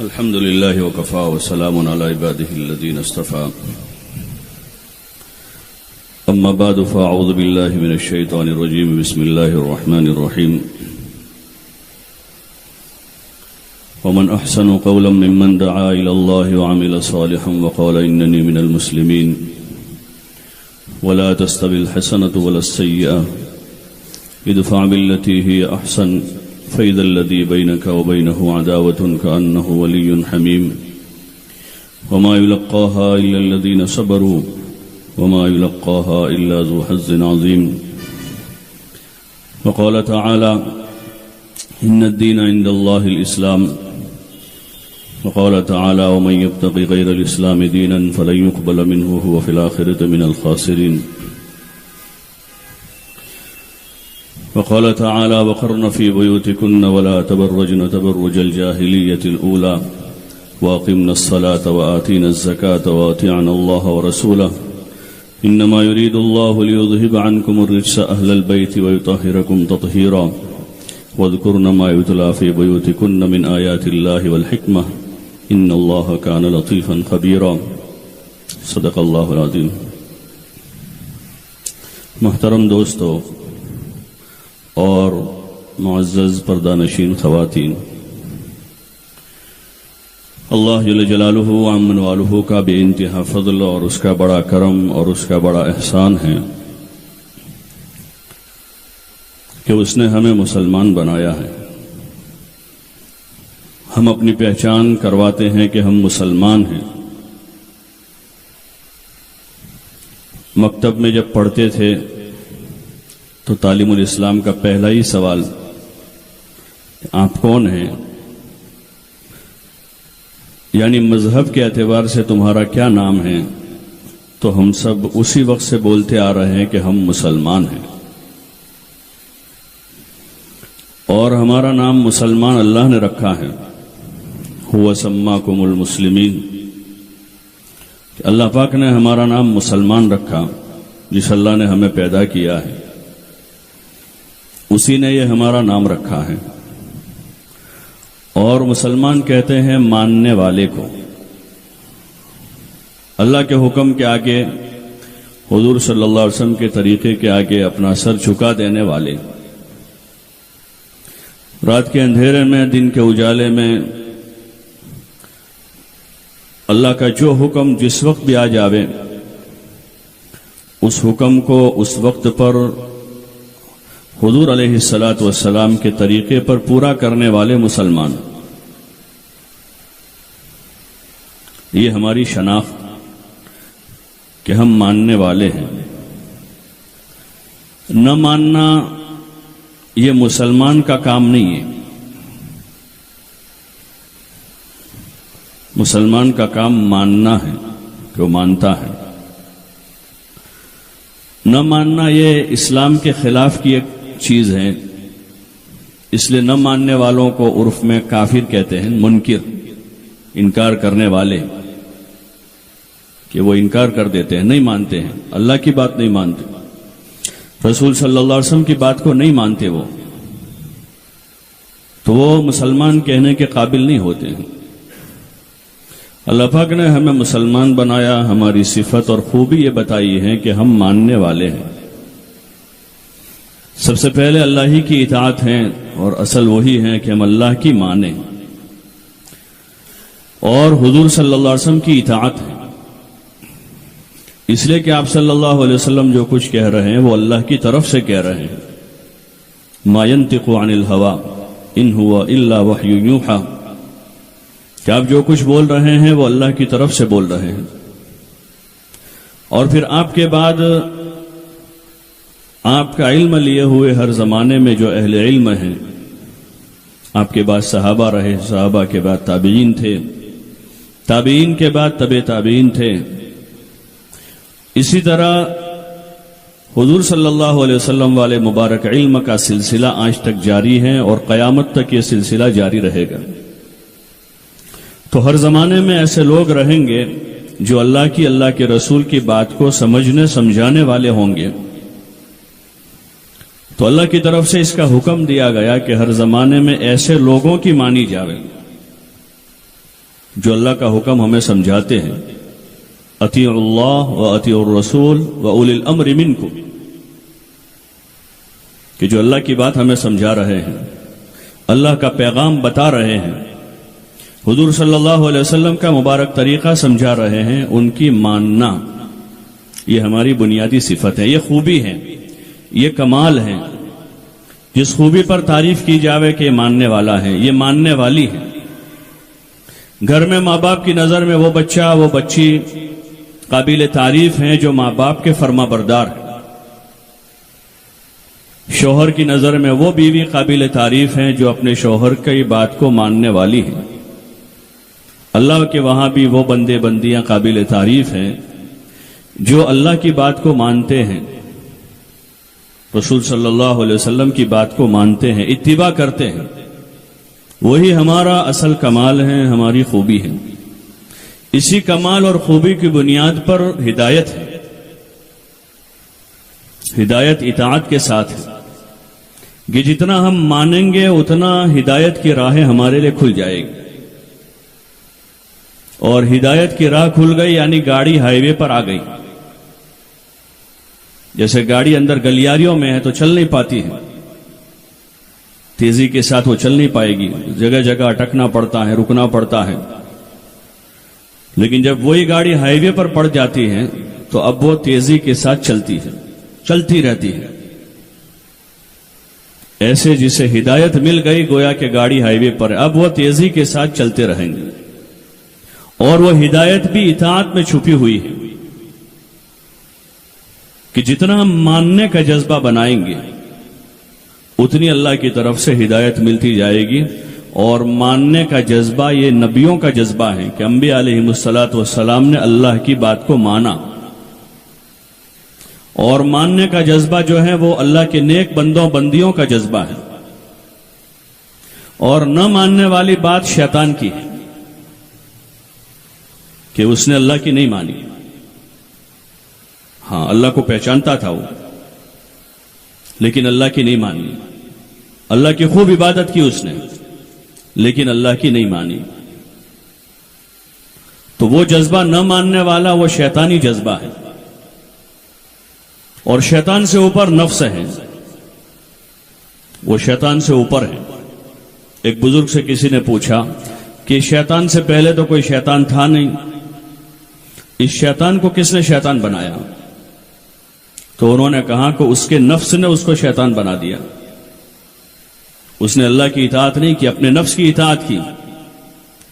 الحمد لله وكفى وسلام على عباده الذين اصطفى أما بعد فأعوذ بالله من الشيطان الرجيم بسم الله الرحمن الرحيم ومن أحسن قولا ممن دعا إلى الله وعمل صالحا وقال إنني من المسلمين ولا تستوي الحسنة ولا السيئة ادفع بالتي هي أحسن فإذا الذي بينك وبينه عداوة كأنه ولي حميم وما يلقاها إلا الذين صبروا وما يلقاها إلا ذو حظ عظيم وقال تعالى إن الدين عند الله الإسلام وقال تعالى ومن يبتغي غير الإسلام دينا فلن يقبل منه وهو في الآخرة من الخاسرين وقال تعالى وقرن في بيوتكن ولا تبرجن تبرج الجاهلية الأولى وأقمنا الصلاة وآتينا الزكاة وأطيعنا الله ورسوله إنما يريد الله ليذهب عنكم الرجس أهل البيت ويطهركم تطهيرا واذكرن ما يتلى في بيوتكن من آيات الله والحكمة إن الله كان لطيفا خبيرا صدق الله العظيم. محترم دوستو اور معزز پردہ نشین خواتین، اللہ جل جلالہ وعمن والہ کا بے انتہا فضل اور اس کا بڑا کرم اور اس کا بڑا احسان ہے کہ اس نے ہمیں مسلمان بنایا ہے. ہم اپنی پہچان کرواتے ہیں کہ ہم مسلمان ہیں. مکتب میں جب پڑھتے تھے تو تعلیم الاسلام کا پہلا ہی سوال آپ کون ہیں، یعنی مذہب کے اعتبار سے تمہارا کیا نام ہے، تو ہم سب اسی وقت سے بولتے آ رہے ہیں کہ ہم مسلمان ہیں. اور ہمارا نام مسلمان اللہ نے رکھا ہے. هو سماکم المسلمین، کہ اللہ پاک نے ہمارا نام مسلمان رکھا. جس اللہ نے ہمیں پیدا کیا ہے اسی نے یہ ہمارا نام رکھا ہے. اور مسلمان کہتے ہیں ماننے والے کو، اللہ کے حکم کے آگے، حضور صلی اللہ علیہ وسلم کے طریقے کے آگے اپنا سر جھکا دینے والے. رات کے اندھیرے میں، دن کے اجالے میں اللہ کا جو حکم جس وقت بھی آ جاوے اس حکم کو اس وقت پر حضور علیہ الصلاۃ والسلام کے طریقے پر پورا کرنے والے مسلمان. یہ ہماری شناخت کہ ہم ماننے والے ہیں. نہ ماننا یہ مسلمان کا کام نہیں ہے. مسلمان کا کام ماننا ہے کہ وہ مانتا ہے. نہ ماننا یہ اسلام کے خلاف کی ایک چیز ہے. اس لیے نہ ماننے والوں کو عرف میں کافر کہتے ہیں، منکر، انکار کرنے والے، کہ وہ انکار کر دیتے ہیں، نہیں مانتے ہیں، اللہ کی بات نہیں مانتے، رسول صلی اللہ علیہ وسلم کی بات کو نہیں مانتے. وہ تو وہ مسلمان کہنے کے قابل نہیں ہوتے ہیں. اللہ پاک نے ہمیں مسلمان بنایا. ہماری صفت اور خوبی یہ بتائی ہے کہ ہم ماننے والے ہیں. سب سے پہلے اللہ ہی کی اطاعت ہیں، اور اصل وہی ہے کہ ہم اللہ کی مانیں، اور حضور صلی اللہ علیہ وسلم کی اطاعت ہے. اس لیے کہ آپ صلی اللہ علیہ وسلم جو کچھ کہہ رہے ہیں وہ اللہ کی طرف سے کہہ رہے ہیں. ما ينطق عن الهوى ان هو الا وحی یوحی، کہ آپ جو کچھ بول رہے ہیں وہ اللہ کی طرف سے بول رہے ہیں. اور پھر آپ کے بعد آپ کا علم لیے ہوئے ہر زمانے میں جو اہل علم ہیں، آپ کے بعد صحابہ رہے، صحابہ کے بعد تابعین تھے، تابعین کے بعد تبع تابعین تھے. اسی طرح حضور صلی اللہ علیہ وسلم والے مبارک علم کا سلسلہ آج تک جاری ہے، اور قیامت تک یہ سلسلہ جاری رہے گا. تو ہر زمانے میں ایسے لوگ رہیں گے جو اللہ کے رسول کی بات کو سمجھنے سمجھانے والے ہوں گے. تو اللہ کی طرف سے اس کا حکم دیا گیا کہ ہر زمانے میں ایسے لوگوں کی مانی جاوے. جو اللہ کا حکم ہمیں سمجھاتے ہیں، اطیعوا اللہ و اطیعوا الرسول و اولی الامر منکم، کہ جو اللہ کی بات ہمیں سمجھا رہے ہیں، اللہ کا پیغام بتا رہے ہیں، حضور صلی اللہ علیہ وسلم کا مبارک طریقہ سمجھا رہے ہیں، ان کی ماننا، یہ ہماری بنیادی صفت ہے، یہ خوبی ہے، یہ کمال ہے۔ جس خوبی پر تعریف کی جاوے کہ یہ ماننے والا ہے، یہ ماننے والی ہے۔ گھر میں ماں باپ کی نظر میں وہ بچہ وہ بچی قابل تعریف ہیں جو ماں باپ کے فرما بردار ہیں۔ شوہر کی نظر میں وہ بیوی قابل تعریف ہیں جو اپنے شوہر کی بات کو ماننے والی ہیں۔ اللہ کے وہاں بھی وہ بندے بندیاں قابل تعریف ہیں جو اللہ کی بات کو مانتے ہیں، رسول صلی اللہ علیہ وسلم کی بات کو مانتے ہیں، اتباع کرتے ہیں۔ وہی ہمارا اصل کمال ہے، ہماری خوبی ہے۔ اسی کمال اور خوبی کی بنیاد پر ہدایت ہے۔ ہدایت اطاعت کے ساتھ ہے کہ جتنا ہم مانیں گے اتنا ہدایت کی راہیں ہمارے لیے کھل جائے گی، اور ہدایت کی راہ کھل گئی یعنی گاڑی ہائی وے پر آ گئی۔ جیسے گاڑی اندر گلیاریوں میں ہے تو چل نہیں پاتی ہے، تیزی کے ساتھ وہ چل نہیں پائے گی، جگہ جگہ اٹکنا پڑتا ہے، رکنا پڑتا ہے۔ لیکن جب وہی گاڑی ہائی وے پر پڑ جاتی ہے تو اب وہ تیزی کے ساتھ چلتی ہے، چلتی رہتی ہے۔ ایسے جسے ہدایت مل گئی گویا کہ گاڑی ہائی وے پر ہے، اب وہ تیزی کے ساتھ چلتے رہیں گے، اور وہ ہدایت بھی اطاعت میں چھپی ہوئی ہے کہ جتنا ہم ماننے کا جذبہ بنائیں گے اتنی اللہ کی طرف سے ہدایت ملتی جائے گی۔ اور ماننے کا جذبہ یہ نبیوں کا جذبہ ہے کہ انبیاء علیہم الصلاۃ والسلام نے اللہ کی بات کو مانا، اور ماننے کا جذبہ جو ہے وہ اللہ کے نیک بندوں بندیوں کا جذبہ ہے، اور نہ ماننے والی بات شیطان کی ہے کہ اس نے اللہ کی نہیں مانی۔ ہاں، اللہ کو پہچانتا تھا وہ، لیکن اللہ کی نہیں مانی۔ اللہ کی خوب عبادت کی اس نے، لیکن اللہ کی نہیں مانی۔ تو وہ جذبہ نہ ماننے والا وہ شیطانی جذبہ ہے، اور شیطان سے اوپر نفس ہے، وہ شیطان سے اوپر ہے۔ ایک بزرگ سے کسی نے پوچھا کہ شیطان سے پہلے تو کوئی شیطان تھا نہیں، اس شیطان کو کس نے شیطان بنایا؟ تو انہوں نے کہا کہ اس کے نفس نے اس کو شیطان بنا دیا۔ اس نے اللہ کی اطاعت نہیں کی، اپنے نفس کی اطاعت کی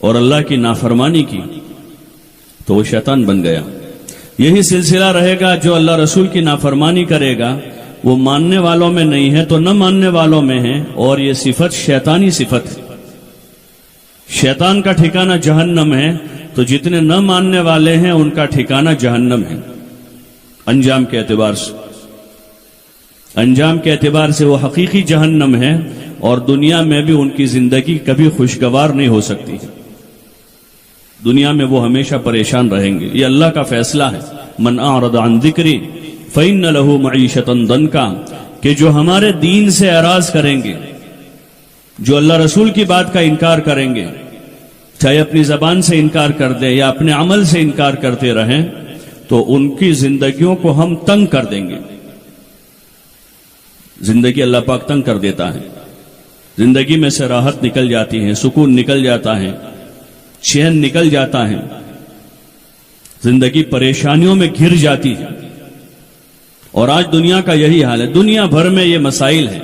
اور اللہ کی نافرمانی کی، تو وہ شیطان بن گیا۔ یہی سلسلہ رہے گا، جو اللہ رسول کی نافرمانی کرے گا وہ ماننے والوں میں نہیں ہے تو نہ ماننے والوں میں ہے، اور یہ صفت شیطانی صفت ہے۔ شیطان کا ٹھکانہ جہنم ہے، تو جتنے نہ ماننے والے ہیں ان کا ٹھکانہ جہنم ہے، انجام کے اعتبار سے۔ انجام کے اعتبار سے وہ حقیقی جہنم ہے، اور دنیا میں بھی ان کی زندگی کبھی خوشگوار نہیں ہو سکتی۔ دنیا میں وہ ہمیشہ پریشان رہیں گے۔ یہ اللہ کا فیصلہ ہے، من اعرض عن ذکری فإن له معیشۃ ضنکا، کہ جو ہمارے دین سے اعراض کریں گے، جو اللہ رسول کی بات کا انکار کریں گے، چاہے اپنی زبان سے انکار کر دیں یا اپنے عمل سے انکار کرتے رہیں، تو ان کی زندگیوں کو ہم تنگ کر دیں گے۔ زندگی اللہ پاک تنگ کر دیتا ہے، زندگی میں سے راحت نکل جاتی ہے، سکون نکل جاتا ہے، چین نکل جاتا ہے، زندگی پریشانیوں میں گھر جاتی ہے۔ اور آج دنیا کا یہی حال ہے، دنیا بھر میں یہ مسائل ہے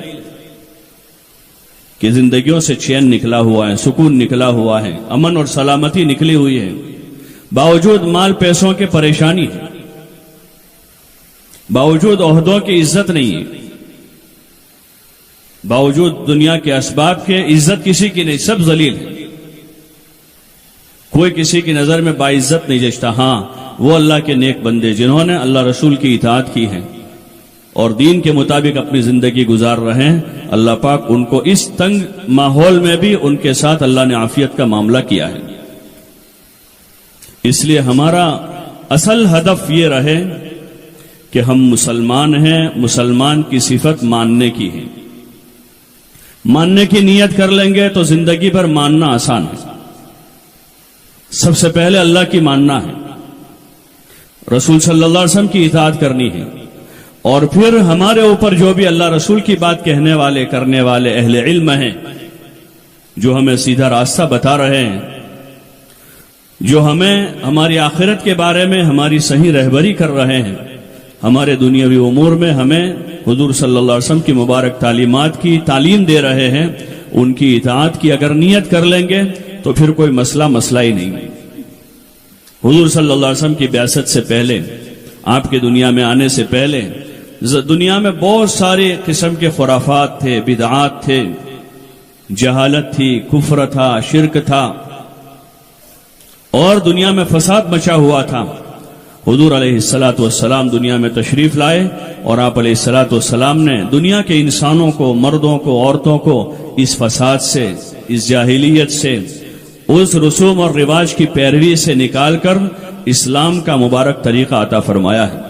کہ زندگیوں سے چین نکلا ہوا ہے، سکون نکلا ہوا ہے، امن اور سلامتی نکلی ہوئی ہے، باوجود مال پیسوں کے پریشانی ہے، باوجود عہدوں کی عزت نہیں ہے، باوجود دنیا کے اسباب کے عزت کسی کی نہیں، سب ذلیل ہے، کوئی کسی کی نظر میں باعزت نہیں جچتا۔ ہاں، وہ اللہ کے نیک بندے جنہوں نے اللہ رسول کی اطاعت کی ہے اور دین کے مطابق اپنی زندگی گزار رہے ہیں، اللہ پاک ان کو اس تنگ ماحول میں بھی ان کے ساتھ اللہ نے عافیت کا معاملہ کیا ہے۔ اس لیے ہمارا اصل ہدف یہ رہے کہ ہم مسلمان ہیں، مسلمان کی صفت ماننے کی ہے۔ ماننے کی نیت کر لیں گے تو زندگی بھر ماننا آسان ہے۔ سب سے پہلے اللہ کی ماننا ہے، رسول صلی اللہ علیہ وسلم کی اطاعت کرنی ہے، اور پھر ہمارے اوپر جو بھی اللہ رسول کی بات کہنے والے کرنے والے اہل علم ہیں، جو ہمیں سیدھا راستہ بتا رہے ہیں، جو ہمیں ہماری آخرت کے بارے میں ہماری صحیح رہبری کر رہے ہیں، ہمارے دنیاوی امور میں ہمیں حضور صلی اللہ علیہ وسلم کی مبارک تعلیمات کی تعلیم دے رہے ہیں، ان کی اطاعت کی اگر نیت کر لیں گے تو پھر کوئی مسئلہ ہی نہیں۔ حضور صلی اللہ علیہ وسلم کی بعثت سے پہلے، آپ کے دنیا میں آنے سے پہلے دنیا میں بہت سارے قسم کے خرافات تھے، بدعات تھے، جہالت تھی، کفر تھا، شرک تھا، اور دنیا میں فساد مچا ہوا تھا۔ حضور علیہ الصلاۃ والسلام دنیا میں تشریف لائے، اور آپ علیہ الصلاۃ والسلام نے دنیا کے انسانوں کو، مردوں کو، عورتوں کو اس فساد سے، اس جاہلیت سے، اس رسوم اور رواج کی پیروی سے نکال کر اسلام کا مبارک طریقہ عطا فرمایا ہے،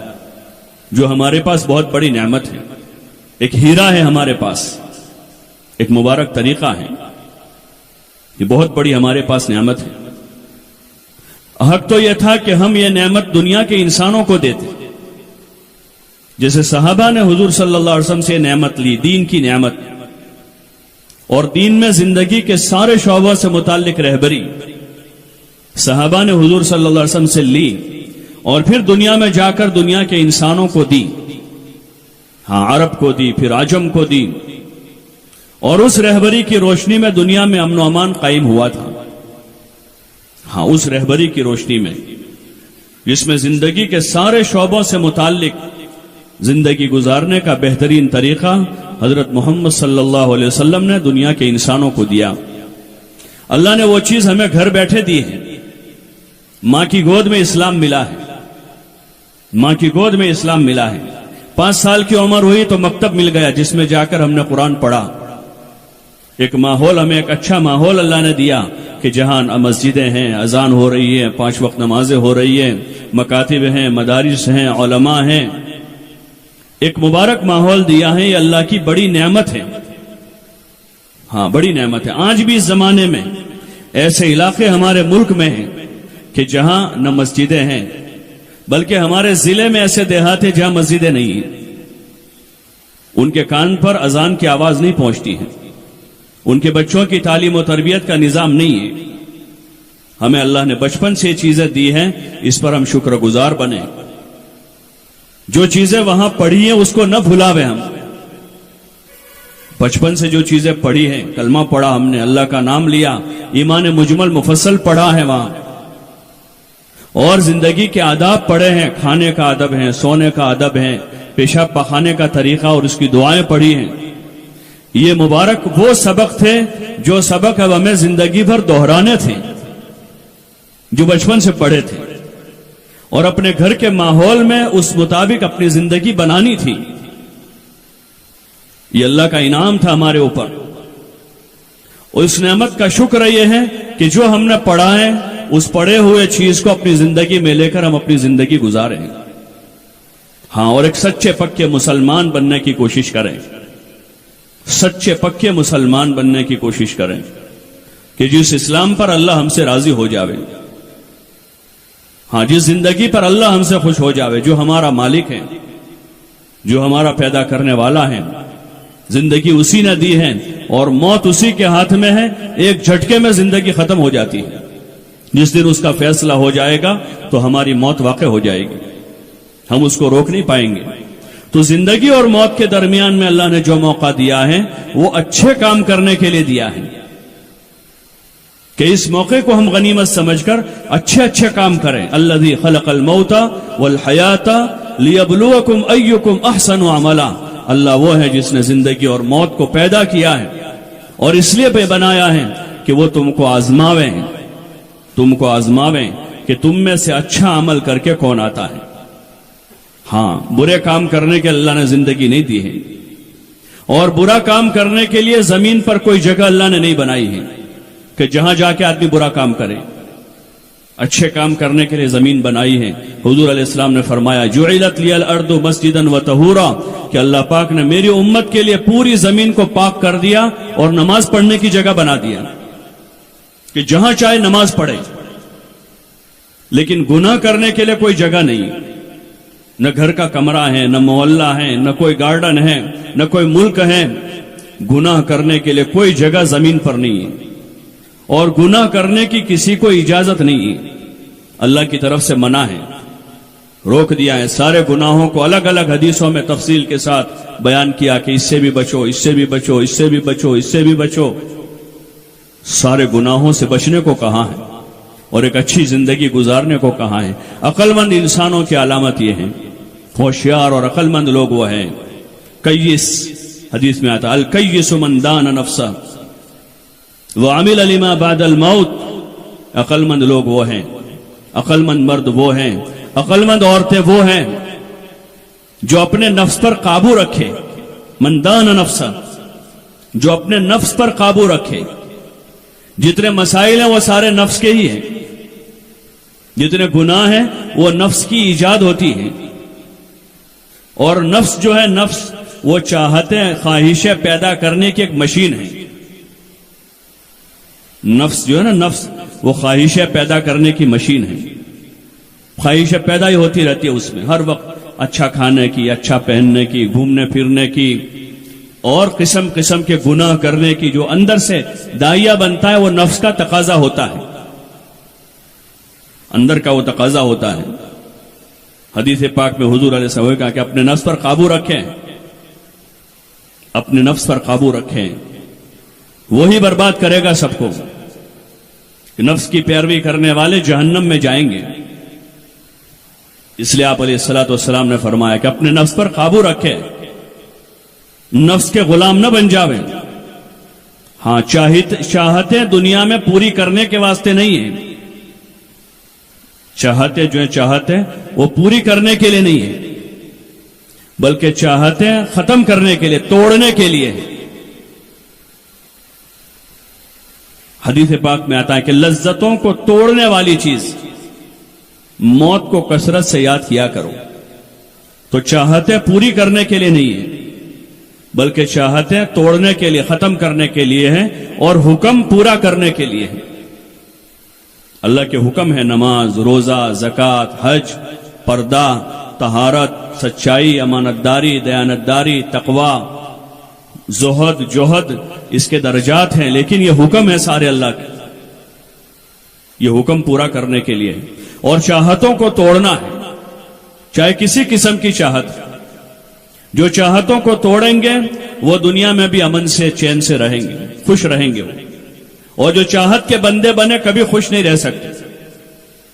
جو ہمارے پاس بہت بڑی نعمت ہے، ایک ہیرا ہے ہمارے پاس، ایک مبارک طریقہ ہے، یہ بہت بڑی ہمارے پاس نعمت ہے۔ حق تو یہ تھا کہ ہم یہ نعمت دنیا کے انسانوں کو دیتے، جیسے صحابہ نے حضور صلی اللہ علیہ وسلم سے نعمت لی، دین کی نعمت، اور دین میں زندگی کے سارے شعبوں سے متعلق رہبری صحابہ نے حضور صلی اللہ علیہ وسلم سے لی، اور پھر دنیا میں جا کر دنیا کے انسانوں کو دی، ہاں عرب کو دی، پھر عجم کو دی، اور اس رہبری کی روشنی میں دنیا میں امن و امان قائم ہوا تھا۔ ہاں اس رہبری کی روشنی میں، جس میں زندگی کے سارے شعبوں سے متعلق زندگی گزارنے کا بہترین طریقہ حضرت محمد صلی اللہ علیہ وسلم نے دنیا کے انسانوں کو دیا۔ اللہ نے وہ چیز ہمیں گھر بیٹھے دی ہے، ماں کی گود میں اسلام ملا ہے، ماں کی گود میں اسلام ملا ہے۔ 5 سال کی عمر ہوئی تو مکتب مل گیا، جس میں جا کر ہم نے قرآن پڑھا۔ ایک ماحول، ہمیں ایک اچھا ماحول اللہ نے دیا کہ جہاں مسجدیں ہیں، اذان ہو رہی ہے، 5 وقت نمازیں ہو رہی ہیں، مکاتب ہیں، مدارس ہیں، علماء ہیں، ایک مبارک ماحول دیا ہے۔ یہ اللہ کی بڑی نعمت ہے، ہاں بڑی نعمت ہے۔ آج بھی اس زمانے میں ایسے علاقے ہمارے ملک میں ہیں کہ جہاں نہ مسجدیں ہیں، بلکہ ہمارے ضلع میں ایسے دیہات ہیں جہاں مسجدیں نہیں ہیں، ان کے کان پر اذان کی آواز نہیں پہنچتی ہے، ان کے بچوں کی تعلیم و تربیت کا نظام نہیں ہے۔ ہمیں اللہ نے بچپن سے یہ چیزیں دی ہیں، اس پر ہم شکر گزار بنیں۔ جو چیزیں وہاں پڑھی ہیں اس کو نہ بھلاویں، ہم بچپن سے جو چیزیں پڑھی ہیں، کلمہ پڑھا ہم نے، اللہ کا نام لیا، ایمان مجمل مفصل پڑھا ہے وہاں، اور زندگی کے آداب پڑھے ہیں، کھانے کا ادب ہے، سونے کا ادب ہے، پیشاب پخانے کا طریقہ اور اس کی دعائیں پڑھی ہیں۔ یہ مبارک وہ سبق تھے جو سبق اب ہمیں زندگی بھر دہرانے تھے، جو بچپن سے پڑھے تھے، اور اپنے گھر کے ماحول میں اس مطابق اپنی زندگی بنانی تھی۔ یہ اللہ کا انعام تھا ہمارے اوپر، اور اس نعمت کا شکر یہ ہے کہ جو ہم نے پڑھا ہے اس پڑھے ہوئے چیز کو اپنی زندگی میں لے کر ہم اپنی زندگی گزاریں، ہاں، اور ایک سچے پکے مسلمان بننے کی کوشش کریں، سچے پکے مسلمان بننے کی کوشش کریں کہ جس اسلام پر اللہ ہم سے راضی ہو جاوے، ہاں، جس زندگی پر اللہ ہم سے خوش ہو جاوے، جو ہمارا مالک ہے، جو ہمارا پیدا کرنے والا ہے، زندگی اسی نے دی ہے اور موت اسی کے ہاتھ میں ہے، ایک جھٹکے میں زندگی ختم ہو جاتی ہے۔ جس دن اس کا فیصلہ ہو جائے گا تو ہماری موت واقع ہو جائے گی، ہم اس کو روک نہیں پائیں گے۔ تو زندگی اور موت کے درمیان میں اللہ نے جو موقع دیا ہے وہ اچھے کام کرنے کے لیے دیا ہے، کہ اس موقع کو ہم غنیمت سمجھ کر اچھے اچھے کام کریں۔ الذی خلق الموت والحیات لیبلوکم ایکم احسن عملا، اللہ وہ ہے جس نے زندگی اور موت کو پیدا کیا ہے اور اس لیے بنایا ہے کہ وہ تم کو آزماویں، تم کو آزماویں کہ تم میں سے اچھا عمل کر کے کون آتا ہے۔ ہاں، برے کام کرنے کے اللہ نے زندگی نہیں دی ہے، اور برا کام کرنے کے لیے زمین پر کوئی جگہ اللہ نے نہیں بنائی ہے کہ جہاں جا کے آدمی برا کام کرے۔ اچھے کام کرنے کے لیے زمین بنائی ہے۔ حضور علیہ السلام نے فرمایا جعلت لی الارض مسجدا وطہورا، کہ اللہ پاک نے میری امت کے لیے پوری زمین کو پاک کر دیا اور نماز پڑھنے کی جگہ بنا دیا، کہ جہاں چاہے نماز پڑھے، لیکن گناہ کرنے کے لیے کوئی جگہ نہیں، نہ گھر کا کمرہ ہے، نہ محلہ ہے، نہ کوئی گارڈن ہے، نہ کوئی ملک ہے۔ گناہ کرنے کے لیے کوئی جگہ زمین پر نہیں ہے، اور گناہ کرنے کی کسی کو اجازت نہیں ہے، اللہ کی طرف سے منع ہے، روک دیا ہے۔ سارے گناہوں کو الگ الگ حدیثوں میں تفصیل کے ساتھ بیان کیا کہ اس سے بھی بچو، اس سے بھی بچو، اس سے بھی بچو، اس سے بھی بچو۔ سارے گناہوں سے بچنے کو کہا ہے اور ایک اچھی زندگی گزارنے کو کہا ہے۔ عقل مند انسانوں کی علامت یہ ہے، ہوشیار اور عقل مند لوگ وہ ہیں۔ کیس، حدیث میں آتا الکیس من دان نفسہ وعمل لما بعد الموت۔ عقل مند لوگ وہ ہیں، عقل مند مرد وہ ہیں، عقل مند عورتیں وہ ہیں جو اپنے نفس پر قابو رکھے۔ من دان نفسہ، جو اپنے نفس پر قابو رکھے۔ جتنے مسائل ہیں وہ سارے نفس کے ہی ہیں، جتنے گناہ ہیں وہ نفس کی ایجاد ہوتی ہے، اور نفس جو ہے، نفس وہ چاہتیں، خواہشیں پیدا کرنے کی ایک مشین ہے۔ نفس جو ہے نا، نفس وہ خواہشیں پیدا کرنے کی مشین ہے، خواہشیں پیدا ہی ہوتی رہتی ہے اس میں ہر وقت، اچھا کھانے کی، اچھا پہننے کی، گھومنے پھرنے کی، اور قسم قسم کے گناہ کرنے کی۔ جو اندر سے داعیہ بنتا ہے وہ نفس کا تقاضا ہوتا ہے، اندر کا وہ تقاضا ہوتا ہے۔ حدیث پاک میں حضور علیہ السلام نے کہا کہ اپنے نفس پر قابو رکھیں، اپنے نفس پر قابو رکھیں، وہی برباد کرے گا سب کو۔ نفس کی پیروی کرنے والے جہنم میں جائیں گے۔ اس لیے آپ علیہ الصلوۃ والسلام نے فرمایا کہ اپنے نفس پر قابو رکھے، نفس کے غلام نہ بن جاوے۔ ہاں، چاہتے دنیا میں پوری کرنے کے واسطے نہیں ہیں، چاہتے جو ہیں، چاہتے وہ پوری کرنے کے لیے نہیں ہے، بلکہ چاہتے ختم کرنے کے لیے، توڑنے کے لیے۔ حدیث پاک میں آتا ہے کہ لذتوں کو توڑنے والی چیز، موت کو کثرت سے یاد کیا کرو۔ تو چاہتے پوری کرنے کے لیے نہیں ہے، بلکہ چاہتے توڑنے کے لیے، ختم کرنے کے لیے ہیں، اور حکم پورا کرنے کے لیے ہے۔ اللہ کے حکم ہے نماز، روزہ، زکوٰۃ، حج، پردہ، طہارت، سچائی، امانت داری، دیانت داری، تقوی، زہد، جوہد، اس کے درجات ہیں، لیکن یہ حکم ہے سارے اللہ کے، یہ حکم پورا کرنے کے لیے ہے۔ اور چاہتوں کو توڑنا ہے، چاہے کسی قسم کی چاہت۔ جو چاہتوں کو توڑیں گے وہ دنیا میں بھی امن سے، چین سے رہیں گے، خوش رہیں گے وہ۔ اور جو چاہت کے بندے بنے کبھی خوش نہیں رہ سکتے۔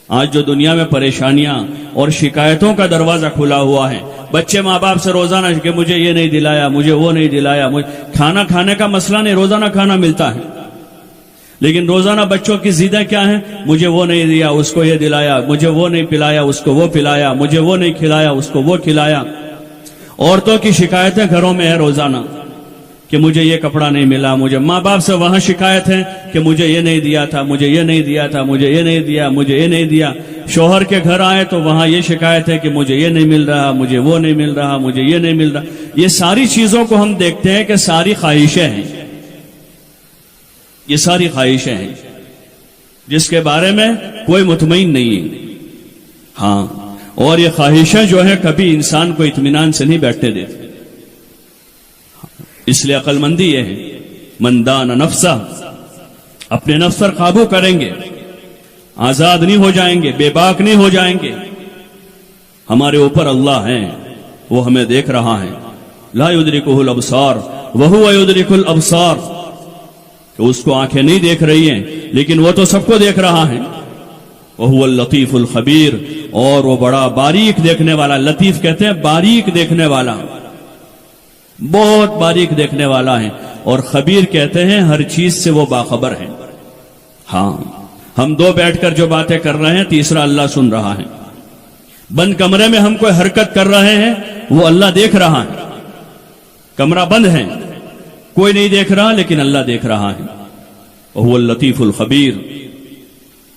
آج جو دنیا میں پریشانیاں اور شکایتوں کا دروازہ کھلا ہوا ہے، بچے ماں باپ سے روزانہ کہ مجھے یہ نہیں دلایا، مجھے وہ نہیں دلایا، کھانا کھانے کا مسئلہ نہیں، روزانہ کھانا ملتا ہے، لیکن روزانہ بچوں کی ضدیں کیا ہیں؟ مجھے وہ نہیں دیا، اس کو یہ دلایا، مجھے وہ نہیں پلایا، اس کو وہ پلایا، مجھے وہ نہیں کھلایا، اس کو وہ کھلایا۔ عورتوں کی شکایتیں گھروں میں ہے روزانہ کہ مجھے یہ کپڑا نہیں ملا، مجھے ماں باپ سے وہاں شکایت ہے کہ مجھے یہ نہیں دیا تھا، مجھے یہ نہیں دیا تھا، مجھے یہ نہیں دیا، مجھے یہ نہیں دیا۔ شوہر کے گھر آئے تو وہاں یہ شکایت ہے کہ مجھے یہ نہیں مل رہا، مجھے وہ نہیں مل رہا، مجھے یہ نہیں مل رہا۔ یہ ساری چیزوں کو ہم دیکھتے ہیں کہ ساری خواہشیں ہیں، یہ ساری خواہشیں ہیں جس کے بارے میں کوئی مطمئن نہیں ہے۔ ہاں، اور یہ خواہشیں جو ہیں کبھی انسان کو اطمینان سے نہیں بیٹھنے دیتی۔ اس لیے عقل مندی یہ ہے، من دان نفسہ، اپنے نفس پر قابو کریں گے، آزاد نہیں ہو جائیں گے، بے باک نہیں ہو جائیں گے۔ ہمارے اوپر اللہ ہیں، وہ ہمیں دیکھ رہا ہے۔ لا یدرکہ الابصار وہو یدرک الابصار، کہ اس کو آنکھیں نہیں دیکھ رہی ہیں لیکن وہ تو سب کو دیکھ رہا ہے۔ وہو اللطیف الخبیر، اور وہ بڑا باریک دیکھنے والا۔ لطیف کہتے ہیں باریک دیکھنے والا، بہت باریک دیکھنے والا ہے، اور خبیر کہتے ہیں ہر چیز سے وہ باخبر ہے۔ ہاں، ہم دو بیٹھ کر جو باتیں کر رہے ہیں، تیسرا اللہ سن رہا ہے۔ بند کمرے میں ہم کوئی حرکت کر رہے ہیں، وہ اللہ دیکھ رہا ہے۔ کمرہ بند ہے، کوئی نہیں دیکھ رہا لیکن اللہ دیکھ رہا ہے۔ وہ اللطیف الخبیر۔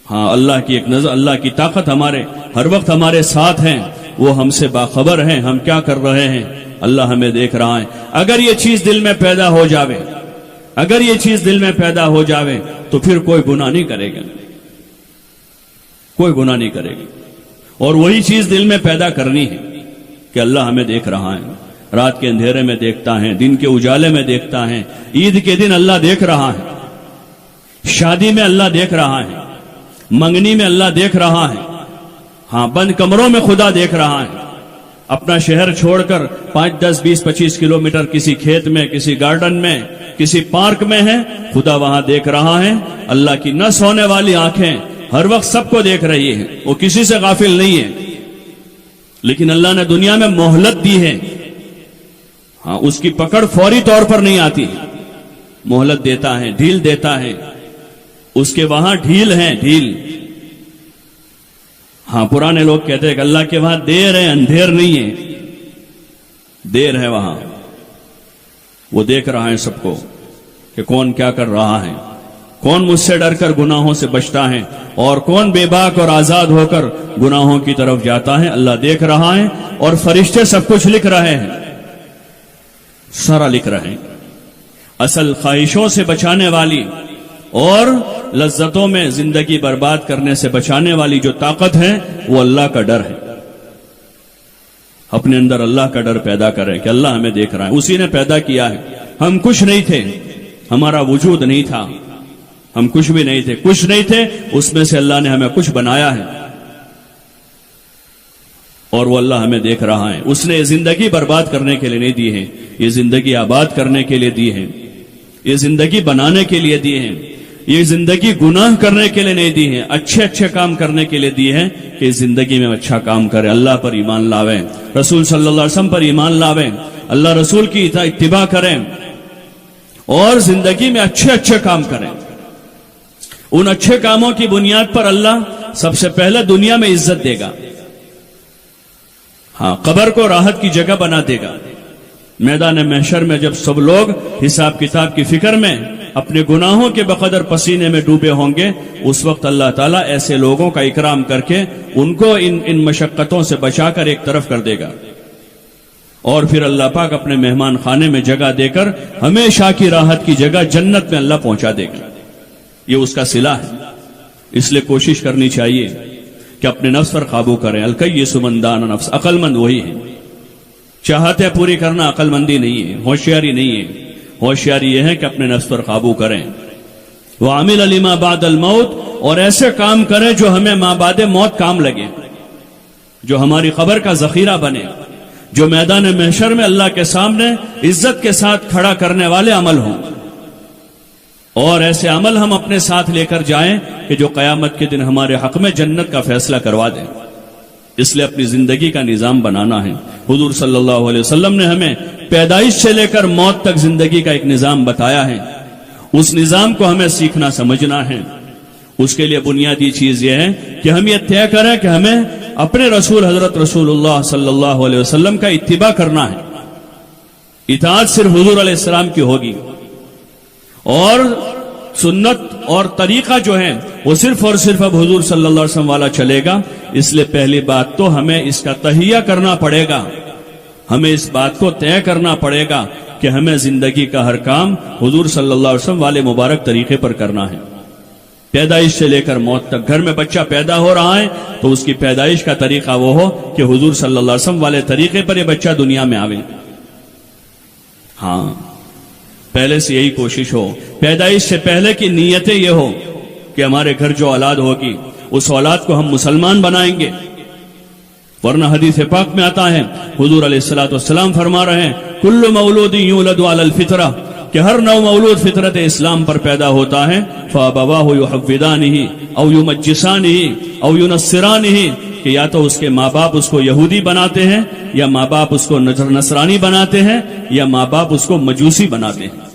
ہاں، اللہ کی ایک نظر، اللہ کی طاقت ہمارے ہر وقت ہمارے ساتھ ہیں، وہ ہم سے باخبر ہیں، ہم کیا کر رہے ہیں اللہ ہمیں دیکھ رہا ہے۔ اگر یہ چیز دل میں پیدا ہو جاوے، اگر یہ چیز دل میں پیدا ہو جاوے تو پھر کوئی گناہ نہیں کرے گا، کوئی گناہ نہیں کرے گی. اور وہی چیز دل میں پیدا کرنی ہے کہ اللہ ہمیں دیکھ رہا ہے, رات کے اندھیرے میں دیکھتا ہے, دن کے اجالے میں دیکھتا ہے, عید کے دن اللہ دیکھ رہا ہے, شادی میں اللہ دیکھ رہا ہے, منگنی میں اللہ دیکھ رہا ہے, ہاں بند کمروں میں خدا دیکھ رہا ہے. اپنا شہر چھوڑ کر 5, 10, 20, 25 کلومیٹر کسی کھیت میں, کسی گارڈن میں, کسی پارک میں ہے, خدا وہاں دیکھ رہا ہے. اللہ کی نہ سونے والی آنکھیں ہر وقت سب کو دیکھ رہی ہے, وہ کسی سے غافل نہیں ہے. لیکن اللہ نے دنیا میں مہلت دی ہے, ہاں اس کی پکڑ فوری طور پر نہیں آتی, مہلت دیتا ہے, ڈھیل دیتا ہے. اس کے وہاں ڈھیل ہے, ڈھیل. ہاں پرانے لوگ کہتے ہیں کہ اللہ کے وہاں دیر ہے, اندھیر نہیں ہے, دیر ہے وہاں. وہ دیکھ رہا ہے سب کو کہ کون کیا کر رہا ہے, کون مجھ سے ڈر کر گناہوں سے بچتا ہے اور کون بے باک اور آزاد ہو کر گناہوں کی طرف جاتا ہے. اللہ دیکھ رہا ہے اور فرشتے سب کچھ لکھ رہے ہیں, سارا لکھ رہے ہیں. اصل خواہشوں سے بچانے والی اور لذتوں میں زندگی برباد کرنے سے بچانے والی جو طاقت ہے وہ اللہ کا ڈر ہے. اپنے اندر اللہ کا ڈر پیدا کریں کہ اللہ ہمیں دیکھ رہا ہے, اسی نے پیدا کیا ہے. ہم کچھ نہیں تھے, ہمارا وجود نہیں تھا, ہم کچھ بھی نہیں تھے, کچھ نہیں تھے, اس میں سے اللہ نے ہمیں کچھ بنایا ہے اور وہ اللہ ہمیں دیکھ رہا ہے. اس نے یہ زندگی برباد کرنے کے لیے نہیں دی ہے, یہ زندگی آباد کرنے کے لیے دی ہے, یہ زندگی بنانے کے لیے دی ہے, یہ زندگی گناہ کرنے کے لیے نہیں دی ہے, اچھے اچھے کام کرنے کے لیے دی ہے کہ زندگی میں اچھا کام کرے, اللہ پر ایمان لاویں, رسول صلی اللہ علیہ وسلم پر ایمان لاویں, اللہ رسول کی اتباع کریں اور زندگی میں اچھے اچھے کام کریں. ان اچھے کاموں کی بنیاد پر اللہ سب سے پہلے دنیا میں عزت دے گا, ہاں قبر کو راحت کی جگہ بنا دے گا. میدان محشر میں جب سب لوگ حساب کتاب کی فکر میں اپنے گناہوں کے بقدر پسینے میں ڈوبے ہوں گے, اس وقت اللہ تعالیٰ ایسے لوگوں کا اکرام کر کے ان کو ان مشقتوں سے بچا کر ایک طرف کر دے گا اور پھر اللہ پاک اپنے مہمان خانے میں جگہ دے کر ہمیشہ کی راحت کی جگہ جنت میں اللہ پہنچا دے گا. یہ اس کا صلہ ہے. اس لیے کوشش کرنی چاہیے کہ اپنے نفس پر قابو کریں. الکیس من دان نفس, عقل مند وہی ہے. چاہتے پوری کرنا عقل مندی نہیں ہے, ہوشیاری نہیں ہے. ہوشیاری یہ ہے کہ اپنے نفس پر قابو کریں. وعمل لما بعد الموت, اور ایسے کام کریں جو ہمیں ماں بعد موت کام لگے, جو ہماری قبر کا ذخیرہ بنے, جو میدان محشر میں اللہ کے سامنے عزت کے ساتھ کھڑا کرنے والے عمل ہوں. اور ایسے عمل ہم اپنے ساتھ لے کر جائیں کہ جو قیامت کے دن ہمارے حق میں جنت کا فیصلہ کروا دیں. اس لیے اپنی زندگی کا نظام بنانا ہے. حضور صلی اللہ علیہ وسلم نے ہمیں پیدائش سے لے کر موت تک زندگی کا ایک نظام بتایا ہے. اس نظام کو ہمیں سیکھنا سمجھنا ہے. اس کے لیے بنیادی چیز یہ ہے کہ ہم یہ طے کریں کہ ہمیں اپنے رسول حضرت رسول اللہ صلی اللہ علیہ وسلم کا اتباع کرنا ہے. اطاعت صرف حضور علیہ السلام کی ہوگی اور سنت اور طریقہ جو ہے وہ صرف اور صرف اب حضور صلی اللہ علیہ وسلم والا چلے گا. اس لیے پہلی بات تو ہمیں اس کا تہیہ کرنا پڑے گا, ہمیں اس بات کو طے کرنا پڑے گا کہ ہمیں زندگی کا ہر کام حضور صلی اللہ علیہ وسلم والے مبارک طریقے پر کرنا ہے. پیدائش سے لے کر موت تک گھر میں بچہ پیدا ہو رہا ہے تو اس کی پیدائش کا طریقہ وہ ہو کہ حضور صلی اللہ علیہ وسلم والے طریقے پر یہ بچہ دنیا میں آوے. ہاں پہلے سے یہی کوشش ہو. پیدائش سے پہلے کی نیتیں یہ ہو کہ ہمارے گھر جو اولاد ہوگی اس اولاد کو ہم مسلمان بنائیں گے. ورنہ حدیث پاک میں آتا ہے, حضور علیہ الصلوۃ والسلام فرما رہے ہیں, کل مولود یولد علی الفطرہ, کہ ہر نو مولود فطرت اسلام پر پیدا ہوتا ہے. فابواہ یحودانہ او یمجسانہ او ینصرانہ, کہ یا تو اس کے ماں باپ اس کو یہودی بناتے ہیں, یا ماں باپ اس کو نصرانی بناتے ہیں, یا ماں باپ اس کو مجوسی بناتے ہیں.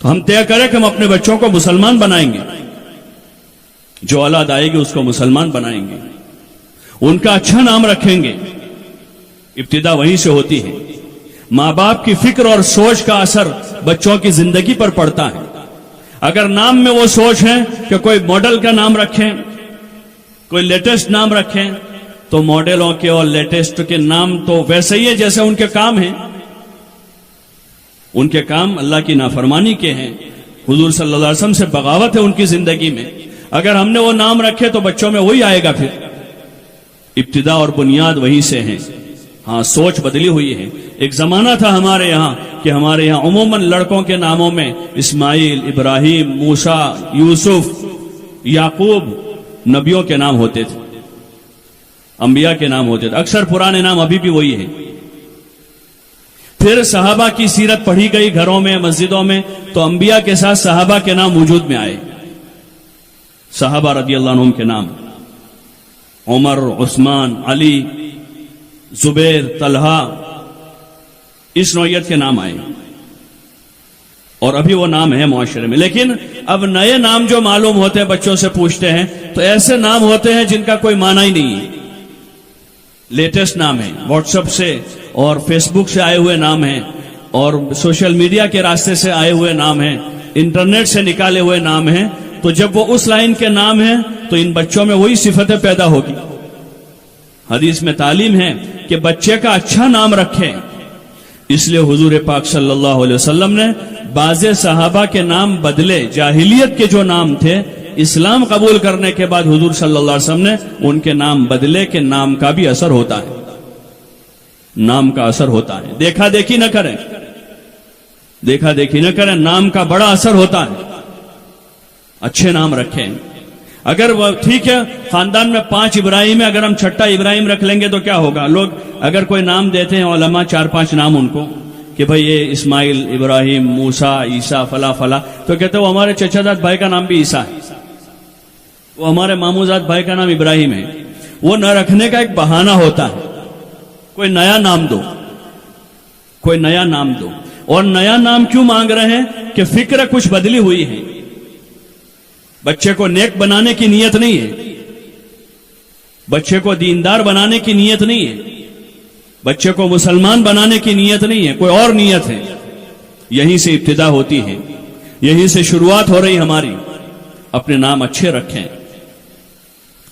تو ہم طے کریں کہ ہم اپنے بچوں کو مسلمان بنائیں گے. جو اولاد آئے گی اس کو مسلمان بنائیں گے, ان کا اچھا نام رکھیں گے. ابتدا وہیں سے ہوتی ہے. ماں باپ کی فکر اور سوچ کا اثر بچوں کی زندگی پر پڑتا ہے. اگر نام میں وہ سوچ ہے کہ کوئی ماڈل کا نام رکھیں, کوئی لیٹسٹ نام رکھیں, تو ماڈلوں کے اور لیٹسٹ کے نام تو ویسے ہی ہے جیسے ان کے کام ہیں. ان کے کام اللہ کی نافرمانی کے ہیں, حضور صلی اللہ علیہ وسلم سے بغاوت ہے ان کی زندگی میں. اگر ہم نے وہ نام رکھے تو بچوں میں وہی آئے گا، پھر ابتدا اور بنیاد وہیں سے ہیں۔ ہاں سوچ بدلی ہوئی ہے۔ ایک زمانہ تھا ہمارے یہاں کہ ہمارے یہاں عموماً لڑکوں کے ناموں میں اسماعیل، ابراہیم، موسیٰ، یوسف، یعقوب نبیوں کے نام ہوتے تھے، انبیاء کے نام ہوتے تھے، اکثر پرانے نام ابھی بھی وہی ہیں۔ پھر صحابہ کی سیرت پڑھی گئی گھروں میں، مسجدوں میں، تو انبیاء کے ساتھ صحابہ کے نام وجود میں آئے، صحابہ رضی اللہ عنہم کے نام، عمر، عثمان، علی، زبیر، طلحہ، اس نوعیت کے نام آئے، اور ابھی وہ نام ہے معاشرے میں۔ لیکن اب نئے نام جو معلوم ہوتے ہیں، بچوں سے پوچھتے ہیں تو ایسے نام ہوتے ہیں جن کا کوئی معنی ہی نہیں ہے، لیٹسٹ نام ہے، واٹس ایپ سے اور فیس بک سے آئے ہوئے نام ہیں، اور سوشل میڈیا کے راستے سے آئے ہوئے نام ہیں، انٹرنیٹ سے نکالے ہوئے نام ہیں۔ تو جب وہ اس لائن کے نام ہیں تو ان بچوں میں وہی صفتیں پیدا ہوگی۔ حدیث میں تعلیم ہے کہ بچے کا اچھا نام رکھیں، اس لیے حضور پاک صلی اللہ علیہ وسلم نے بعض صحابہ کے نام بدلے، جاہلیت کے جو نام تھے، اسلام قبول کرنے کے بعد حضور صلی اللہ علیہ وسلم نے ان کے نام بدلے، کہ نام کا بھی اثر ہوتا ہے، نام کا اثر ہوتا ہے۔ دیکھا دیکھی نہ کریں، دیکھا دیکھی نہ کریں، نام کا بڑا اثر ہوتا ہے۔ اچھے نام رکھیں۔ اگر وہ ٹھیک ہے خاندان میں 5 ابراہیم ہے، اگر ہم چھٹا ابراہیم رکھ لیں گے تو کیا ہوگا؟ لوگ اگر کوئی نام دیتے ہیں علماء 4-5 نام ان کو کہ بھئی یہ اسماعیل، ابراہیم، موسیٰ، عیسیٰ، فلاں فلاں، تو کہتے ہیں وہ ہمارے چچا زاد بھائی کا نام بھی عیسیٰ ہے، وہ ہمارے ماموں زاد بھائی کا نام ابراہیم ہے۔ وہ نہ رکھنے کا ایک بہانہ ہوتا ہے، کوئی نیا نام دو، کوئی نیا نام دو۔ اور نیا نام کیوں مانگ رہے ہیں؟ کہ فکر کچھ بدلی ہوئی ہے، بچے کو نیک بنانے کی نیت نہیں ہے، بچے کو دیندار بنانے کی نیت نہیں ہے، بچے کو مسلمان بنانے کی نیت نہیں ہے، کوئی اور نیت ہے۔ یہیں سے ابتدا ہوتی ہے، یہیں سے شروعات ہو رہی ہماری۔ اپنے نام اچھے رکھیں،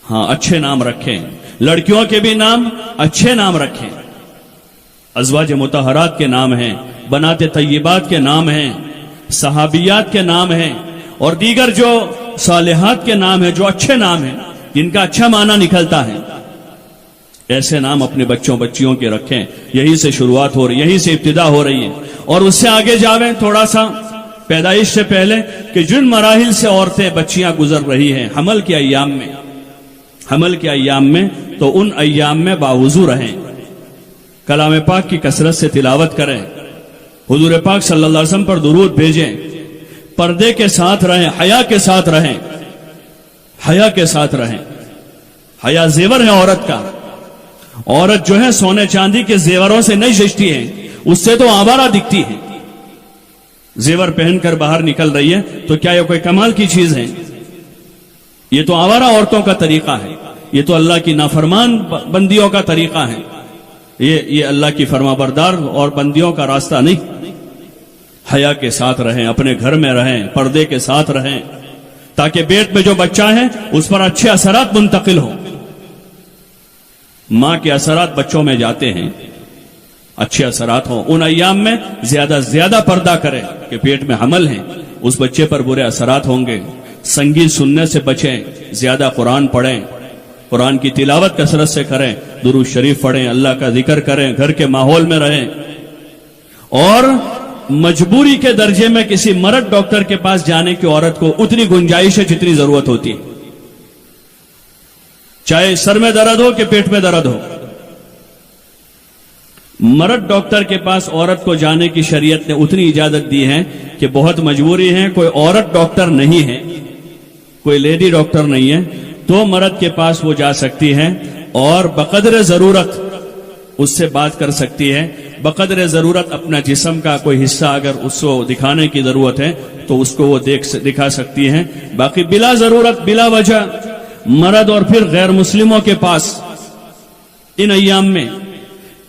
ہاں اچھے نام رکھیں، لڑکیوں کے بھی نام اچھے نام رکھیں، ازواج مطہرات کے نام ہیں، بنات طیبات کے نام ہیں، صحابیات کے نام ہیں، اور دیگر جو صالحات کے نام ہیں، جو اچھے نام ہیں، جن کا اچھا معنی نکلتا ہے، ایسے نام اپنے بچوں بچیوں کے رکھیں۔ یہی سے شروعات ہو رہی، یہی سے ابتدا ہو رہی ہے۔ اور اس سے آگے جاویں تھوڑا سا، پیدائش سے پہلے کہ جن مراحل سے عورتیں بچیاں گزر رہی ہیں حمل کے ایام میں، حمل کے ایام میں، تو ان ایام میں باوضو رہیں، کلام پاک کی کثرت سے تلاوت کریں، حضور پاک صلی اللہ علیہ وسلم پر درود بھیجیں، پردے کے ساتھ رہیں، حیا کے ساتھ رہیں، حیا کے ساتھ رہیں۔ حیا زیور ہے عورت کا، عورت جو ہے سونے چاندی کے زیوروں سے نہیں سجتی ہے، اس سے تو آوارہ دکھتی ہے۔ زیور پہن کر باہر نکل رہی ہے تو کیا یہ کوئی کمال کی چیز ہے؟ یہ تو آوارہ عورتوں کا طریقہ ہے، یہ تو اللہ کی نافرمان بندیوں کا طریقہ ہے، یہ اللہ کی فرما بردار اور بندیوں کا راستہ نہیں۔ حیا کے ساتھ رہیں، اپنے گھر میں رہیں، پردے کے ساتھ رہیں، تاکہ پیٹ میں جو بچہ ہے اس پر اچھے اثرات منتقل ہوں۔ ماں کے اثرات بچوں میں جاتے ہیں، اچھے اثرات ہوں۔ ان ایام میں زیادہ زیادہ پردہ کریں کہ پیٹ میں حمل ہے، اس بچے پر برے اثرات ہوں گے۔ سنگیت سننے سے بچیں، زیادہ قرآن پڑھیں، قرآن کی تلاوت کثرت سے کریں، درود شریف پڑھیں، اللہ کا ذکر کریں، گھر کے ماحول میں رہیں۔ اور مجبوری کے درجے میں کسی مرد ڈاکٹر کے پاس جانے کی عورت کو اتنی گنجائش ہے جتنی ضرورت ہوتی ہے، چاہے سر میں درد ہو کہ پیٹ میں درد ہو۔ مرد ڈاکٹر کے پاس عورت کو جانے کی شریعت نے اتنی اجازت دی ہے کہ بہت مجبوری ہے، کوئی عورت ڈاکٹر نہیں ہے، کوئی لیڈی ڈاکٹر نہیں ہے، تو مرد کے پاس وہ جا سکتی ہے اور بقدر ضرورت اس سے بات کر سکتی ہے۔ بقدر ضرورت اپنا جسم کا کوئی حصہ اگر اس کو دکھانے کی ضرورت ہے تو اس کو وہ دکھا سکتی ہے۔ باقی بلا ضرورت، بلا وجہ مرد اور پھر غیر مسلموں کے پاس ان ایام میں،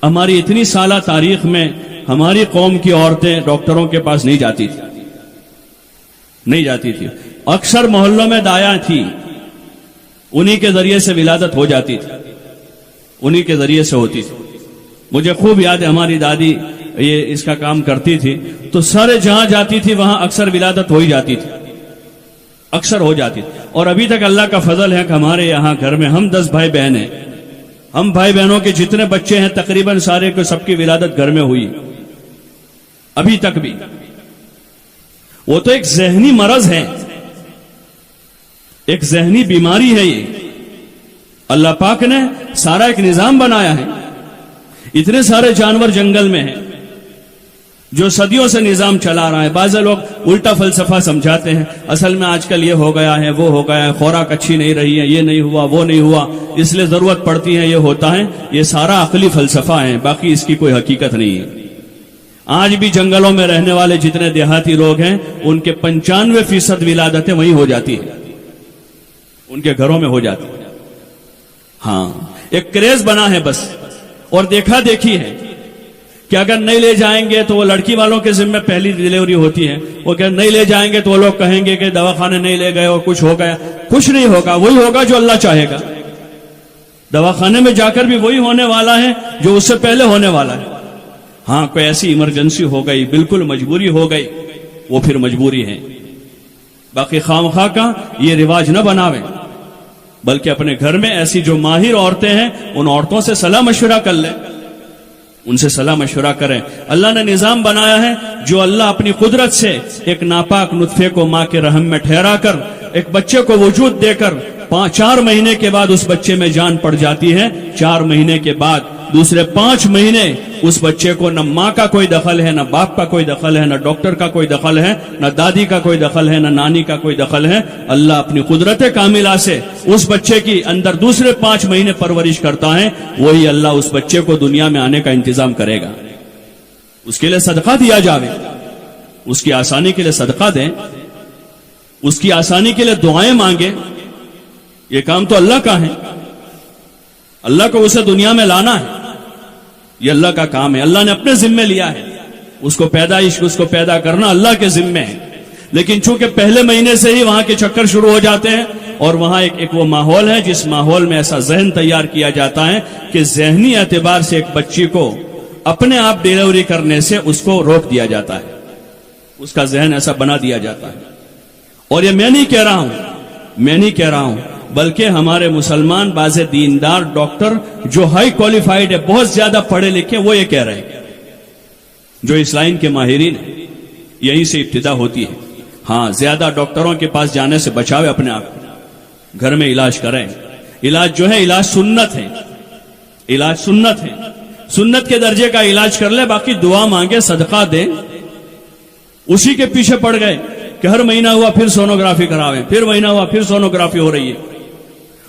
ہماری اتنی سالہ تاریخ میں ہماری قوم کی عورتیں ڈاکٹروں کے پاس نہیں جاتی تھی، نہیں جاتی تھی۔ اکثر محلوں میں دایا تھی، انہی کے ذریعے سے ولادت ہو جاتی تھی، انہی کے ذریعے سے ہوتی تھی۔ مجھے خوب یاد ہے ہماری دادی یہ اس کا کام کرتی تھی، تو سارے جہاں جاتی تھی وہاں اکثر ولادت ہو ہی جاتی تھی۔ اکثر ہو جاتی. اور ابھی تک اللہ کا فضل ہے کہ ہمارے یہاں گھر میں ہم 10 بھائی بہن ہیں, ہم بھائی بہنوں کے جتنے بچے ہیں تقریباً سارے کو سب کی ولادت گھر میں ہوئی ابھی تک بھی. وہ تو ایک ذہنی مرض ہے, ایک ذہنی بیماری ہے. یہ اللہ پاک نے سارا ایک نظام بنایا ہے. اتنے سارے جانور جنگل میں ہیں جو صدیوں سے نظام چلا رہا ہے. بعض لوگ الٹا فلسفہ سمجھاتے ہیں, اصل میں آج کل یہ ہو گیا ہے, وہ ہو گیا ہے, خوراک اچھی نہیں رہی ہے, یہ نہیں ہوا, وہ نہیں ہوا, اس لیے ضرورت پڑتی ہے, یہ ہوتا ہے. یہ سارا عقلی فلسفہ ہے, باقی اس کی کوئی حقیقت نہیں ہے. آج بھی جنگلوں میں رہنے والے جتنے دیہاتی لوگ ہیں ان کے 95% ولادتیں وہیں ہو جاتی ہیں, ان کے گھروں میں ہو جاتی ہیں. ہاں, ایک کریز بنا ہے بس, اور دیکھا دیکھی ہے کہ اگر نہیں لے جائیں گے تو وہ لڑکی والوں کے ذمہ پہلی ڈیلیوری ہوتی ہے, وہ کہ نہیں لے جائیں گے تو وہ لوگ کہیں گے کہ دواخانے نہیں لے گئے اور کچھ ہو گیا. کچھ نہیں ہوگا, وہی ہوگا جو اللہ چاہے گا. دواخانے میں جا کر بھی وہی ہونے والا ہے جو اس سے پہلے ہونے والا ہے. ہاں, کوئی ایسی ایمرجنسی ہو گئی, بالکل مجبوری ہو گئی, وہ پھر مجبوری ہے. باقی خواہ کا یہ رواج نہ بناویں, بلکہ اپنے گھر میں ایسی جو ماہر عورتیں ہیں ان عورتوں سے صلاح مشورہ کر لیں, ان سے صلاح مشورہ کریں. اللہ نے نظام بنایا ہے جو اللہ اپنی قدرت سے ایک ناپاک نطفے کو ماں کے رحم میں ٹھہرا کر ایک بچے کو وجود دے کر 4 مہینے کے بعد اس بچے میں جان پڑ جاتی ہے. 4 مہینے کے بعد دوسرے 5 مہینے اس بچے کو نہ ماں کا کوئی دخل ہے, نہ باپ کا کوئی دخل ہے, نہ ڈاکٹر کا کوئی دخل ہے, نہ دادی کا کوئی دخل ہے, نہ نانی کا کوئی دخل ہے. اللہ اپنی قدرت کاملہ سے اس بچے کی اندر دوسرے 5 مہینے پرورش کرتا ہے. وہی اللہ اس بچے کو دنیا میں آنے کا انتظام کرے گا. اس کے لیے صدقہ دیا جاوے, اس کی آسانی کے لیے صدقہ دیں, اس کی آسانی کے لیے دعائیں مانگیں. یہ کام تو اللہ کا ہے, اللہ کو اسے دنیا میں لانا ہے, یہ اللہ کا کام ہے. اللہ نے اپنے ذمے لیا ہے, اس کو پیدائش, اس کو پیدا کرنا اللہ کے ذمے ہے. لیکن چونکہ پہلے مہینے سے ہی وہاں کے چکر شروع ہو جاتے ہیں, اور وہاں ایک وہ ماحول ہے جس ماحول میں ایسا ذہن تیار کیا جاتا ہے کہ ذہنی اعتبار سے ایک بچی کو اپنے آپ ڈیلیوری کرنے سے اس کو روک دیا جاتا ہے, اس کا ذہن ایسا بنا دیا جاتا ہے. اور یہ میں نہیں کہہ رہا ہوں, بلکہ ہمارے مسلمان بعض دیندار ڈاکٹر جو ہائی کوالیفائڈ ہے, بہت زیادہ پڑھے لکھے, وہ یہ کہہ رہے ہیں, جو اس لائن کے ماہرین ہیں, یہیں سے ابتدا ہوتی ہے. ہاں, زیادہ ڈاکٹروں کے پاس جانے سے بچاوے اپنے آپ کو, گھر میں علاج کریں. علاج جو ہے علاج سنت ہے, علاج سنت ہے, سنت کے درجے کا علاج کر لے, باقی دعا مانگے, صدقہ دے. اسی کے پیچھے پڑ گئے کہ ہر مہینہ ہوا پھر سونوگرافی کراویں, پھر مہینہ ہوا پھر سونوگرافی ہو رہی ہے.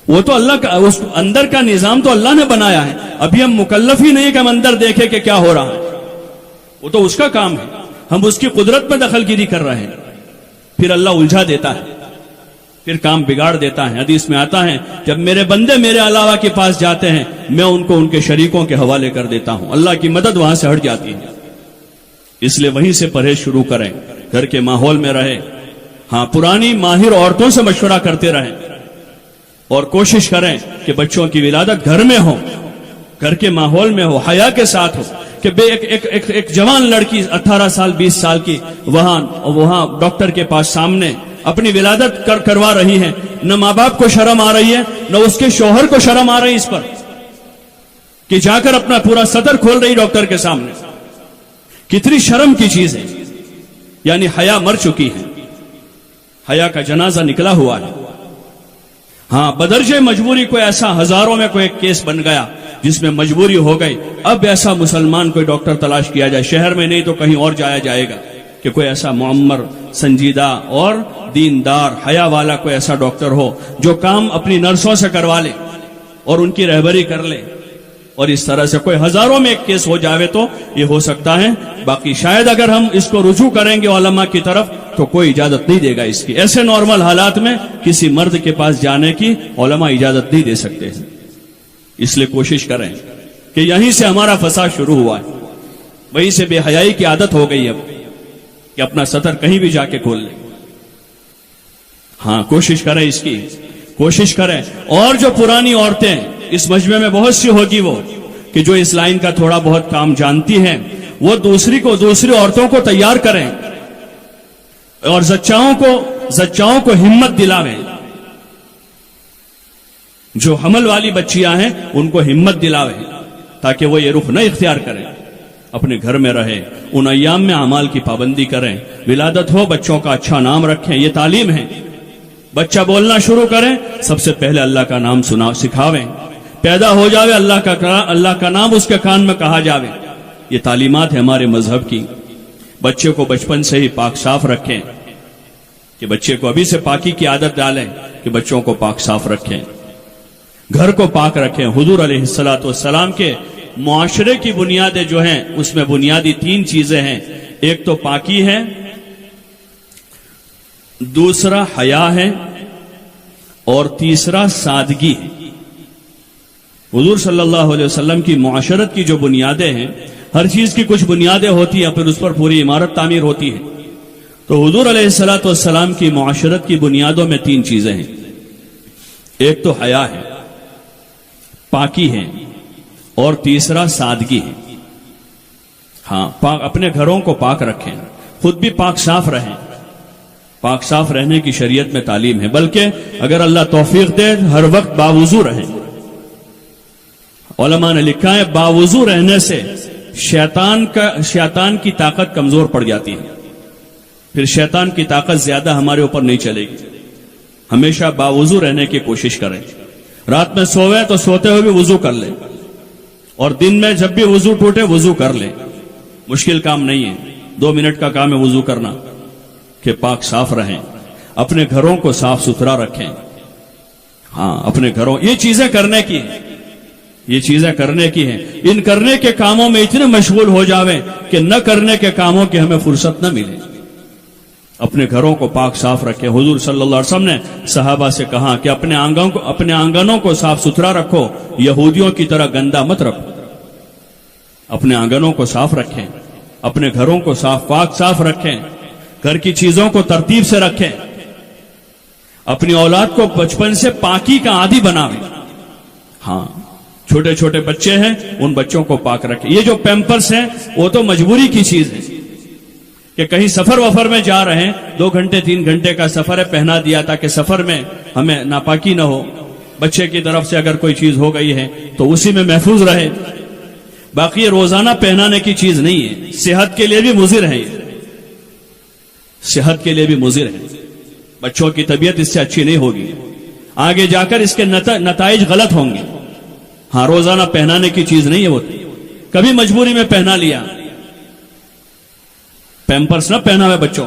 وہ تو اللہ کا, اس اندر کا نظام تو اللہ نے بنایا ہے. ابھی ہم مکلف ہی نہیں کہ ہم اندر دیکھیں کہ کیا ہو رہا ہے, وہ تو اس کا کام ہے. ہم اس کی قدرت میں دخل گیری کر رہے ہیں, پھر اللہ الجھا دیتا ہے, پھر کام بگاڑ دیتا ہے. حدیث میں آتا ہے جب میرے بندے میرے علاوہ کے پاس جاتے ہیں میں ان کو ان کے شریکوں کے حوالے کر دیتا ہوں, اللہ کی مدد وہاں سے ہٹ جاتی ہے. اس لیے وہیں سے پرہیز شروع کریں, گھر کے ماحول میں رہے. ہاں, پرانی ماہر عورتوں سے مشورہ کرتے رہیں, اور کوشش کریں کہ بچوں کی ولادت گھر میں ہو, گھر کے ماحول میں ہو, حیا کے ساتھ ہو. کہ ایک جوان لڑکی 18 سال 20 سال کی وہاں ڈاکٹر کے پاس سامنے اپنی ولادت کروا رہی ہے, نہ ماں باپ کو شرم آ رہی ہے, نہ اس کے شوہر کو شرم آ رہی اس پر کہ جا کر اپنا پورا صدر کھول رہی ڈاکٹر کے سامنے. کتنی شرم کی چیز ہے. یعنی حیا مر چکی ہے, حیا کا جنازہ نکلا ہوا ہے. ہاں, بدرجہ مجبوری کوئی ایسا, ہزاروں میں کوئی ایک کیس بن گیا جس میں مجبوری ہو گئی. اب ایسا مسلمان کوئی ڈاکٹر تلاش کیا جائے, شہر میں نہیں تو کہیں اور جایا جائے گا, کہ کوئی ایسا معمر, سنجیدہ اور دیندار, حیا والا کوئی ایسا ڈاکٹر ہو جو کام اپنی نرسوں سے کروا لے اور ان کی رہبری کر لے. اور اس طرح سے کوئی ہزاروں میں ایک کیس ہو جاوے تو یہ ہو سکتا ہے. باقی شاید اگر ہم اس کو رجوع کریں گے علماء کی طرف تو کوئی اجازت نہیں دے گا اس کی. ایسے نارمل حالات میں کسی مرد کے پاس جانے کی علماء اجازت نہیں دے سکتے ہیں. اس لیے کوشش کریں کہ یہیں سے ہمارا فساد شروع ہوا ہے, وہیں سے بے حیائی کی عادت ہو گئی اب کہ اپنا سطر کہیں بھی جا کے کھول لیں. ہاں, کوشش کریں, اس کی کوشش کریں. اور جو پرانی عورتیں اس مجمع میں بہت سی ہوگی وہ کہ جو اس لائن کا تھوڑا بہت کام جانتی ہیں, وہ دوسری عورتوں کو تیار کریں اور زچاؤں کو زچاؤں کو ہمت دلاویں، جو حمل والی بچیاں ہیں ان کو ہمت دلاویں تاکہ وہ یہ رخ نہ اختیار کریں، اپنے گھر میں رہیں، ان ایام میں اعمال کی پابندی کریں، ولادت ہو بچوں کا اچھا نام رکھیں، یہ تعلیم ہے۔ بچہ بولنا شروع کریں، سب سے پہلے اللہ کا نام سکھاویں، پیدا ہو جاوے اللہ کا نام اس کے کان میں کہا جاوے، یہ تعلیمات ہے ہمارے مذہب کی۔ بچے کو بچپن سے ہی پاک صاف رکھیں، کہ بچے کو ابھی سے پاکی کی عادت ڈالیں کہ بچوں کو پاک صاف رکھیں، گھر کو پاک رکھیں۔ حضور علیہ السلام کے معاشرے کی بنیادیں جو ہیں اس میں بنیادی 3 چیزیں ہیں، ایک تو پاکی ہے، دوسرا حیا ہے، اور تیسرا سادگی ہے۔ حضور صلی اللہ علیہ وسلم کی معاشرت کی جو بنیادیں ہیں، ہر چیز کی کچھ بنیادیں ہوتی ہیں، پھر اس پر پوری عمارت تعمیر ہوتی ہے۔ تو حضور علیہ السلام کی معاشرت کی بنیادوں میں 3 چیزیں ہیں، ایک تو حیا ہے، پاکی ہے، اور تیسرا سادگی ہے۔ ہاں، اپنے گھروں کو پاک رکھیں، خود بھی پاک صاف رہیں۔ پاک صاف رہنے کی شریعت میں تعلیم ہے، بلکہ اگر اللہ توفیق دے ہر وقت باوضو رہیں۔ علماء نے لکھا ہے باوضو رہنے سے شیطان کی طاقت کمزور پڑ جاتی ہے، پھر شیطان کی طاقت زیادہ ہمارے اوپر نہیں چلے گی۔ ہمیشہ باوضو رہنے کی کوشش کریں، رات میں سوئے تو سوتے ہوئے بھی وضو کر لیں، اور دن میں جب بھی وضو ٹوٹے وضو کر لیں، مشکل کام نہیں ہے، 2 منٹ کا کام ہے وضو کرنا، کہ پاک صاف رہیں، اپنے گھروں کو صاف ستھرا رکھیں۔ ہاں، اپنے گھروں، یہ چیزیں کرنے کی ہیں، یہ چیزیں کرنے کی ہیں، ان کرنے کے کاموں میں اتنے مشغول ہو جاویں کہ نہ کرنے کے کاموں کی ہمیں فرصت نہ ملے۔ اپنے گھروں کو پاک صاف رکھیں۔ حضور صلی اللہ علیہ وسلم نے صحابہ سے کہا کہ اپنے آنگنوں کو صاف ستھرا رکھو، یہودیوں کی طرح گندا مت رکھو۔ اپنے آنگنوں کو صاف رکھیں، اپنے گھروں کو پاک صاف رکھیں، گھر کی چیزوں کو ترتیب سے رکھیں، اپنی اولاد کو بچپن سے پاکی کا عادی بناویں۔ ہاں، چھوٹے چھوٹے بچے ہیں، ان بچوں کو پاک رکھیں۔ یہ جو پیمپرس ہیں وہ تو مجبوری کی چیز ہے، کہ کہیں سفر وفر میں جا رہے ہیں، 2 گھنٹے 3 گھنٹے کا سفر ہے، پہنا دیا تاکہ سفر میں ہمیں ناپاکی نہ ہو، بچے کی طرف سے اگر کوئی چیز ہو گئی ہے تو اسی میں محفوظ رہے۔ باقی یہ روزانہ پہنانے کی چیز نہیں ہے، صحت کے لیے بھی مضر ہے، صحت کے لیے بھی مضر ہے، بچوں کی طبیعت اس سے اچھی نہیں ہوگی، آگے جا کر اس کے نتائج غلط ہوں گے۔ ہاں، روزانہ پہنانے کی چیز نہیں ہے وہ، کبھی مجبوری میں پہنا لیا، پیمپرس نہ پہنا ہوئے بچوں،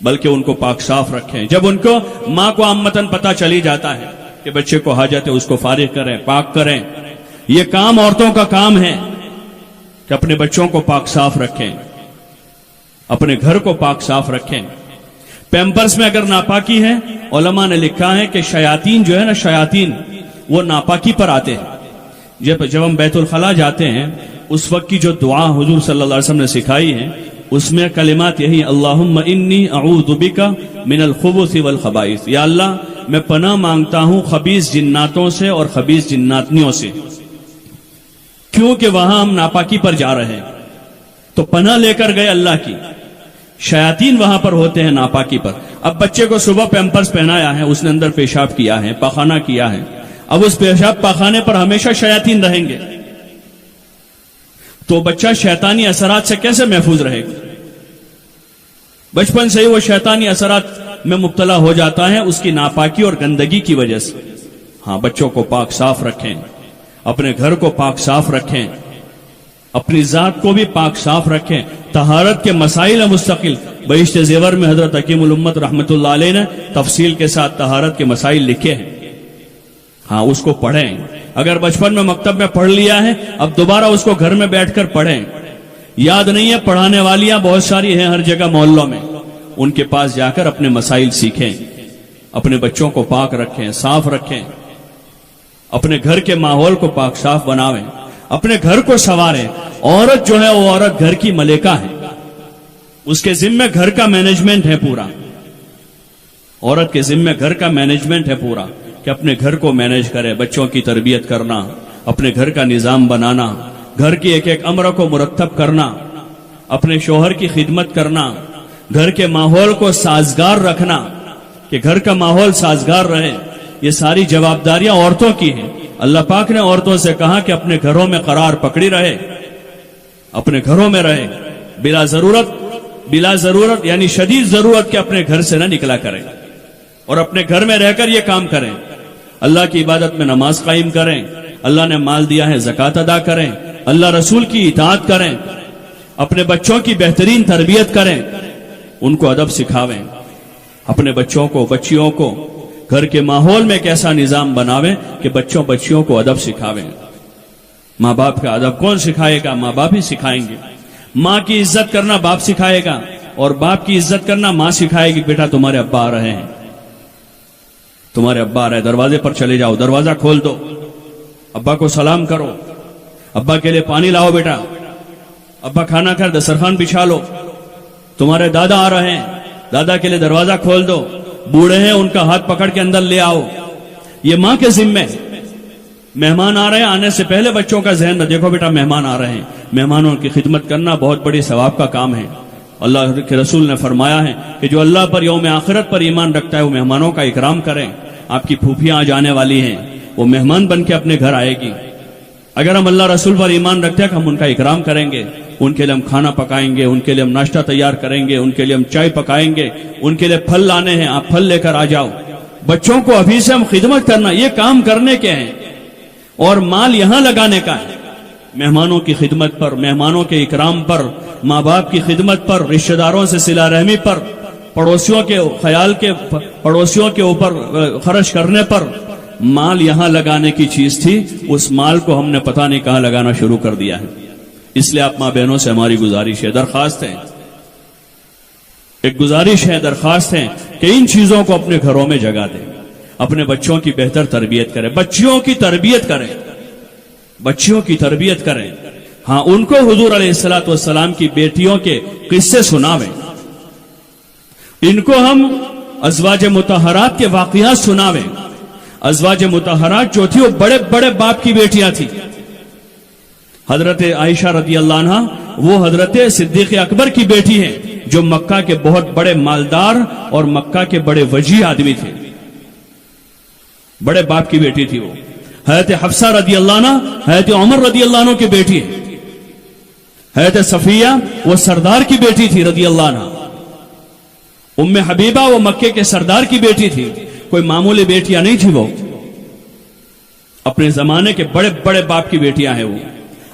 بلکہ ان کو پاک صاف رکھیں۔ جب ان کو ماں کو عامتاً پتہ چلی جاتا ہے کہ بچے کو حاجت ہے، اس کو فارغ کریں، پاک کریں۔ یہ کام عورتوں کا کام ہے کہ اپنے بچوں کو پاک صاف رکھیں، اپنے گھر کو پاک صاف رکھیں۔ پیمپرس میں اگر ناپاکی ہے، علماء نے لکھا ہے کہ شیاطین جو ہے نا، شیاطین وہ ناپاکی پر آتے ہیں۔ جب ہم بیت الخلاء جاتے ہیں، اس وقت کی جو دعا حضور صلی اللہ علیہ وسلم نے سکھائی ہے، اس میں کلمات یہی، اللہم انی اعوذ بک من الخبث والخبائث، یا اللہ میں پناہ مانگتا ہوں خبیث جناتوں سے اور خبیث جناتنیوں سے، کیونکہ وہاں ہم ناپاکی پر جا رہے ہیں، تو پناہ لے کر گئے اللہ کی۔ شیاطین وہاں پر ہوتے ہیں ناپاکی پر۔ اب بچے کو صبح پیمپرس پہنایا ہے، اس نے اندر پیشاب کیا ہے، پاخانہ کیا ہے، اب اس پیشاب پاخانے پر ہمیشہ شیاطین رہیں گے، تو بچہ شیطانی اثرات سے کیسے محفوظ رہے گا؟ بچپن سے ہی وہ شیطانی اثرات میں مبتلا ہو جاتا ہے، اس کی ناپاکی اور گندگی کی وجہ سے۔ ہاں، بچوں کو پاک صاف رکھیں، اپنے گھر کو پاک صاف رکھیں، اپنی ذات کو بھی پاک صاف رکھیں۔ طہارت کے مسائل مستقل بہشت زیور میں حضرت حکیم الامت رحمت اللہ علیہ نے تفصیل کے ساتھ طہارت کے مسائل لکھے ہیں۔ ہاں، اس کو پڑھیں، اگر بچپن میں مکتب میں پڑھ لیا ہے، اب دوبارہ اس کو گھر میں بیٹھ کر پڑھیں۔ یاد نہیں ہے، پڑھانے والیاں بہت ساری ہیں ہر جگہ محلوں میں، ان کے پاس جا کر اپنے مسائل سیکھیں، اپنے بچوں کو پاک رکھیں، صاف رکھیں، اپنے گھر کے ماحول کو پاک صاف بناویں، اپنے گھر کو سنواریں۔ عورت جو ہے وہ عورت گھر کی ملکہ ہے، اس کے ذمہ گھر کا مینجمنٹ ہے پورا، عورت کے ذمہ گھر کا مینجمنٹ ہے پورا، کہ اپنے گھر کو مینج کرے، بچوں کی تربیت کرنا، اپنے گھر کا نظام بنانا، گھر کی ایک ایک امر کو مرتب کرنا، اپنے شوہر کی خدمت کرنا، گھر کے ماحول کو سازگار رکھنا کہ گھر کا ماحول سازگار رہے، یہ ساری جوابداریاں عورتوں کی ہیں۔ اللہ پاک نے عورتوں سے کہا کہ اپنے گھروں میں قرار پکڑی رہے، اپنے گھروں میں رہے، بلا ضرورت یعنی شدید ضرورت کے اپنے گھر سے نہ نکلا کریں، اور اپنے گھر میں رہ کر یہ کام کریں، اللہ کی عبادت میں نماز قائم کریں، اللہ نے مال دیا ہے زکوٰۃ ادا کریں، اللہ رسول کی اطاعت کریں، اپنے بچوں کی بہترین تربیت کریں، ان کو ادب سکھاویں، اپنے بچوں کو بچیوں کو گھر کے ماحول میں ایک ایسا نظام بناویں کہ بچیوں کو ادب سکھاویں۔ ماں باپ کا ادب کون سکھائے گا؟ ماں باپ ہی سکھائیں گے۔ ماں کی عزت کرنا باپ سکھائے گا، اور باپ کی عزت کرنا ماں سکھائے گی۔ بیٹا تمہارے ابا آ رہے ہیں، تمہارے ابا آ رہے ہیں، دروازے پر چلے جاؤ، دروازہ کھول دو، ابا کو سلام کرو، ابا کے لیے پانی لاؤ، بیٹا ابا کھانا کر دسترخوان بچھا لو، تمہارے دادا آ رہے ہیں، دادا کے لیے دروازہ کھول دو، بوڑھے ہیں ان کا ہاتھ پکڑ کے اندر لے آؤ۔ یہ ماں کے ذمے۔ مہمان آ رہے ہیں، آنے سے پہلے بچوں کا ذہن میں دیکھو بیٹا مہمان آ رہے ہیں، مہمانوں کی خدمت کرنا بہت بڑی ثواب کا کام ہے۔ اللہ کے رسول نے فرمایا ہے کہ جو اللہ پر یوم آخرت پر ایمان رکھتا ہے وہ مہمانوں کا اکرام کریں۔ آپ کی پھوپھیاں جانے والی ہیں، وہ مہمان بن کے اپنے گھر آئے گی، اگر ہم اللہ رسول پر ایمان رکھتے ہیں کہ ہم ان کا اکرام کریں گے، ان کے لیے ہم کھانا پکائیں گے، ان کے لیے ہم ناشتہ تیار کریں گے، ان کے لیے ہم چائے پکائیں گے، ان کے لیے پھل لانے ہیں، آپ پھل لے کر آ جاؤ۔ بچوں کو ابھی سے ہم خدمت کرنا، یہ کام کرنے کے ہیں، اور مال یہاں لگانے کا ہے، مہمانوں کی خدمت پر، مہمانوں کے اکرام پر، ماں باپ کی خدمت پر، رشتہ داروں سے صلہ رحمی پر، پڑوسیوں کے اوپر خرچ کرنے پر۔ مال یہاں لگانے کی چیز تھی، اس مال کو ہم نے پتہ نہیں کہاں لگانا شروع کر دیا ہے۔ اس لیے آپ ماں بہنوں سے ہماری گزارش ہے، درخواست ہے، ایک گزارش ہے، درخواست ہے کہ ان چیزوں کو اپنے گھروں میں جگہ دیں، اپنے بچوں کی بہتر تربیت کریں، بچیوں کی تربیت کریں، بچیوں کی تربیت کریں۔ ہاں، ان کو حضور علیہ الصلوۃ والسلام کی بیٹیوں کے قصے سناویں، ان کو ہم ازواج مطہرات کے واقعات سناویں۔ ازواج مطہرات جو تھی وہ بڑے بڑے باپ کی بیٹیاں تھیں۔ حضرت عائشہ رضی اللہ عنہ وہ حضرت صدیق اکبر کی بیٹی ہیں، جو مکہ کے بہت بڑے مالدار اور مکہ کے بڑے وجیح آدمی تھے، بڑے باپ کی بیٹی تھی وہ۔ حضرت حفصہ رضی اللہ عنہ حضرت عمر رضی اللہ عنہ کی بیٹی ہے۔ حضرت صفیہ وہ سردار کی بیٹی تھی رضی اللہ عنہ۔ ام حبیبہ وہ مکے کے سردار کی بیٹی تھی، کوئی معمولی بیٹیاں نہیں تھی، وہ اپنے زمانے کے بڑے بڑے باپ کی بیٹیاں ہیں۔ وہ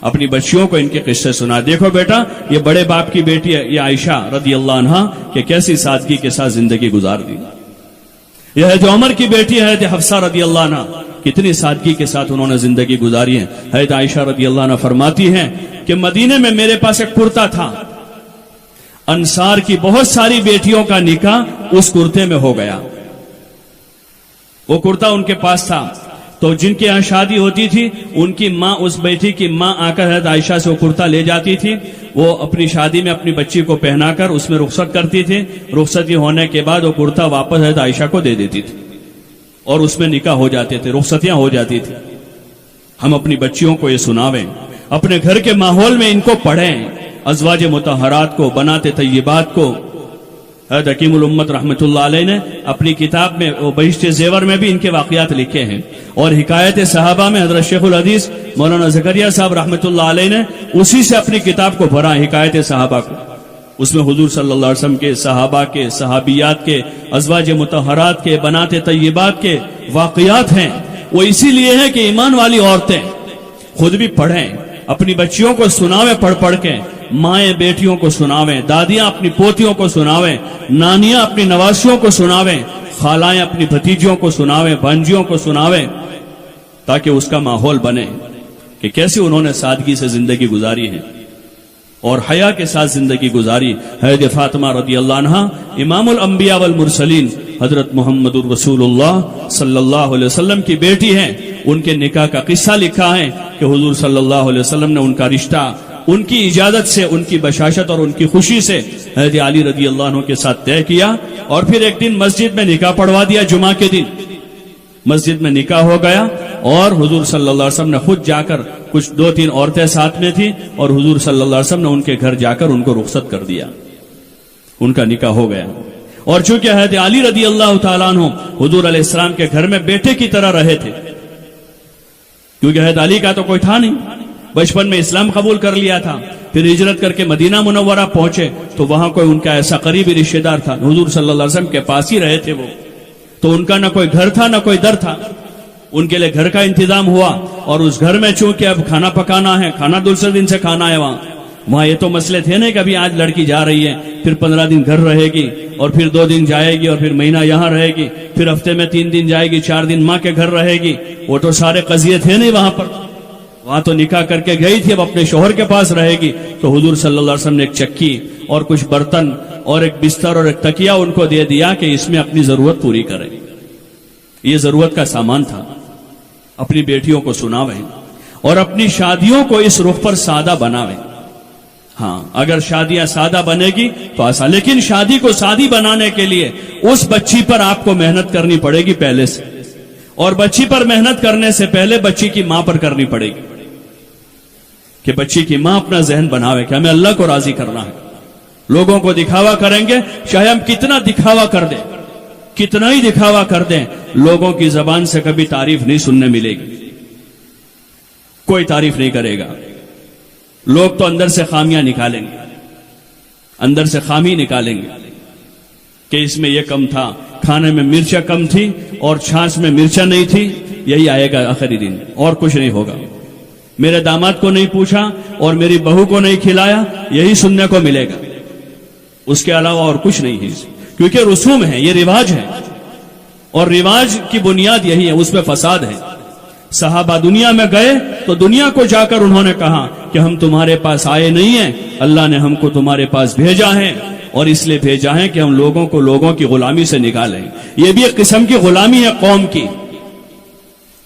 اپنی بچیوں کو ان کے قصے سنا، دیکھو بیٹا یہ بڑے باپ کی بیٹی ہے، یہ عائشہ رضی اللہ عنہ کہ کیسی سادگی کے ساتھ زندگی گزار دی۔ یہ حضرت عمر کی بیٹی ہے حضرت حفصہ رضی اللہ عنہ، کتنی سادگی کے ساتھ انہوں نے زندگی گزاری ہے۔ حضرت عائشہ رضی اللہ عنہ فرماتی ہیں کہ مدینے میں میرے پاس ایک کرتا تھا، انصار کی بہت ساری بیٹیوں کا نکاح اس کرتے میں ہو گیا، وہ کرتا ان کے پاس تھا، تو جن کے یہاں شادی ہوتی تھی ان کی ماں، اس بیٹی کی ماں آ کر حضرت عائشہ سے وہ کرتا لے جاتی تھی، وہ اپنی شادی میں اپنی بچی کو پہنا کر اس میں رخصت کرتی تھی، رخصتی ہونے کے بعد وہ کرتا واپس حضرت عائشہ کو دے دیتی تھی، اور اس میں نکاح ہو جاتے تھے، رخصتیاں ہو جاتی تھی۔ ہم اپنی بچیوں کو یہ سناویں، اپنے گھر کے ماحول میں ان کو پڑھیں، ازواج مطہرات کو، بنات طیبات کو۔ حضرت حکیم الامت رحمت اللہ علیہ نے اپنی کتاب میں بہشت زیور میں بھی ان کے واقعات لکھے ہیں، اور حکایت صحابہ میں حضرت شیخ الحدیث مولانا زکریا صاحب رحمت اللہ علیہ نے اسی سے اپنی کتاب کو بھرا، حکایت صحابہ کو۔ اس میں حضور صلی اللہ علیہ وسلم کے، صحابہ کے، صحابیات کے، ازواج مطہرات کے، بنات طیبات کے واقعات ہیں۔ وہ اسی لیے ہے کہ ایمان والی عورتیں خود بھی پڑھیں، اپنی بچیوں کو سناویں پڑھ پڑھ کے، مائیں بیٹیوں کو سناویں، دادیاں اپنی پوتیوں کو سناویں، نانیاں اپنی نواسیوں کو سناویں، خالائیں اپنی بھتیجیوں کو سناویں، بھانجیوں کو سناویں، تاکہ اس کا ماحول بنے کہ کیسے انہوں نے سادگی سے زندگی گزاری ہے اور حیا کے ساتھ زندگی گزاری۔ حضرت فاطمہ رضی اللہ عنہ امام الانبیاء والمرسلین حضرت محمد الرسول اللہ صلی اللہ علیہ وسلم کی بیٹی ہیں، ان کے نکاح کا قصہ لکھا ہے کہ حضور صلی اللہ علیہ وسلم نے ان کا رشتہ ان کی اجازت سے، ان کی بشاشت اور ان کی خوشی سے حضرت علی رضی اللہ عنہ کے ساتھ طے کیا، اور پھر ایک دن مسجد میں نکاح پڑھوا دیا، جمعہ کے دن مسجد میں نکاح ہو گیا، اور حضور صلی اللہ علیہ وسلم نے خود جا کر، کچھ 2-3 عورتیں ساتھ میں تھیں، اور حضور صلی اللہ علیہ وسلم نے ان کے گھر جا کر ان کو رخصت کر دیا۔ ان کا نکاح ہو گیا. اور چونکہ حضرت علی رضی اللہ تعالیٰ عنہ حضور علیہ السلام کے گھر میں بیٹے کی طرح رہے تھے، کیونکہ حضرت علی کا تو کوئی تھا نہیں، بچپن میں اسلام قبول کر لیا تھا، پھر ہجرت کر کے مدینہ منورہ پہنچے تو وہاں کوئی ان کا ایسا قریبی رشتہ دار تھا، حضور صلی اللہ علیہ وسلم کے پاس ہی رہے تھے وہ، تو ان کا نہ کوئی گھر تھا نہ کوئی در تھا. ان کے لیے گھر کا انتظام ہوا، اور اس گھر میں چونکہ اب کھانا پکانا ہے، کھانا دوسرے دن سے کھانا ہے وہاں یہ تو مسئلے تھے نہیں کہ ابھی آج لڑکی جا رہی ہے پھر 15 دن گھر رہے گی اور پھر 2 دن جائے گی اور پھر مہینہ یہاں رہے گی، پھر ہفتے میں 3 دن جائے گی، 4 دن ماں کے گھر رہے گی. وہ تو سارے قضیے تھے نہیں وہاں پر. وہاں تو نکاح کر کے گئی تھی، اب اپنے شوہر کے پاس رہے گی. تو حضور صلی اللہ علیہ وسلم نے ایک چکی اور کچھ برتن اور ایک بستر اور ایک تکیہ ان کو دے دیا کہ اس میں اپنی ضرورت پوری کریں. یہ ضرورت کا سامان تھا. اپنی بیٹیوں کو سناویں اور اپنی شادیوں کو اس رخ پر سادہ بناویں. ہاں اگر شادیاں سادہ بنے گی تو آسان، لیکن شادی کو سادی بنانے کے لیے اس بچی پر آپ کو محنت کرنی پڑے گی پہلے سے، اور بچی پر محنت کرنے سے پہلے بچی کی ماں پر کرنی پڑے گی کہ بچی کی ماں اپنا ذہن بناوے کہ ہمیں اللہ کو راضی کرنا ہے. لوگوں کو دکھاوا کریں گے، چاہے ہم کتنا دکھاوا کر دیں، کتنا ہی دکھاوا کر دیں، لوگوں کی زبان سے کبھی تعریف نہیں سننے ملے گی، کوئی تعریف نہیں کرے گا. لوگ تو اندر سے خامیاں نکالیں گے، اندر سے خامی نکالیں گے کہ اس میں یہ کم تھا، کھانے میں مرچیں کم تھی اور چھاچ میں مرچیں نہیں تھی. یہی آئے گا آخری دن، اور کچھ نہیں ہوگا. میرے داماد کو نہیں پوچھا اور میری بہو کو نہیں کھلایا، یہی سننے کو ملے گا، اس کے علاوہ اور کچھ نہیں ہے. کیونکہ رسوم ہے، یہ رواج ہے، اور رواج کی بنیاد یہی ہے، اس میں فساد ہے. صحابہ دنیا میں گئے تو دنیا کو جا کر انہوں نے کہا کہ ہم تمہارے پاس آئے نہیں ہیں، اللہ نے ہم کو تمہارے پاس بھیجا ہے، اور اس لیے بھیجا ہے کہ ہم لوگوں کو لوگوں کی غلامی سے نکالیں. یہ بھی ایک قسم کی غلامی ہے قوم کی.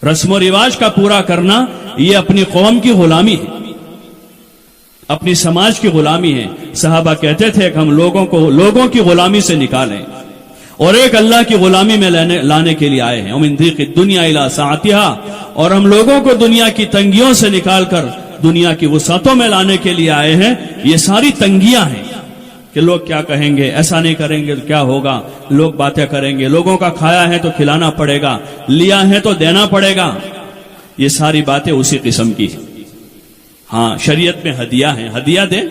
رسم و رواج کا پورا کرنا یہ اپنی قوم کی غلامی ہے، اپنی سماج کی غلامی ہے. صحابہ کہتے تھے کہ ہم لوگوں کی غلامی سے نکالیں، اور ایک اللہ کی غلامی میں لانے کے لیے آئے ہیں. ومن ضیق الدنیا الی سعتها، اور ہم لوگوں کو دنیا کی تنگیوں سے نکال کر دنیا کی وسعتوں میں لانے کے لیے آئے ہیں. یہ ساری تنگیاں ہیں کہ لوگ کیا کہیں گے، ایسا نہیں کریں گے تو کیا ہوگا، لوگ باتیں کریں گے، لوگوں کا کھایا ہے تو کھلانا پڑے گا، لیا ہے تو دینا پڑے گا. یہ ساری باتیں اسی قسم کی ہیں. ہاں شریعت میں ہدیہ ہیں، ہدیہ دیں،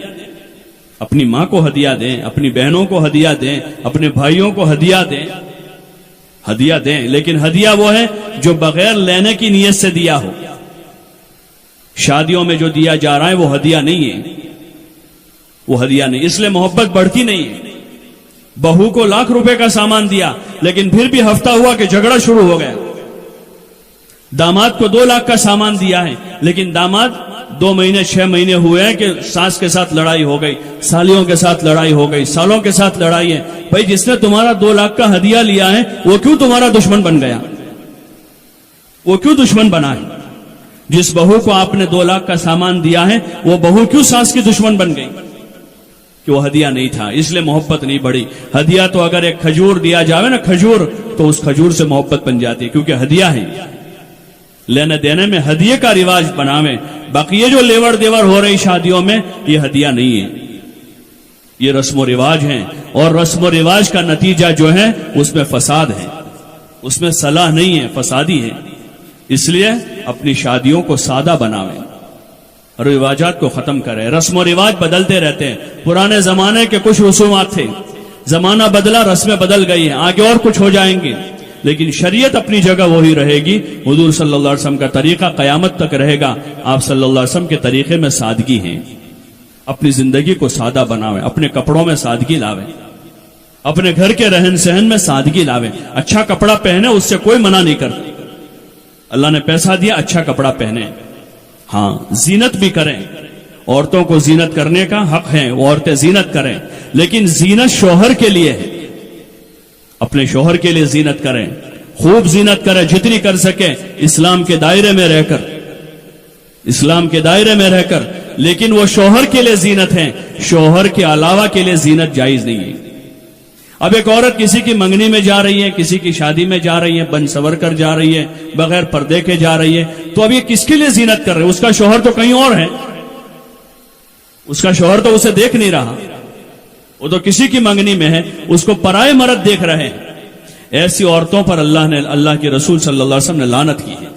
اپنی ماں کو ہدیہ دیں، اپنی بہنوں کو ہدیہ دیں، اپنے بھائیوں کو ہدیہ دیں، ہدیہ دیں، لیکن ہدیہ وہ ہے جو بغیر لینے کی نیت سے دیا ہو. شادیوں میں جو دیا جا رہا ہے وہ ہدیہ نہیں ہے، وہ ہدیہ نہیں. اس لیے محبت بڑھتی نہیں ہے. بہو کو ₹1,00,000 کا سامان دیا لیکن پھر بھی ہفتہ ہوا کہ جھگڑا شروع ہو گیا. داماد کو 2 لاکھ کا سامان دیا ہے لیکن داماد 2 مہینے 6 مہینے ہوئے ہیں کہ ساس کے ساتھ لڑائی ہو گئی، سالیوں کے ساتھ لڑائی ہو گئی، سالوں کے ساتھ لڑائی ہے. بھائی جس نے تمہارا 2 لاکھ کا ہدیہ لیا ہے وہ کیوں تمہارا دشمن بن گیا؟ وہ کیوں دشمن بنا ہے؟ جس بہو کو آپ نے 2 لاکھ کا سامان دیا ہے وہ بہو کیوں ساس کی دشمن بن گئی؟ کہ وہ ہدیہ نہیں تھا، اس لیے محبت نہیں بڑھی. ہدیہ تو اگر ایک کھجور دیا جاوے نا، کھجور، تو اس کھجور سے محبت بن جاتی ہے کیونکہ ہدیہ ہے. لینے دینے میں ہدیے کا رواج بناویں. باقی یہ جو لیور دیور ہو رہی شادیوں میں یہ ہدیہ نہیں ہے، یہ رسم و رواج ہیں، اور رسم و رواج کا نتیجہ جو ہے اس میں فساد ہے، اس میں صلاح نہیں ہے، فسادی ہے. اس لیے اپنی شادیوں کو سادہ بناویں، رواجات کو ختم کریں. رسم و رواج بدلتے رہتے ہیں. پرانے زمانے کے کچھ رسومات تھے، زمانہ بدلا، رسمیں بدل گئی ہیں، آگے اور کچھ ہو جائیں گے، لیکن شریعت اپنی جگہ وہی رہے گی. حضور صلی اللہ علیہ وسلم کا طریقہ قیامت تک رہے گا. آپ صلی اللہ علیہ وسلم کے طریقے میں سادگی ہے. اپنی زندگی کو سادہ بناویں، اپنے کپڑوں میں سادگی لاویں، اپنے گھر کے رہن سہن میں سادگی لاویں. اچھا کپڑا پہنے، اس سے کوئی منع نہیں کرتا. اللہ نے پیسہ دیا، اچھا کپڑا پہنے. ہاں زینت بھی کریں، عورتوں کو زینت کرنے کا حق ہے، وہ عورتیں زینت کریں، لیکن زینت شوہر کے لیے ہے. اپنے شوہر کے لیے زینت کریں، خوب زینت کریں جتنی کر سکیں، اسلام کے دائرے میں رہ کر، اسلام کے دائرے میں رہ کر. لیکن وہ شوہر کے لیے زینت ہے، شوہر کے علاوہ کے لیے زینت جائز نہیں ہے. اب ایک عورت کسی کی منگنی میں جا رہی ہے، کسی کی شادی میں جا رہی ہے، بن سور کر جا رہی ہے، بغیر پردے کے جا رہی ہے، تو اب یہ کس کے لیے زینت کر رہے؟ اس کا شوہر تو کہیں اور ہے، اس کا شوہر تو اسے دیکھ نہیں رہا، وہ تو کسی کی منگنی میں ہے، اس کو پرائے مرد دیکھ رہے ہیں. ایسی عورتوں پر اللہ کے رسول صلی اللہ علیہ وسلم نے لعنت کی ہے.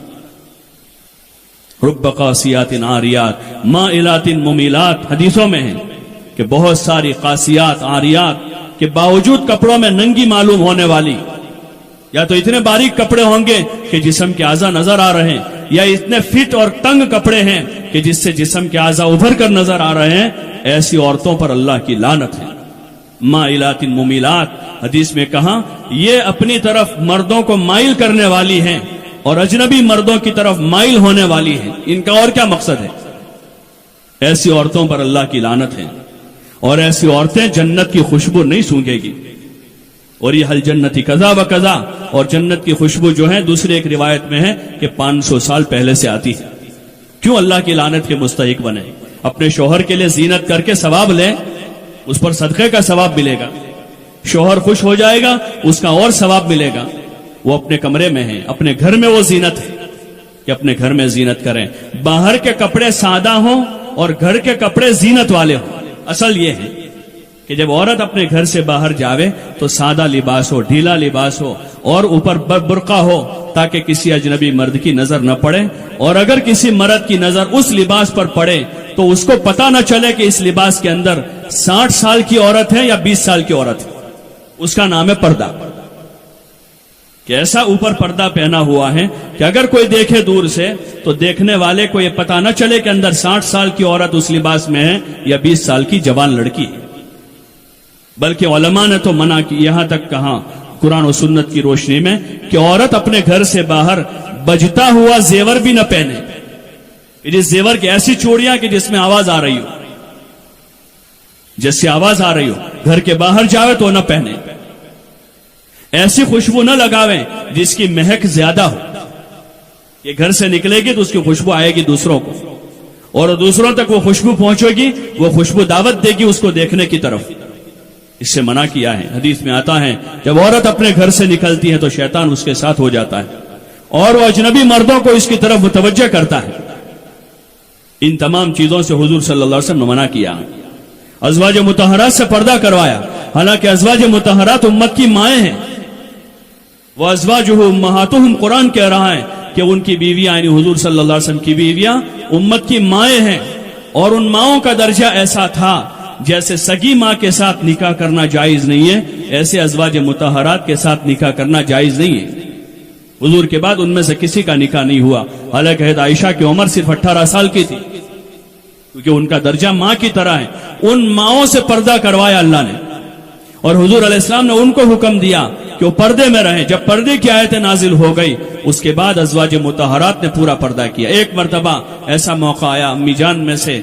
رب قاسیات عاریات مائلات ممیلات، حدیثوں میں ہے کہ بہت ساری قاسیات عاریات کے باوجود کپڑوں میں ننگی معلوم ہونے والی، یا تو اتنے باریک کپڑے ہوں گے کہ جسم کے اعضاء نظر آ رہے ہیں، یا اتنے فٹ اور تنگ کپڑے ہیں کہ جس سے جسم کے اعضاء ابھر کر نظر آ رہے ہیں. ایسی عورتوں پر اللہ کی لعنت ہے. مائلات ممیلات، حدیث میں کہا یہ اپنی طرف مردوں کو مائل کرنے والی ہیں اور اجنبی مردوں کی طرف مائل ہونے والی ہیں. ان کا اور کیا مقصد ہے؟ ایسی عورتوں پر اللہ کی لعنت ہے. اور ایسی عورتیں جنت کی خوشبو نہیں سونگے گی. اور یہ حل جنتی قضا و قضا، اور جنت کی خوشبو جو ہے دوسری ایک روایت میں ہے کہ 500 سال پہلے سے آتی ہے. کیوں اللہ کی لعنت کے مستحق بنے؟ اپنے شوہر کے لیے زینت کر کے ثواب لیں، اس پر صدقے کا ثواب ملے گا. شوہر خوش ہو جائے گا، اس کا اور ثواب ملے گا. وہ اپنے کمرے میں ہے، اپنے گھر میں وہ زینت ہے کہ اپنے گھر میں زینت کریں. باہر کے کپڑے سادہ ہوں اور گھر کے کپڑے زینت والے ہوں. اصل یہ ہے کہ جب عورت اپنے گھر سے باہر جاوے تو سادہ لباس ہو، ڈھیلا لباس ہو، اور اوپر برقع ہو تاکہ کسی اجنبی مرد کی نظر نہ پڑے. اور اگر کسی مرد کی نظر اس لباس پر پڑے تو اس کو پتہ نہ چلے کہ اس لباس کے اندر 60 سال کی عورت ہے یا 20 سال کی عورت ہے. اس کا نام ہے پردہ. کہ ایسا اوپر پردہ پہنا ہوا ہے کہ اگر کوئی دیکھے دور سے تو دیکھنے والے کو یہ پتہ نہ چلے کہ اندر 60 سال کی عورت اس لباس میں ہے یا 20 سال کی جوان لڑکی ہے. بلکہ علماء نے تو منع کی، یہاں تک کہا قرآن و سنت کی روشنی میں کہ عورت اپنے گھر سے باہر بجتا ہوا زیور بھی نہ پہنے. جس زیور کی ایسی چوڑیاں کہ جس میں آواز آ رہی ہو، جس سے آواز آ رہی ہو، گھر کے باہر جاوے تو نہ پہنے. ایسی خوشبو نہ لگاویں جس کی مہک زیادہ ہو. یہ گھر سے نکلے گی تو اس کی خوشبو آئے گی دوسروں کو، اور دوسروں تک وہ خوشبو پہنچے گی، وہ خوشبو دعوت دے گی اس کو دیکھنے کی طرف. اس سے منع کیا ہے. حدیث میں آتا ہے جب عورت اپنے گھر سے نکلتی ہے تو شیطان اس کے ساتھ ہو جاتا ہے اور وہ اجنبی مردوں کو اس کی طرف متوجہ کرتا ہے. ان تمام چیزوں سے حضور صلی اللہ علیہ وسلم نے منع کیا. ازواج مطہرات سے پردہ کروایا، حالانکہ ازواج مطہرات امت کی مائیں ہیں. وہ ازواجہ امہاتہم، قرآن کہہ رہا ہے کہ ان کی بیویاں یعنی حضور صلی اللہ علیہ وسلم کی بیویاں امت کی مائیں ہیں. اور ان ماؤں کا درجہ ایسا تھا جیسے سگی ماں کے ساتھ نکاح کرنا جائز نہیں ہے، ایسے ازواج مطہرات کے ساتھ نکاح کرنا جائز نہیں ہے. حضور کے بعد ان میں سے کسی کا نکاح نہیں ہوا. حالانکہ حضرت عائشہ کی عمر صرف 18 سال کی تھی، کیونکہ ان کا درجہ ماں کی طرح ہے. ان ماؤں سے پردہ کروایا اللہ نے، اور حضور علیہ السلام نے ان کو حکم دیا کہ وہ پردے میں رہیں. جب پردے کی آیتیں نازل ہو گئی اس کے بعد ازواج مطہرات نے پورا پردہ کیا. ایک مرتبہ ایسا موقع آیا، امی جان میں سے،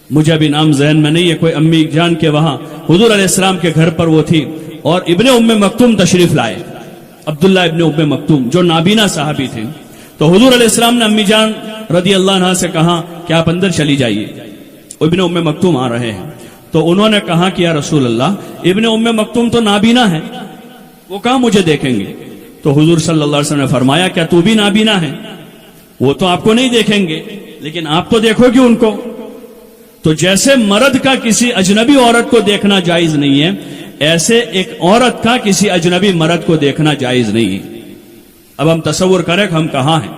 مجھے ابھی نام ذہن میں نہیں ہے، کوئی امی جان کے وہاں حضور علیہ السلام کے گھر پر وہ تھی اور ابن ام مکتوم تشریف لائے، عبداللہ ابن ام مکتوم جو نابینا صحابی تھے. تو حضور علیہ السلام نے امی جان رضی اللہ عنہ سے کہا کہ آپ اندر چلی جائیے، ابن ام مکتوم آ رہے ہیں. تو انہوں نے کہا کہ یا رسول اللہ ابن ام مکتوم تو نابینا ہے، وہ کہاں مجھے دیکھیں گے؟ تو حضور صلی اللہ علیہ وسلم نے فرمایا کیا تو بھی نابینا ہے؟ وہ تو آپ کو نہیں دیکھیں گے لیکن آپ تو دیکھو گے ان کو. تو جیسے مرد کا کسی اجنبی عورت کو دیکھنا جائز نہیں ہے، ایسے ایک عورت کا کسی اجنبی مرد کو دیکھنا جائز نہیں ہے. اب ہم تصور کریں کہ ہم کہاں ہیں،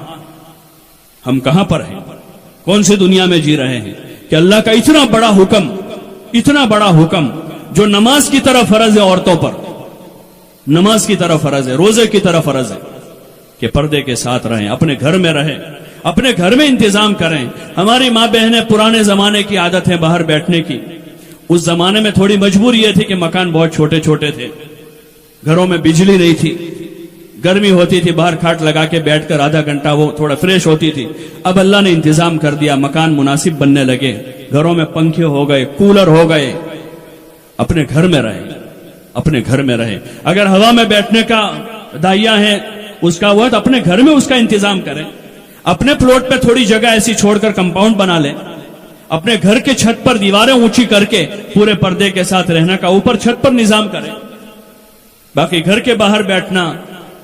ہم کہاں پر ہیں، کون سی دنیا میں جی رہے ہیں کہ اللہ کا اتنا بڑا حکم، اتنا بڑا حکم جو نماز کی طرح فرض ہے عورتوں پر، نماز کی طرح فرض ہے، روزے کی طرح فرض ہے کہ پردے کے ساتھ رہیں، اپنے گھر میں رہیں، اپنے گھر میں انتظام کریں. ہماری ماں بہنیں پرانے زمانے کی عادت ہے باہر بیٹھنے کی. اس زمانے میں تھوڑی مجبوری یہ تھی کہ مکان بہت چھوٹے چھوٹے تھے، گھروں میں بجلی نہیں تھی، گرمی ہوتی تھی، باہر کھاٹ لگا کے بیٹھ کر آدھا گھنٹہ وہ تھوڑا فریش ہوتی تھی. اب اللہ نے انتظام کر دیا، مکان مناسب بننے لگے، گھروں میں پنکھے ہو گئے، کولر ہو گئے. اپنے گھر میں رہیں، اپنے گھر میں رہیں. اگر ہوا میں بیٹھنے کا دائیا ہے اس کا وہ تو اپنے گھر میں اس کا انتظام کریں. اپنے پلاٹ پہ تھوڑی جگہ ایسی چھوڑ کر کمپاؤنڈ بنا لیں، اپنے گھر کے چھت پر دیواریں اونچی کر کے پورے پردے کے ساتھ رہنا کا اوپر چھت پر نظام کریں. باقی گھر کے باہر بیٹھنا،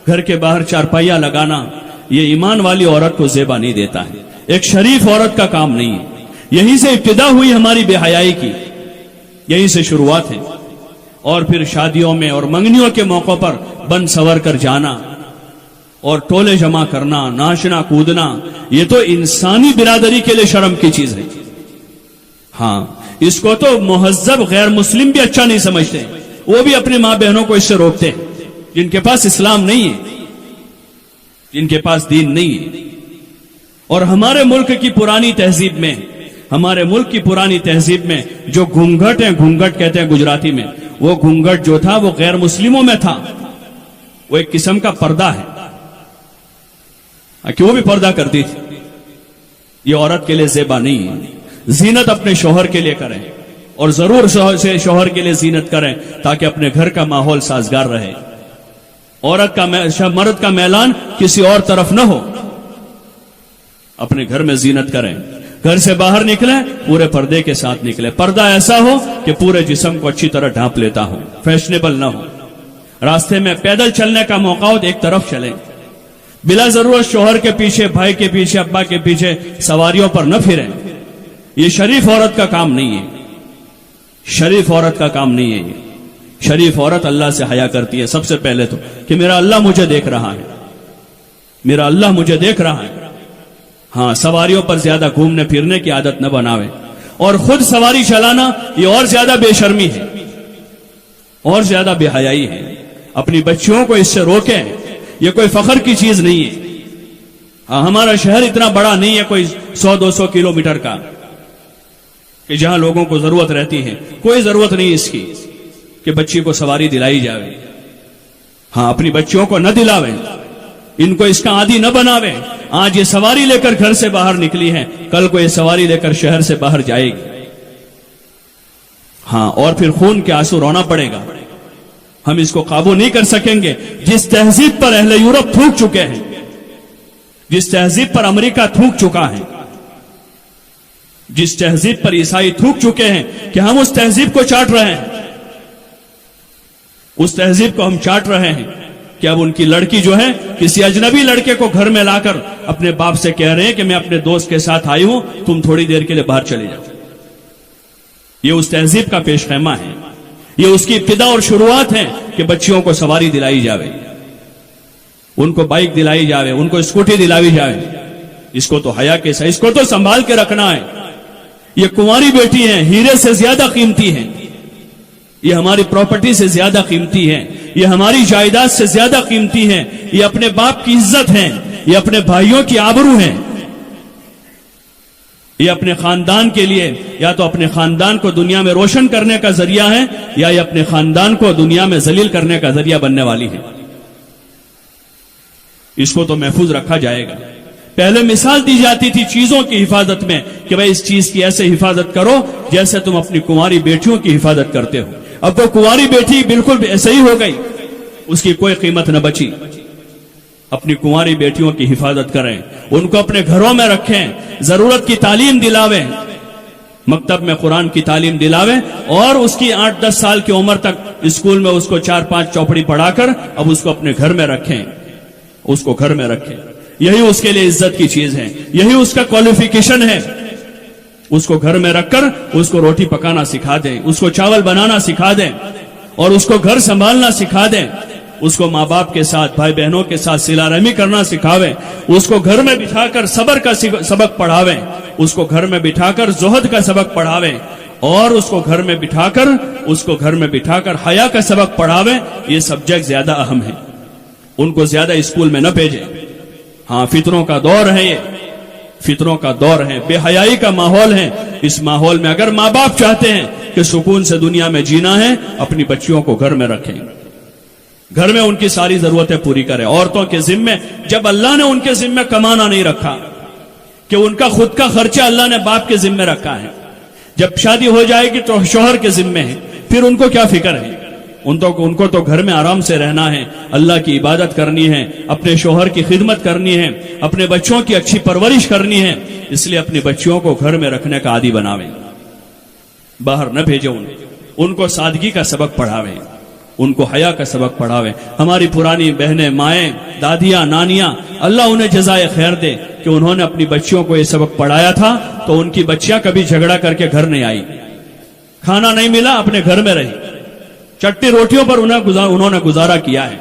گھر کے باہر چارپائیاں لگانا، یہ ایمان والی عورت کو زیبا نہیں دیتا ہے، ایک شریف عورت کا کام نہیں ہے. یہیں سے ابتدا ہوئی ہماری بے حیائی کی، یہیں سے شروعات ہے. اور پھر شادیوں میں اور منگنیوں کے موقع پر بن سور کر جانا اور ٹولے جمع کرنا، ناچنا کودنا، یہ تو انسانی برادری کے لیے شرم کی چیز ہے۔ ہاں، اس کو تو مہذب غیر مسلم بھی اچھا نہیں سمجھتے، وہ بھی اپنی ماں بہنوں کو اس سے روکتے ہیں، جن کے پاس اسلام نہیں ہے، جن کے پاس دین نہیں ہے۔ اور ہمارے ملک کی پرانی تہذیب میں، ہمارے ملک کی پرانی تہذیب میں جو گھونگھٹ ہیں، گھونگھٹ کہتے ہیں گجراتی میں، وہ گھونگھٹ جو تھا وہ غیر مسلموں میں تھا، وہ ایک قسم کا پردہ ہے کہ وہ بھی پردہ کرتی تھی۔ یہ عورت کے لیے زیبا نہیں ہے۔ زینت اپنے شوہر کے لیے کریں، اور ضرور شوہر کے لیے زینت کریں تاکہ اپنے گھر کا ماحول سازگار رہے۔ عورت کا مرد کا میلان کسی اور طرف نہ ہو، اپنے گھر میں زینت کریں۔ گھر سے باہر نکلیں پورے پردے کے ساتھ نکلیں، پردہ ایسا ہو کہ پورے جسم کو اچھی طرح ڈھانپ لیتا ہو، فیشنیبل نہ ہو۔ راستے میں پیدل چلنے کا موقع ہو تو ایک طرف چلیں، بلا ضرورت شوہر کے پیچھے، بھائی کے پیچھے، ابا کے پیچھے سواریوں پر نہ پھریں۔ یہ شریف عورت کا کام نہیں ہے، شریف عورت کا کام نہیں ہے۔ یہ شریف عورت اللہ سے حیا کرتی ہے سب سے پہلے تو، کہ میرا اللہ مجھے دیکھ رہا ہے، میرا اللہ مجھے دیکھ رہا ہے۔ ہاں، سواریوں پر زیادہ گھومنے پھرنے کی عادت نہ بناوے، اور خود سواری چلانا یہ اور زیادہ بے شرمی ہے، اور زیادہ بے حیائی ہے۔ اپنی بچیوں کو اس سے روکیں، یہ کوئی فخر کی چیز نہیں ہے۔ ہاں، ہمارا شہر اتنا بڑا نہیں ہے کوئی 100-200 کلومیٹر کا کہ جہاں لوگوں کو ضرورت رہتی ہے، کوئی ضرورت نہیں اس کی کہ بچی کو سواری دلائی جاوے۔ ہاں، اپنی بچیوں کو نہ دلاویں، ان کو اس کا عادی نہ بناویں۔ آج یہ سواری لے کر گھر سے باہر نکلی ہے، کل کو یہ سواری لے کر شہر سے باہر جائے گی۔ ہاں، اور پھر خون کے آنسو رونا پڑے گا۔ ہم اس کو قابو نہیں کر سکیں گے۔ جس تہذیب پر اہل یورپ تھوک چکے ہیں، جس تہذیب پر امریکہ تھوک چکا ہے، جس تہذیب پر عیسائی تھوک چکے ہیں، کہ ہم اس تہذیب کو چاٹ رہے ہیں، اس تہذیب کو ہم چاٹ رہے ہیں کہ اب ان کی لڑکی جو ہے کسی اجنبی لڑکے کو گھر میں لا کر اپنے باپ سے کہہ رہے ہیں کہ میں اپنے دوست کے ساتھ آئی ہوں، تم تھوڑی دیر کے لیے باہر چلے جاؤ۔ یہ اس تہذیب کا پیش خیمہ ہے، یہ اس کی ابتدا اور شروعات ہے کہ بچیوں کو سواری دلائی جاوے، ان کو بائک دلائی جاوے، ان کو اسکوٹی دلائی جاوے۔ اس کو تو حیا کے ساتھ، اس کو تو سنبھال کے رکھنا ہے۔ یہ کنواری بیٹی ہیں، ہیرے سے زیادہ قیمتی ہیں، یہ ہماری پراپرٹی سے زیادہ قیمتی ہے، یہ ہماری جائیداد سے زیادہ قیمتی ہیں، یہ اپنے باپ کی عزت ہیں، یہ اپنے بھائیوں کی آبرو ہیں، یہ اپنے خاندان کے لیے یا تو اپنے خاندان کو دنیا میں روشن کرنے کا ذریعہ ہے، یا یہ اپنے خاندان کو دنیا میں ذلیل کرنے کا ذریعہ بننے والی ہے۔ اس کو تو محفوظ رکھا جائے گا۔ پہلے مثال دی جاتی تھی چیزوں کی حفاظت میں کہ بھئی اس چیز کی ایسے حفاظت کرو جیسے تم اپنی کنواری بیٹیوں کی حفاظت کرتے ہو۔ اب وہ کنواری بیٹی بالکل ایسے ہی ہو گئی، اس کی کوئی قیمت نہ بچی۔ اپنی کنواری بیٹیوں کی حفاظت کریں، ان کو اپنے گھروں میں رکھیں، ضرورت کی تعلیم دلاویں، مکتب میں قرآن کی تعلیم دلاویں، اور اس کی 8-10 سال کی عمر تک اسکول میں اس کو 4-5 چوپڑی پڑھا کر اب اس کو اپنے گھر میں رکھیں، اس کو گھر میں رکھیں۔ یہی اس کے لیے عزت کی چیز ہے، یہی اس کا کوالیفیکیشن ہے۔ اس کو گھر میں رکھ کر اس کو روٹی پکانا سکھا دیں، اس کو چاول بنانا سکھا دیں، اور اس کو گھر سنبھالنا سکھا دیں، اس کو ماں باپ کے ساتھ، بھائی بہنوں کے ساتھ صلہ رحمی کرنا سکھاویں، اس کو گھر میں بٹھا کر صبر کا سبق پڑھاویں، اس کو گھر میں بٹھا کر زہد کا سبق پڑھاویں، اور اس کو گھر میں بٹھا کر حیا کا سبق پڑھاویں۔ یہ سبجیکٹ زیادہ اہم ہے، ان کو زیادہ اسکول میں نہ بھیجیں۔ ہاں، فطروں کا دور ہے، یہ فطروں کا دور ہے، بے حیائی کا ماحول ہے۔ اس ماحول میں اگر ماں باپ چاہتے ہیں کہ سکون سے دنیا میں جینا ہے، اپنی بچیوں کو گھر میں رکھیں، گھر میں ان کی ساری ضرورتیں پوری کریں۔ عورتوں کے ذمے، جب اللہ نے ان کے ذمے کمانا نہیں رکھا کہ ان کا خود کا خرچہ اللہ نے باپ کے ذمے رکھا ہے، جب شادی ہو جائے گی تو شوہر کے ذمے ہے، پھر ان کو کیا فکر ہے؟ ان کو تو گھر میں آرام سے رہنا ہے، اللہ کی عبادت کرنی ہے، اپنے شوہر کی خدمت کرنی ہے، اپنے بچوں کی اچھی پرورش کرنی ہے۔ اس لیے اپنی بچیوں کو گھر میں رکھنے کا عادی بناویں، باہر نہ بھیجیں، ان کو سادگی کا سبق پڑھاویں، ان کو حیا کا سبق پڑھاویں۔ ہماری پرانی بہنیں، مائیں، دادیاں، نانیاں، اللہ انہیں جزائے خیر دے کہ انہوں نے اپنی بچیوں کو یہ سبق پڑھایا تھا، تو ان کی بچیاں کبھی جھگڑا کر کے گھر نہیں آئی، کھانا نہیں ملا اپنے گھر میں رہی، چٹنی روٹیوں پر انہوں نے گزارا کیا ہے.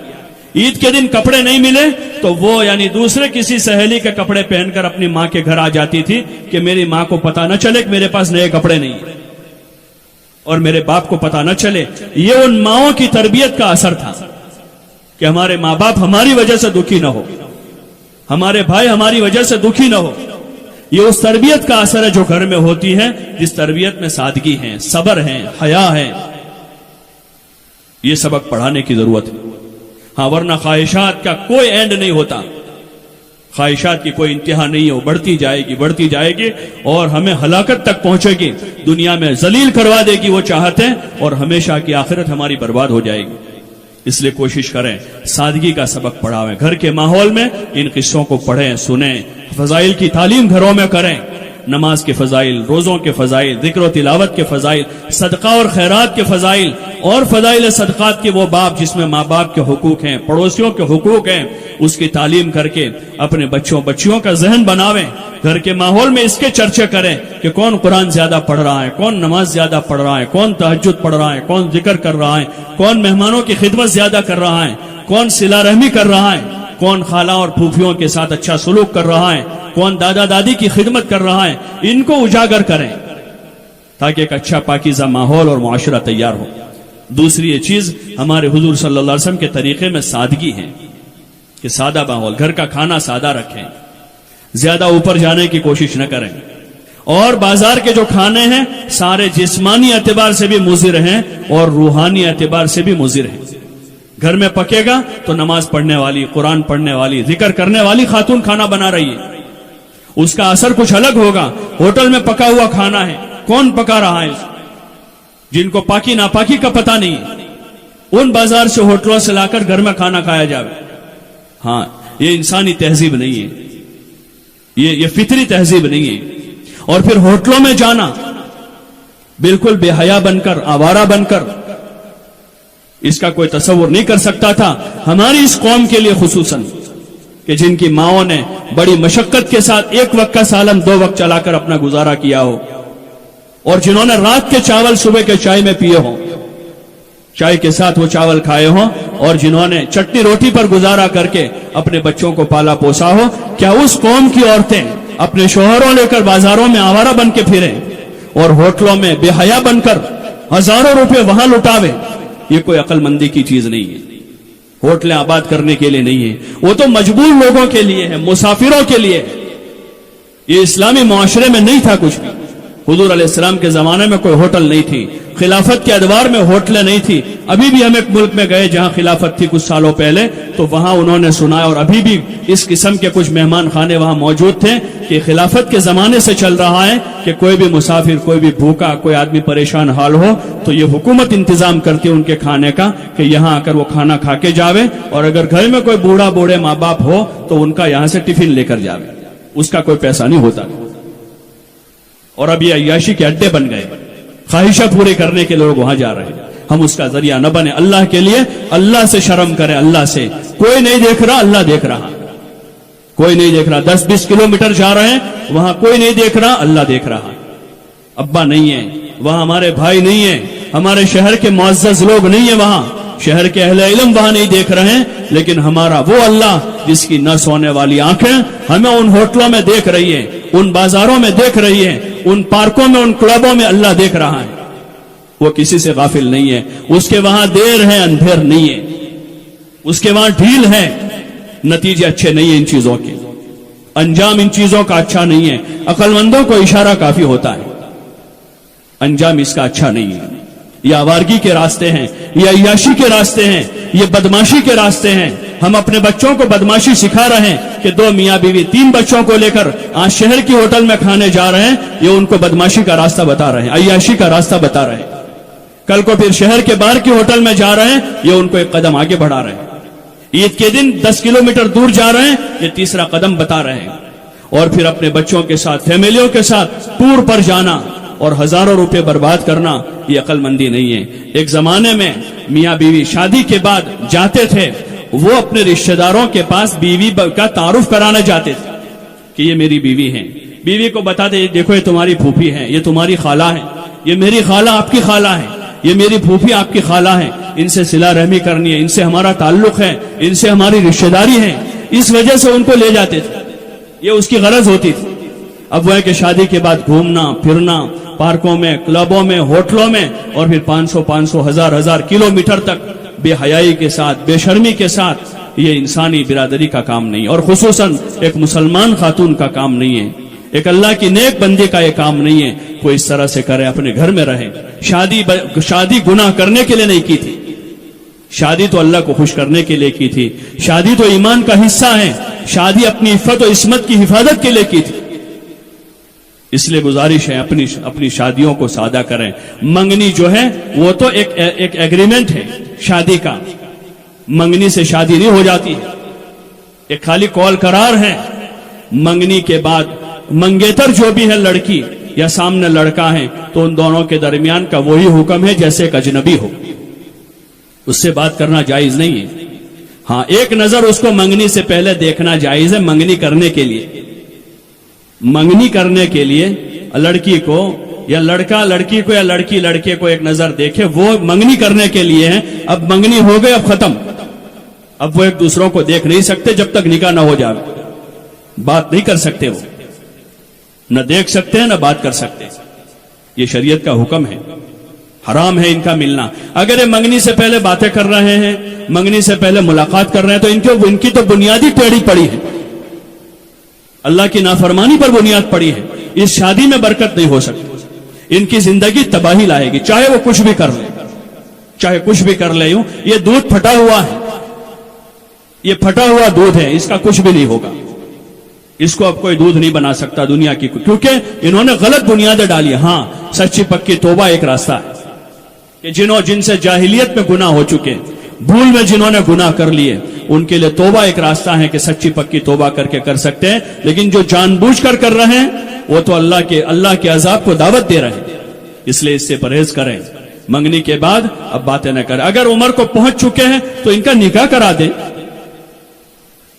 عید کے دن کپڑے نہیں ملے تو وہ یعنی دوسرے کسی سہیلی کے کپڑے پہن کر اپنی ماں کے گھر آ جاتی تھی کہ میری ماں کو پتا نہ چلے کہ میرے پاس نئے کپڑے نہیں ہیں اور میرے باپ کو پتا نہ چلے. یہ ان ماؤں کی تربیت کا اثر تھا کہ ہمارے ماں باپ ہماری وجہ سے دکھی نہ ہو, ہمارے بھائی ہماری وجہ سے دکھی نہ ہو. یہ اس تربیت کا اثر ہے جو گھر میں ہوتی ہے, جس تربیت میں سادگی ہے, صبر ہے, حیا ہے. یہ سبق پڑھانے کی ضرورت ہے. ہاں ورنہ خواہشات کا کوئی اینڈ نہیں ہوتا, خواہشات کی کوئی انتہا نہیں ہے, بڑھتی جائے گی اور ہمیں ہلاکت تک پہنچے گی, دنیا میں ذلیل کروا دے گی وہ چاہتے ہیں, اور ہمیشہ کی آخرت ہماری برباد ہو جائے گی. اس لیے کوشش کریں سادگی کا سبق پڑھاویں, گھر کے ماحول میں ان قصوں کو پڑھیں, سنیں, فضائل کی تعلیم گھروں میں کریں. نماز کے فضائل, روزوں کے فضائل, ذکر و تلاوت کے فضائل, صدقہ اور خیرات کے فضائل, اور فضائل صدقات کے وہ باب جس میں ماں باپ کے حقوق ہیں, پڑوسیوں کے حقوق ہیں, اس کی تعلیم کر کے اپنے بچیوں کا ذہن بناویں. گھر کے ماحول میں اس کے چرچے کریں کہ کون قرآن زیادہ پڑھ رہا ہے, کون نماز زیادہ پڑھ رہا ہے, کون تہجد پڑھ رہا ہے, کون ذکر کر رہا ہے, کون مہمانوں کی خدمت زیادہ کر رہا ہے, کون صلہ رحمی کر رہا ہے, کون خالہ اور پھوپھیوں کے ساتھ اچھا سلوک کر رہا ہے, کون دادا دادی کی خدمت کر رہا ہے. ان کو اجاگر کریں تاکہ ایک اچھا پاکیزہ ماحول اور معاشرہ تیار ہو. دوسری یہ چیز ہمارے حضور صلی اللہ علیہ وسلم کے طریقے میں سادگی ہے کہ سادہ ماحول, گھر کا کھانا سادہ رکھیں, زیادہ اوپر جانے کی کوشش نہ کریں. اور بازار کے جو کھانے ہیں سارے جسمانی اعتبار سے بھی مضر ہیں اور روحانی اعتبار سے بھی مضر ہیں. گھر میں پکے گا تو نماز پڑھنے والی, قرآن پڑھنے والی, ذکر کرنے والی خاتون کھانا بنا رہی ہے, اس کا اثر کچھ الگ ہوگا. ہوٹل میں پکا ہوا کھانا ہے, کون پکا رہا ہے, جن کو پاکی ناپاکی کا پتہ نہیں ہے, ان بازار سے ہوٹلوں سے لا کر گھر میں کھانا کھایا جائے. ہاں یہ انسانی تہذیب نہیں ہے, یہ فطری تہذیب نہیں ہے. اور پھر ہوٹلوں میں جانا بالکل بے حیا بن کر, آوارہ بن کر, اس کا کوئی تصور نہیں کر سکتا تھا ہماری اس قوم کے لیے خصوصاً کہ جن کی ماؤں نے بڑی مشقت کے ساتھ ایک وقت کا سالن 2 وقت چلا کر اپنا گزارا کیا ہو, اور جنہوں نے رات کے چاول صبح کے چائے میں پیے ہوں, چائے کے ساتھ وہ چاول کھائے ہوں, اور جنہوں نے چٹنی روٹی پر گزارا کر کے اپنے بچوں کو پالا پوسا ہو. کیا اس قوم کی عورتیں اپنے شوہروں لے کر بازاروں میں آوارہ بن کے پھریں اور ہوٹلوں میں بے حیا بن کر ہزاروں روپے وہاں لٹاویں؟ یہ کوئی عقل مندی کی چیز نہیں ہے. ہوٹلیں آباد کرنے کے لیے نہیں ہے, وہ تو مجبور لوگوں کے لیے ہے, مسافروں کے لیے. یہ اسلامی معاشرے میں نہیں تھا کچھ بھی. حضور علیہ السلام کے زمانے میں کوئی ہوٹل نہیں تھی, خلافت کے ادوار میں ہوٹلیں نہیں تھی. ابھی بھی ہم ایک ملک میں گئے جہاں خلافت تھی کچھ سالوں پہلے, تو وہاں انہوں نے سنا, اور ابھی بھی اس قسم کے کچھ مہمان خانے وہاں موجود تھے کہ خلافت کے زمانے سے چل رہا ہے کہ کوئی بھی مسافر, کوئی بھی بھوکا, کوئی آدمی پریشان حال ہو تو یہ حکومت انتظام کرتی ہے ان کے کھانے کا کہ یہاں آ کر وہ کھانا کھا کے جاوے, اور اگر گھر میں کوئی بوڑھے ماں باپ ہو تو ان کا یہاں سے ٹفن لے کر جاوے, اس کا کوئی پیسہ نہیں ہوتا. اور اب یہ عیاشی کے اڈے بن گئے, خواہشیں پورے کرنے کے لوگ وہاں جا رہے ہیں. ہم اس کا ذریعہ نہ بنے. اللہ کے لیے اللہ سے شرم کریں, اللہ سے. کوئی نہیں دیکھ رہا, اللہ دیکھ رہا. کوئی نہیں دیکھ رہا. 10-20 کلومیٹر جا رہے ہیں, وہاں کوئی نہیں دیکھ رہا, اللہ دیکھ رہا. ابا نہیں ہے وہاں, ہمارے بھائی نہیں ہیں, ہمارے شہر کے معزز لوگ نہیں ہیں وہاں, شہر کے اہل علم وہاں نہیں دیکھ رہے ہیں, لیکن ہمارا وہ اللہ جس کی نہ سونے والی آنکھیں ہمیں ان ہوٹلوں میں دیکھ رہی ہے, ان بازاروں میں دیکھ رہی ہے, ان پارکوں میں, ان کلبوں میں اللہ دیکھ رہا ہے. وہ کسی سے غافل نہیں ہے. اس کے وہاں دیر ہے, اندھیر نہیں ہے. اس کے وہاں ڈھیل ہے, نتیجے اچھے نہیں ہیں ان چیزوں کے, انجام ان چیزوں کا اچھا نہیں ہے. عقل مندوں کو اشارہ کافی ہوتا ہے, انجام اس کا اچھا نہیں ہے. یہ آوارگی کے راستے ہیں, یہ عیاشی کے راستے ہیں, یہ بدماشی کے راستے ہیں. ہم اپنے بچوں کو بدماشی سکھا رہے ہیں کہ 2 میاں بیوی 3 بچوں کو لے کر آج شہر کی ہوٹل میں کھانے جا رہے ہیں. یہ ان کو بدماشی کا راستہ بتا رہے ہیں, عیاشی کا راستہ بتا رہے ہیں. کل کو پھر شہر کے باہر کی ہوٹل میں جا رہے ہیں, یہ ان کو ایک قدم آگے بڑھا رہے ہیں. عید کے دن 10 کلومیٹر دور جا رہے ہیں, یہ تیسرا قدم بتا رہے ہیں. اور پھر اپنے بچوں کے ساتھ, فیملیوں کے ساتھ ٹور پر جانا اور ہزاروں روپے برباد کرنا, یہ عقل مندی نہیں ہے. ایک زمانے میں میاں بیوی شادی کے بعد جاتے تھے, وہ اپنے رشتہ داروں کے پاس بیوی کا تعارف کرانا جاتے تھے کہ یہ میری بیوی ہے. بیوی کو بتاتے, دیکھو یہ تمہاری پھوپھی ہے, یہ تمہاری خالہ ہے, یہ میری خالہ آپ کی خالہ ہے, یہ میری پھوپھی آپ کی خالہ ہیں، ان سے صلہ رحمی کرنی ہے، ان سے ہمارا تعلق ہے، ان سے ہماری رشتہ داری ہے، اس وجہ سے ان کو لے جاتے تھے، یہ اس کی غرض ہوتی تھی۔ اب وہ ہے کہ شادی کے بعد گھومنا پھرنا پارکوں میں، کلبوں میں، ہوٹلوں میں، اور پھر 500 ہزار کلومیٹر تک بے حیائی کے ساتھ، بے شرمی کے ساتھ، یہ انسانی برادری کا کام نہیں، اور خصوصاً ایک مسلمان خاتون کا کام نہیں ہے، ایک اللہ کی نیک بندے کا یہ کام نہیں ہے۔ کوئی اس طرح سے کرے، اپنے گھر میں رہے۔ شادی گناہ کرنے کے لیے نہیں کی تھی، شادی تو اللہ کو خوش کرنے کے لیے کی تھی، شادی تو ایمان کا حصہ ہے، شادی اپنی عفت و عصمت کی حفاظت کے لیے کی تھی۔ اس لیے گزارش ہے اپنی شادیوں کو سادہ کریں۔ منگنی جو ہے وہ تو ایک ایگریمنٹ ہے شادی کا، منگنی سے شادی نہیں ہو جاتی، ایک خالی کال قرار ہے۔ منگنی کے بعد منگیتر جو بھی ہے لڑکی یا سامنے لڑکا ہے، تو ان دونوں کے درمیان کا وہی حکم ہے جیسے ایک اجنبی ہو، اس سے بات کرنا جائز نہیں ہے۔ ہاں ایک نظر اس کو منگنی سے پہلے دیکھنا جائز ہے، منگنی کرنے کے لیے، منگنی کرنے کے لیے لڑکی کو یا لڑکا لڑکی کو یا لڑکی لڑکے کو ایک نظر دیکھے، وہ منگنی کرنے کے لیے ہے۔ اب منگنی ہو گئی، اب ختم، اب وہ ایک دوسروں کو دیکھ نہیں سکتے جب تک نکاح نہ ہو جائے، بات نہیں کر سکتے، وہ نہ دیکھ سکتے ہیں نہ بات کر سکتے، یہ شریعت کا حکم ہے، حرام ہے ان کا ملنا۔ اگر یہ منگنی سے پہلے باتیں کر رہے ہیں، منگنی سے پہلے ملاقات کر رہے ہیں، تو ان کی تو بنیادی ٹیڑھی پڑی ہے، اللہ کی نافرمانی پر بنیاد پڑی ہے، اس شادی میں برکت نہیں ہو سکتی، ان کی زندگی تباہی لائے گی، چاہے وہ کچھ بھی کر لے، چاہے کچھ بھی کر لے۔ یہ دودھ پھٹا ہوا ہے، یہ پھٹا ہوا دودھ ہے، اس کا کچھ بھی نہیں ہوگا، اس کو اب کوئی دودھ نہیں بنا سکتا دنیا کی، کیونکہ انہوں نے غلط بنیادیں ڈالی۔ ہاں سچی پکی توبہ ایک راستہ ہے کہ جن سے جاہلیت میں گناہ ہو چکے، بھول میں جنہوں نے گناہ کر لیے، ان کے لیے توبہ ایک راستہ ہے کہ سچی پکی توبہ کر کے کر سکتے ہیں، لیکن جو جان بوجھ کر رہے ہیں وہ تو اللہ کے عذاب کو دعوت دے رہے ہیں، اس لیے اس سے پرہیز کریں۔ منگنی کے بعد اب باتیں نہ کریں۔ اگر عمر کو پہنچ چکے ہیں تو ان کا نکاح کرا دیں،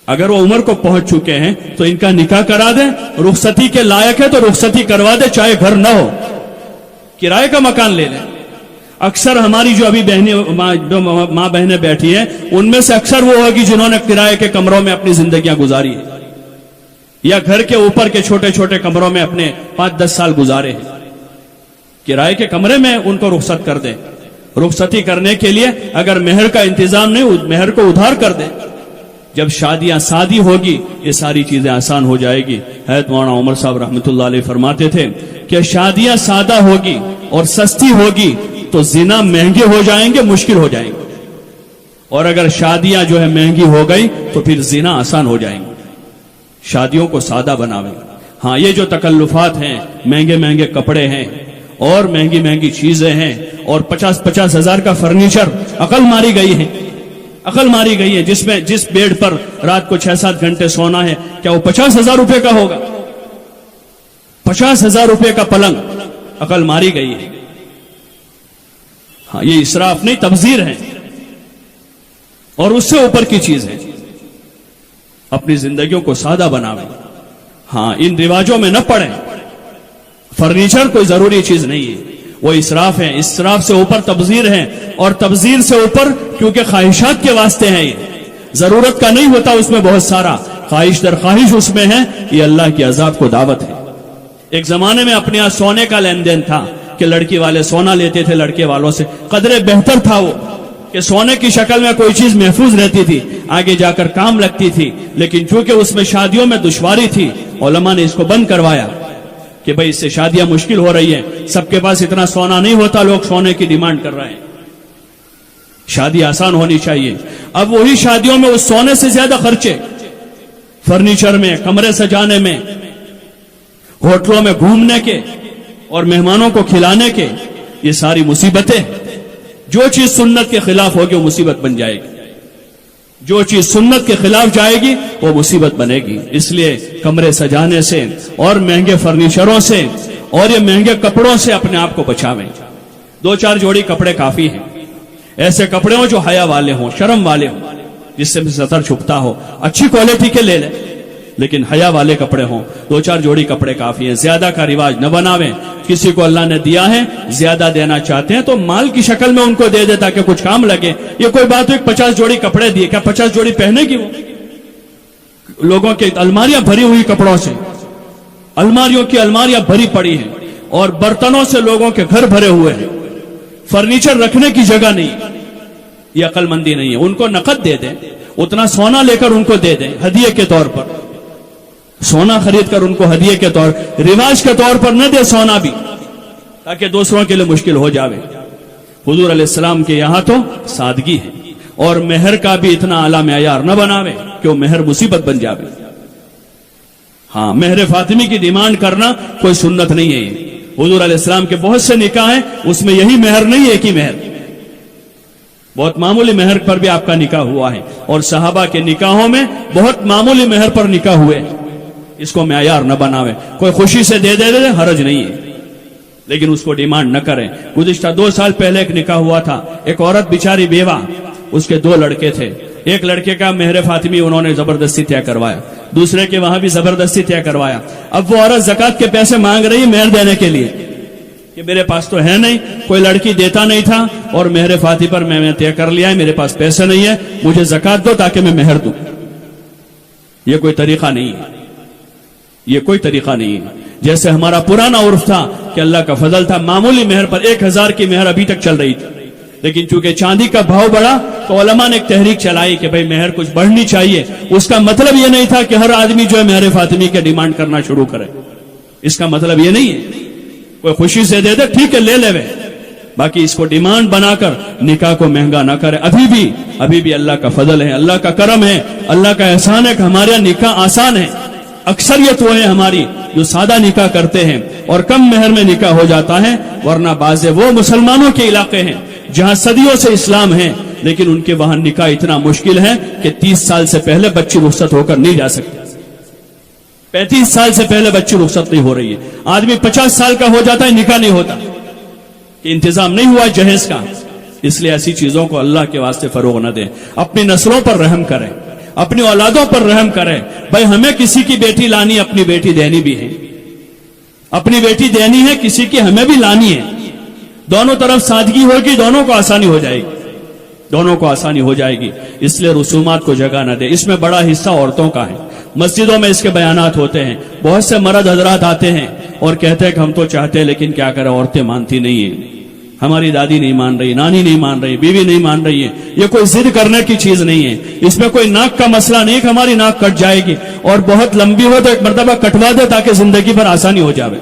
اگر وہ عمر کو پہنچ چکے ہیں تو ان کا نکاح کرا دیں، رخصتی کے لائق ہے تو رخصتی کروا دیں، چاہے گھر نہ ہو، کرائے کا مکان لے لیں۔ اکثر ہماری جو ابھی ماں بہنیں بیٹھی ہیں، ان میں سے اکثر وہ ہوگی جنہوں نے کرائے کے کمروں میں اپنی زندگیاں گزاری ہیں، یا گھر کے اوپر کے چھوٹے چھوٹے کمروں میں اپنے 5-10 سال گزارے ہیں۔ کرائے کے کمرے میں ان کو رخصت کر دیں، رخصتی کرنے کے لیے اگر مہر کا انتظام نہیں، مہر کو ادھار کر دیں۔ جب شادیاں سادی ہوگی یہ ساری چیزیں آسان ہو جائے گی۔ حضرت مولانا عمر صاحب رحمۃ اللہ علیہ فرماتے تھے کہ شادیاں سادہ ہوگی اور سستی ہوگی تو زنا مہنگے ہو جائیں گے، مشکل ہو جائیں گے، اور اگر شادیاں جو ہے مہنگی ہو گئی تو پھر زنا آسان ہو جائیں گے۔ شادیوں کو سادہ بناویں۔ ہاں یہ جو تکلفات ہیں، مہنگے مہنگے کپڑے ہیں اور مہنگی مہنگی چیزیں ہیں اور 50-50 ہزار کا فرنیچر، عقل ماری گئی ہے، عقل ماری گئی ہے۔ جس بیڈ پر رات کو 6-7 گھنٹے سونا ہے، کیا وہ 50,000 روپے کا ہوگا؟ 50,000 روپے کا پلنگ، عقل ماری گئی ہے۔ ہاں یہ اسراف نہیں، تبذیر ہے، اور اس سے اوپر کی چیز ہے۔ اپنی زندگیوں کو سادہ بناویں۔ ہاں ان رواجوں میں نہ پڑیں۔ فرنیچر کوئی ضروری چیز نہیں ہے، وہ اسراف ہے، اسراف سے اوپر تبذیر ہے، اور تبذیر سے اوپر کیونکہ خواہشات کے واسطے ہیں، یہ ضرورت کا نہیں ہوتا، اس میں بہت سارا خواہش در خواہش اس میں ہے، یہ اللہ کی عذاب کو دعوت ہے۔ ایک زمانے میں اپنے یہاں سونے کا لین دین تھا کہ لڑکی والے سونا لیتے تھے لڑکے والوں سے، قدرے بہتر تھا وہ کہ سونے کی شکل میں کوئی چیز محفوظ رہتی تھی، آگے جا کر کام لگتی تھی، لیکن چونکہ اس میں شادیوں میں دشواری تھی، علماء نے اس کو بند کروایا کہ بھئی اس سے شادیاں مشکل ہو رہی ہیں، سب کے پاس اتنا سونا نہیں ہوتا، لوگ سونے کی ڈیمانڈ کر رہے ہیں، شادی آسان ہونی چاہیے۔ اب وہی شادیوں میں اس سونے سے زیادہ خرچے، فرنیچر میں، کمرے سجانے میں، ہوٹلوں میں گھومنے کے اور مہمانوں کو کھلانے کے، یہ ساری مصیبتیں۔ جو چیز سنت کے خلاف ہوگی وہ مصیبت بن جائے گی، جو چیز سنت کے خلاف جائے گی وہ مصیبت بنے گی۔ اس لیے کمرے سجانے سے اور مہنگے فرنیچروں سے اور یہ مہنگے کپڑوں سے اپنے آپ کو بچاویں۔ 2-4 جوڑی کپڑے کافی ہیں، ایسے کپڑے ہوں جو حیا والے ہوں، شرم والے ہوں، جس سے ستر چھپتا ہو، اچھی کوالٹی کے لے لیں، لیکن حیا والے کپڑے ہوں، 2-4 جوڑی کپڑے کافی ہیں، زیادہ کا رواج نہ بناویں۔ کسی کو اللہ نے دیا ہے زیادہ دینا چاہتے ہیں تو مال کی شکل میں ان کو دے دے تاکہ کچھ کام لگے. یہ کوئی بات ہو 50 جوڑی کپڑے دیے, کیا 50 جوڑی پہنے گی؟ وہ لوگوں کی الماریاں بھری ہوئی کپڑوں سے, الماریوں کی الماریاں بھری پڑی ہیں, اور برتنوں سے لوگوں کے گھر بھرے ہوئے ہیں, فرنیچر رکھنے کی جگہ نہیں. یہ عقل مندی نہیں ہے. ان کو نقد دے دیں, اتنا سونا لے کر ان کو دے دیں ہدیے کے طور پر, سونا خرید کر ان کو ہدیے کے طور, رواج کے طور پر نہ دے سونا بھی, تاکہ دوسروں کے لیے مشکل ہو جاوے. حضور علیہ السلام کے یہاں تو سادگی ہے, اور مہر کا بھی اتنا اعلیٰ معیار نہ بناوے کہ وہ مہر مصیبت بن جاوے. ہاں, مہر فاطمی کی ڈیمانڈ کرنا کوئی سنت نہیں ہے. حضور علیہ السلام کے بہت سے نکاح ہیں, اس میں یہی مہر نہیں, ایک ہی مہر, بہت معمولی مہر پر بھی آپ کا نکاح ہوا ہے, اور صحابہ کے نکاحوں میں بہت معمولی مہر پر نکاح ہوئے. اس کو معیار نہ بناوے. کوئی خوشی سے دے دے حرج نہیں ہے, لیکن اس کو ڈیمانڈ نہ کریں. گزشتہ 2 سال پہلے ایک نکاح ہوا تھا, ایک عورت بیچاری بیوہ, اس کے 2 لڑکے تھے. ایک لڑکے کا مہر فاطمی انہوں نے زبردستی طے کروایا, دوسرے کے وہاں بھی زبردستی طے کروایا. اب وہ عورت زکات کے پیسے مانگ رہی مہر دینے کے لیے کہ میرے پاس تو ہے نہیں, کوئی لڑکی دیتا نہیں تھا, اور مہر فاطمی پر میں نے طے کر لیا ہے, میرے پاس پیسے نہیں ہے, مجھے زکات دو تاکہ میں مہر دوں. یہ کوئی طریقہ نہیں ہے, یہ کوئی طریقہ نہیں ہے. جیسے ہمارا پرانا عرف تھا کہ اللہ کا فضل تھا, معمولی مہر پر 1000 کی مہر ابھی تک چل رہی تھی, لیکن چونکہ چاندی کا بھاؤ بڑھا تو علماء نے ایک تحریک چلائی کہ بھئی مہر کچھ بڑھنی چاہیے. اس کا مطلب یہ نہیں تھا کہ ہر آدمی جو ہے مہر فاطمی کے ڈیمانڈ کرنا شروع کرے. اس کا مطلب یہ نہیں ہے. کوئی خوشی سے دے دے ٹھیک ہے, لے لے وے, باقی اس کو ڈیمانڈ بنا کر نکاح کو مہنگا نہ کرے. ابھی بھی اللہ کا فضل ہے, اللہ کا کرم ہے, اللہ کا احسان ہے کہ ہمارے نکاح آسان ہے. اکثریت وہ ہے ہماری جو سادہ نکاح کرتے ہیں اور کم مہر میں نکاح ہو جاتا ہے, ورنہ بعض وہ مسلمانوں کے علاقے ہیں جہاں صدیوں سے اسلام ہے, لیکن ان کے وہاں نکاح اتنا مشکل ہے کہ 30 سال سے پہلے بچی رخصت ہو کر نہیں جا سکتی, 35 سال سے پہلے بچی رخصت نہیں ہو رہی ہے. آدمی 50 سال کا ہو جاتا ہے, نکاح نہیں ہوتا, کہ انتظام نہیں ہوا جہیز کا. اس لیے ایسی چیزوں کو اللہ کے واسطے فروغ نہ دیں. اپنی نسلوں پر رحم کریں, اپنی اولادوں پر رحم کریں. بھائی ہمیں کسی کی بیٹی لانی, اپنی بیٹی دینی بھی ہے, اپنی بیٹی دینی ہے, کسی کی ہمیں بھی لانی ہے. دونوں طرف سادگی ہوگی, دونوں کو آسانی ہو جائے گی, دونوں کو آسانی ہو جائے گی. اس لیے رسومات کو جگہ نہ دے. اس میں بڑا حصہ عورتوں کا ہے. مسجدوں میں اس کے بیانات ہوتے ہیں, بہت سے مرد حضرات آتے ہیں اور کہتے ہیں کہ ہم تو چاہتے ہیں لیکن کیا کریں, عورتیں مانتی نہیں ہیں, ہماری دادی نہیں مان رہی, نانی نہیں مان رہی, بیوی نہیں مان رہی ہے. یہ کوئی ضد کرنے کی چیز نہیں ہے. اس میں کوئی ناک کا مسئلہ نہیں کہ ہماری ناک کٹ جائے گی اور بہت لمبی ہو تو ایک مرتبہ کٹوا دے تاکہ زندگی پر آسانی ہو جائے.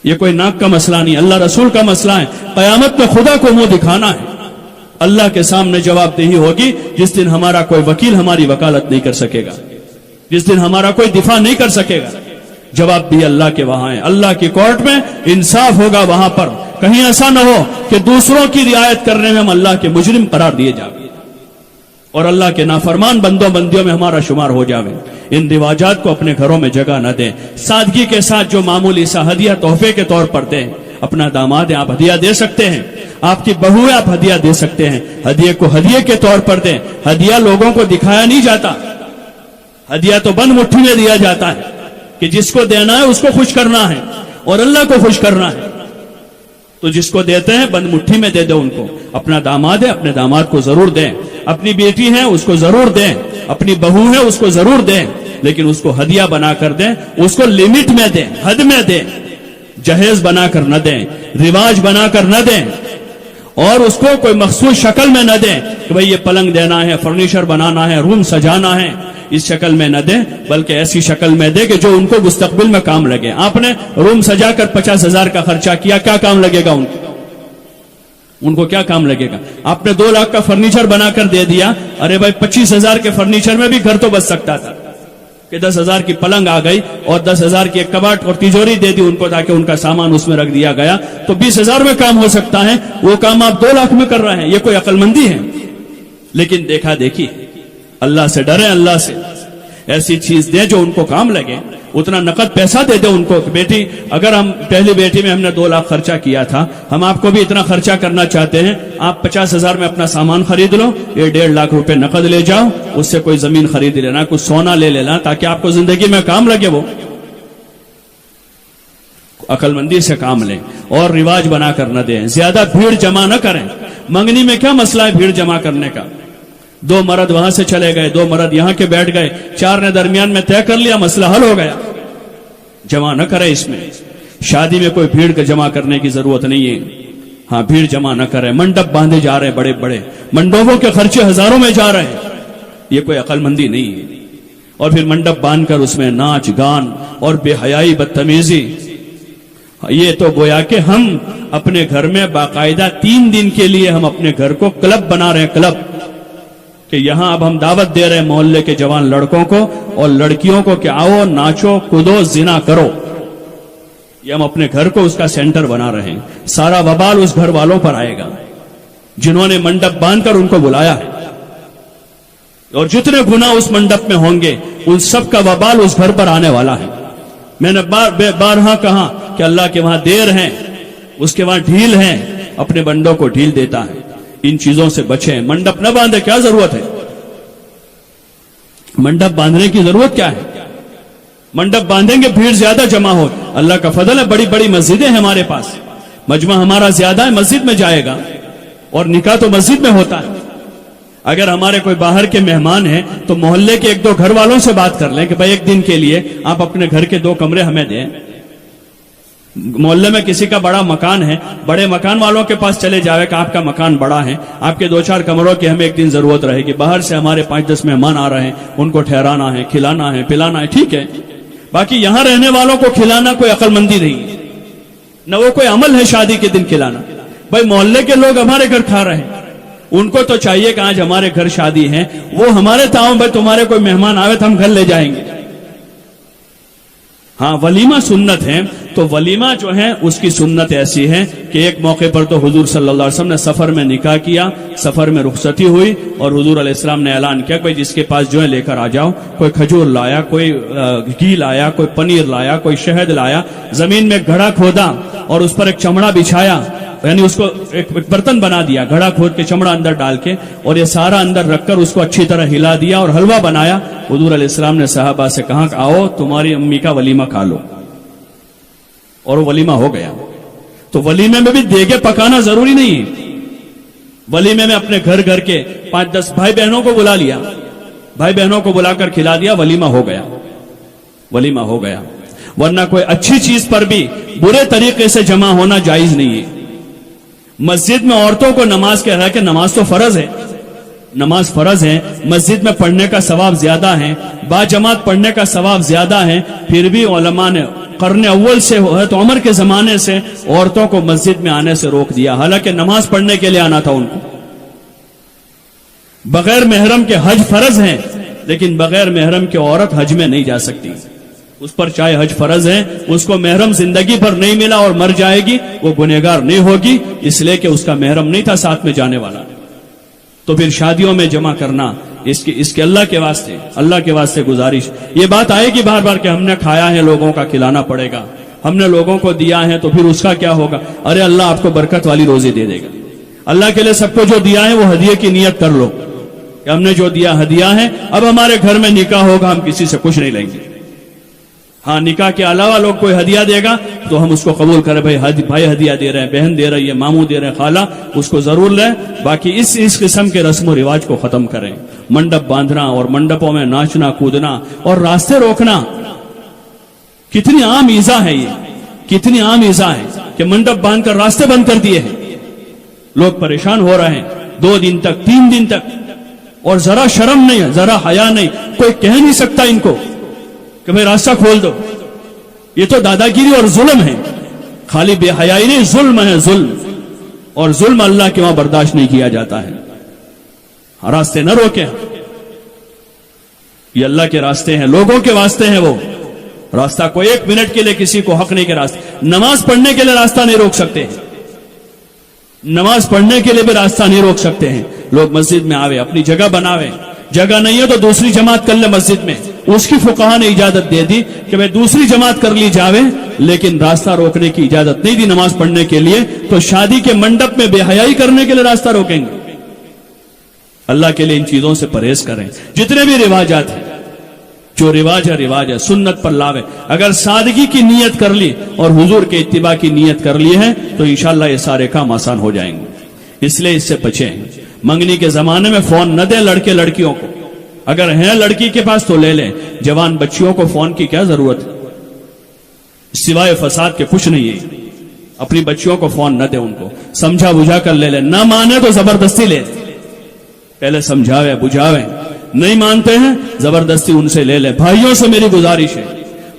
یہ کوئی ناک کا مسئلہ نہیں, اللہ رسول کا مسئلہ ہے. قیامت میں خدا کو منہ دکھانا ہے, اللہ کے سامنے جواب دہی ہوگی. جس دن ہمارا کوئی وکیل ہماری وکالت نہیں کر سکے گا, جس دن ہمارا کوئی دفاع نہیں کر سکے گا, جواب بھی اللہ کے وہاں ہے. اللہ کی کورٹ میں انصاف ہوگا وہاں پر. کہیں ایسا نہ ہو کہ دوسروں کی رعایت کرنے میں ہم اللہ کے مجرم قرار دیے جائیں اور اللہ کے نافرمان بندوں بندیوں میں ہمارا شمار ہو جاوے. ان رواجات کو اپنے گھروں میں جگہ نہ دیں. سادگی کے ساتھ جو معمولی سا ہدیہ تحفے کے طور پر دیں. اپنا داماد ہے, آپ ہدیہ دے سکتے ہیں, آپ کی بہو ہے, آپ ہدیہ دے سکتے ہیں. ہدیے کو ہدیے کے طور پر دیں. ہدیہ لوگوں کو دکھایا نہیں جاتا, ہدیہ تو بند مٹھی میں دیا جاتا ہے کہ جس کو دینا ہے اس کو خوش کرنا ہے اور اللہ کو خوش کرنا ہے. تو جس کو دیتے ہیں بند مٹھی میں دے دو ان کو. اپنا داماد ہے, اپنے داماد کو ضرور دیں. اپنی بیٹی ہے, اس کو ضرور دیں. اپنی بہو ہے, اس کو ضرور دیں, لیکن اس کو ہدیہ بنا کر دیں. اس کو لمٹ میں دیں, حد میں دیں. جہیز بنا کر نہ دیں, رواج بنا کر نہ دیں, اور اس کو کوئی مخصوص شکل میں نہ دیں کہ بھئی یہ پلنگ دینا ہے, فرنیچر بنانا ہے, روم سجانا ہے. اس شکل میں نہ دیں, بلکہ ایسی شکل میں دیں کہ جو ان کو مستقبل میں کام لگے. آپ نے روم سجا کر 50,000 کا خرچہ کیا, کیا کام لگے گا ان کو کیا کام لگے گا؟ آپ نے 2 لاکھ کا فرنیچر بنا کر دے دیا, ارے بھائی 25,000 کے فرنیچر میں بھی گھر تو بچ سکتا تھا کہ 10,000 کی پلنگ آ گئی اور 10,000 کی ایک کباٹ اور تجوری دے دی ان کو تاکہ ان کا سامان اس میں رکھ دیا گیا, تو 20,000 میں کام ہو سکتا ہے. وہ کام آپ 2 لاکھ میں کر رہے ہیں. یہ کوئی عقل مندی ہے؟ لیکن دیکھا دیکھی, اللہ سے ڈریں, اللہ سے. ایسی چیز دیں جو ان کو کام لگے. اتنا نقد پیسہ دے دیں ان کو کہ بیٹی, اگر ہم پہلی بیٹی میں ہم نے 2 لاکھ خرچہ کیا تھا, ہم آپ کو بھی اتنا خرچہ کرنا چاہتے ہیں, آپ 50,000 میں اپنا سامان خرید لو, یہ 1.5 لاکھ روپے نقد لے جاؤ, اس سے کوئی زمین خرید لینا, کچھ سونا لے لینا تاکہ آپ کو زندگی میں کام لگے. وہ عقل مندی سے کام لیں اور رواج بنا کر نہ دیں، زیادہ بھیڑ جمع نہ کریں۔ منگنی میں کیا مسئلہ ہے بھیڑ جمع کرنے کا؟ 2 مرد وہاں سے چلے گئے، 2 مرد یہاں کے بیٹھ گئے، 4 نے درمیان میں طے کر لیا، مسئلہ حل ہو گیا۔ جمع نہ کرے اس میں، شادی میں کوئی بھیڑ جمع کرنے کی ضرورت نہیں ہے۔ ہاں بھیڑ جمع نہ کرے، منڈپ باندھے جا رہے ہیں، بڑے بڑے منڈپوں کے خرچے ہزاروں میں جا رہے ہیں، یہ کوئی عقل مندی نہیں ہے۔ اور پھر منڈپ باندھ کر اس میں ناچ گان اور بے حیائی بدتمیزی، یہ تو گویا کہ ہم اپنے گھر میں باقاعدہ 3 دن کے لیے ہم اپنے گھر کو کلب بنا رہے ہیں، کلب، کہ یہاں اب ہم دعوت دے رہے ہیں محلے کے جوان لڑکوں کو اور لڑکیوں کو کہ آؤ ناچو کودو زنا کرو۔ یہ ہم اپنے گھر کو اس کا سینٹر بنا رہے ہیں، سارا وبال اس گھر والوں پر آئے گا جنہوں نے منڈپ باندھ کر ان کو بلایا ہے، اور جتنے گناہ اس منڈپ میں ہوں گے ان سب کا وبال اس گھر پر آنے والا ہے۔ میں نے بارہا کہا کہ اللہ کے وہاں دیر ہیں، اس کے وہاں ڈھیل ہے، اپنے بندوں کو ڈھیل دیتا ہے۔ ان چیزوں سے بچیں، منڈپ نہ باندھے، کیا ضرورت ہے منڈپ باندھنے کی؟ ضرورت کیا ہے؟ منڈپ باندھیں گے بھیڑ زیادہ جمع ہو، اللہ کا فضل ہے بڑی بڑی مسجدیں ہیں ہمارے پاس، مجمع ہمارا زیادہ ہے، مسجد میں جائے گا، اور نکاح تو مسجد میں ہوتا ہے۔ اگر ہمارے کوئی باہر کے مہمان ہیں تو محلے کے 1-2 گھر والوں سے بات کر لیں کہ بھائی 1 دن کے لیے آپ اپنے گھر کے 2 کمرے ہمیں دیں۔ محلے میں کسی کا بڑا مکان ہے، بڑے مکان والوں کے پاس چلے جاوے کہ آپ کا مکان بڑا ہے، آپ کے 2-4 کمروں کی ہمیں 1 دن ضرورت رہے گی، باہر سے ہمارے 5-10 مہمان آ رہے ہیں، ان کو ٹھہرانا ہے، کھلانا ہے، پلانا ہے، ٹھیک ہے۔ باقی یہاں رہنے والوں کو کھلانا کوئی عقل مندی نہیں، نہ وہ کوئی عمل ہے شادی کے دن کھلانا۔ بھائی محلے کے لوگ ہمارے گھر کھا رہے ہیں، ان کو تو چاہیے کہ آج ہمارے گھر شادی ہے، وہ ہمارے تعاون بھائی تمہارے کوئی مہمان آوے تو ہم گھر لے جائیں گے۔ ہاں ولیمہ سنت ہے، تو ولیمہ جو ہے اس کی سنت ایسی ہے کہ ایک موقع پر تو حضور صلی اللہ علیہ وسلم نے سفر میں نکاح کیا، سفر میں رخصتی ہوئی، اور حضور علیہ السلام نے اعلان کیا کہ بھائی جس کے پاس جو ہے لے کر آ جاؤ۔ کوئی کھجور لایا، کوئی گھی لایا، کوئی پنیر لایا، کوئی شہد لایا، زمین میں گھڑا کھودا اور اس پر ایک چمڑا بچھایا، یعنی اس کو ایک برتن بنا دیا، گھڑا کھود کے چمڑا اندر ڈال کے، اور یہ سارا اندر رکھ کر اس کو اچھی طرح ہلا دیا اور حلوہ بنایا۔ حضور علیہ السلام نے صحابہ سے کہا کہ آؤ تمہاری امی کا ولیمہ کھا لو، اور وہ ولیمہ ہو گیا۔ تو ولیمے میں بھی دیگے پکانا ضروری نہیں ہے، ولیمے میں اپنے گھر کے 5-10 بھائی بہنوں کو بلا لیا، بھائی بہنوں کو بلا کر کھلا دیا، ولیمہ ہو گیا، ولیمہ ہو گیا۔ ورنہ کوئی اچھی چیز پر بھی برے طریقے سے جمع ہونا جائز نہیں ہے۔ مسجد میں عورتوں کو نماز کہہ رہا ہے کہ نماز تو فرض ہے، نماز فرض ہے، مسجد میں پڑھنے کا ثواب زیادہ ہے، با جماعت پڑھنے کا ثواب زیادہ ہے، پھر بھی علماء نے قرن اول سے تو عمر کے زمانے سے عورتوں کو مسجد میں آنے سے روک دیا، حالانکہ نماز پڑھنے کے لیے آنا تھا ان کو۔ بغیر محرم کے حج فرض ہیں، لیکن بغیر محرم کے عورت حج میں نہیں جا سکتی، اس پر چاہے حج فرض ہے، اس کو محرم زندگی بھر نہیں ملا اور مر جائے گی، وہ گنہگار نہیں ہوگی، اس لیے کہ اس کا محرم نہیں تھا ساتھ میں جانے والا۔ تو پھر شادیوں میں جمع کرنا اس کے اللہ کے واسطے گزارش، یہ بات آئے گی بار بار کہ ہم نے کھایا ہے، لوگوں کا کھلانا پڑے گا، ہم نے لوگوں کو دیا ہے تو پھر اس کا کیا ہوگا؟ ارے اللہ آپ کو برکت والی روزی دے دے گا، اللہ کے لیے سب کو جو دیا ہے وہ ہدیے کی نیت کر لو کہ ہم نے جو دیا ہدیہ ہے، اب ہمارے گھر میں نکاح ہوگا، ہم کسی سے کچھ نہیں لیں گے۔ ہاں نکاح کے علاوہ لوگ کوئی ہدیہ دے گا تو ہم اس کو قبول کریں، بھائی ہدیہ دے رہے ہیں، بہن دے رہی ہے، ماموں دے رہے ہیں، خالہ، اس کو ضرور لیں۔ باقی اس قسم کے رسم و رواج کو ختم کریں۔ منڈپ باندھنا اور منڈپوں میں ناچنا کودنا اور راستے روکنا کتنی عام ایذا ہے، یہ کتنی عام ایذا ہے کہ منڈپ باندھ کر راستے بند کر دیے ہیں، لوگ پریشان ہو رہے ہیں 2 دن تک 3 دن تک، اور ذرا شرم نہیں، ذرا حیا نہیں، کوئی کہہ نہیں سکتا ان کو کہ بھئی راستہ کھول دو۔ یہ تو دادا گیری اور ظلم ہے، خالی بے حیائی نہیں، ظلم ہے، ظلم، اور ظلم اللہ کے وہاں برداشت نہیں کیا جاتا ہے۔ راستے نہ روکیں، یہ اللہ کے راستے ہیں، لوگوں کے واسطے ہیں، وہ راستہ کوئی 1 منٹ کے لیے کسی کو حق نہیں کے راستے۔ نماز پڑھنے کے لیے راستہ نہیں روک سکتے ہیں، نماز پڑھنے کے لیے بھی راستہ نہیں روک سکتے ہیں۔ لوگ مسجد میں آوے، اپنی جگہ بناوے، جگہ نہیں ہے تو دوسری جماعت کر لے مسجد میں، اس کی فقہا نے اجازت دے دی کہ بھئی دوسری جماعت کر لی جاوے، لیکن راستہ روکنے کی اجازت نہیں دی نماز پڑھنے کے لیے۔ تو شادی کے منڈپ میں بے حیائی کرنے کے لیے راستہ روکیں گے؟ اللہ کے لیے ان چیزوں سے پرہیز کریں۔ جتنے بھی رواجات ہیں جو رواج ہے سنت پر لاوے. اگر سادگی کی نیت کر لی اور حضور کے اتباع کی نیت کر لی ہے تو انشاءاللہ یہ سارے کام آسان ہو جائیں گے. اس لیے اس سے بچیں. منگنی کے زمانے میں فون نہ دیں لڑکے لڑکیوں کو. اگر ہیں لڑکی کے پاس تو لے لیں. جوان بچیوں کو فون کی کیا ضرورت ہے؟ سوائے فساد کے کچھ نہیں ہے. اپنی بچیوں کو فون نہ دیں. ان کو سمجھا بجھا کر لے لیں. نہ مانے تو زبردستی لے. پہلے سمجھاوے بجھاوے. نہیں مانتے ہیں زبردستی ان سے لے لیں. بھائیوں سے میری گزارش ہے,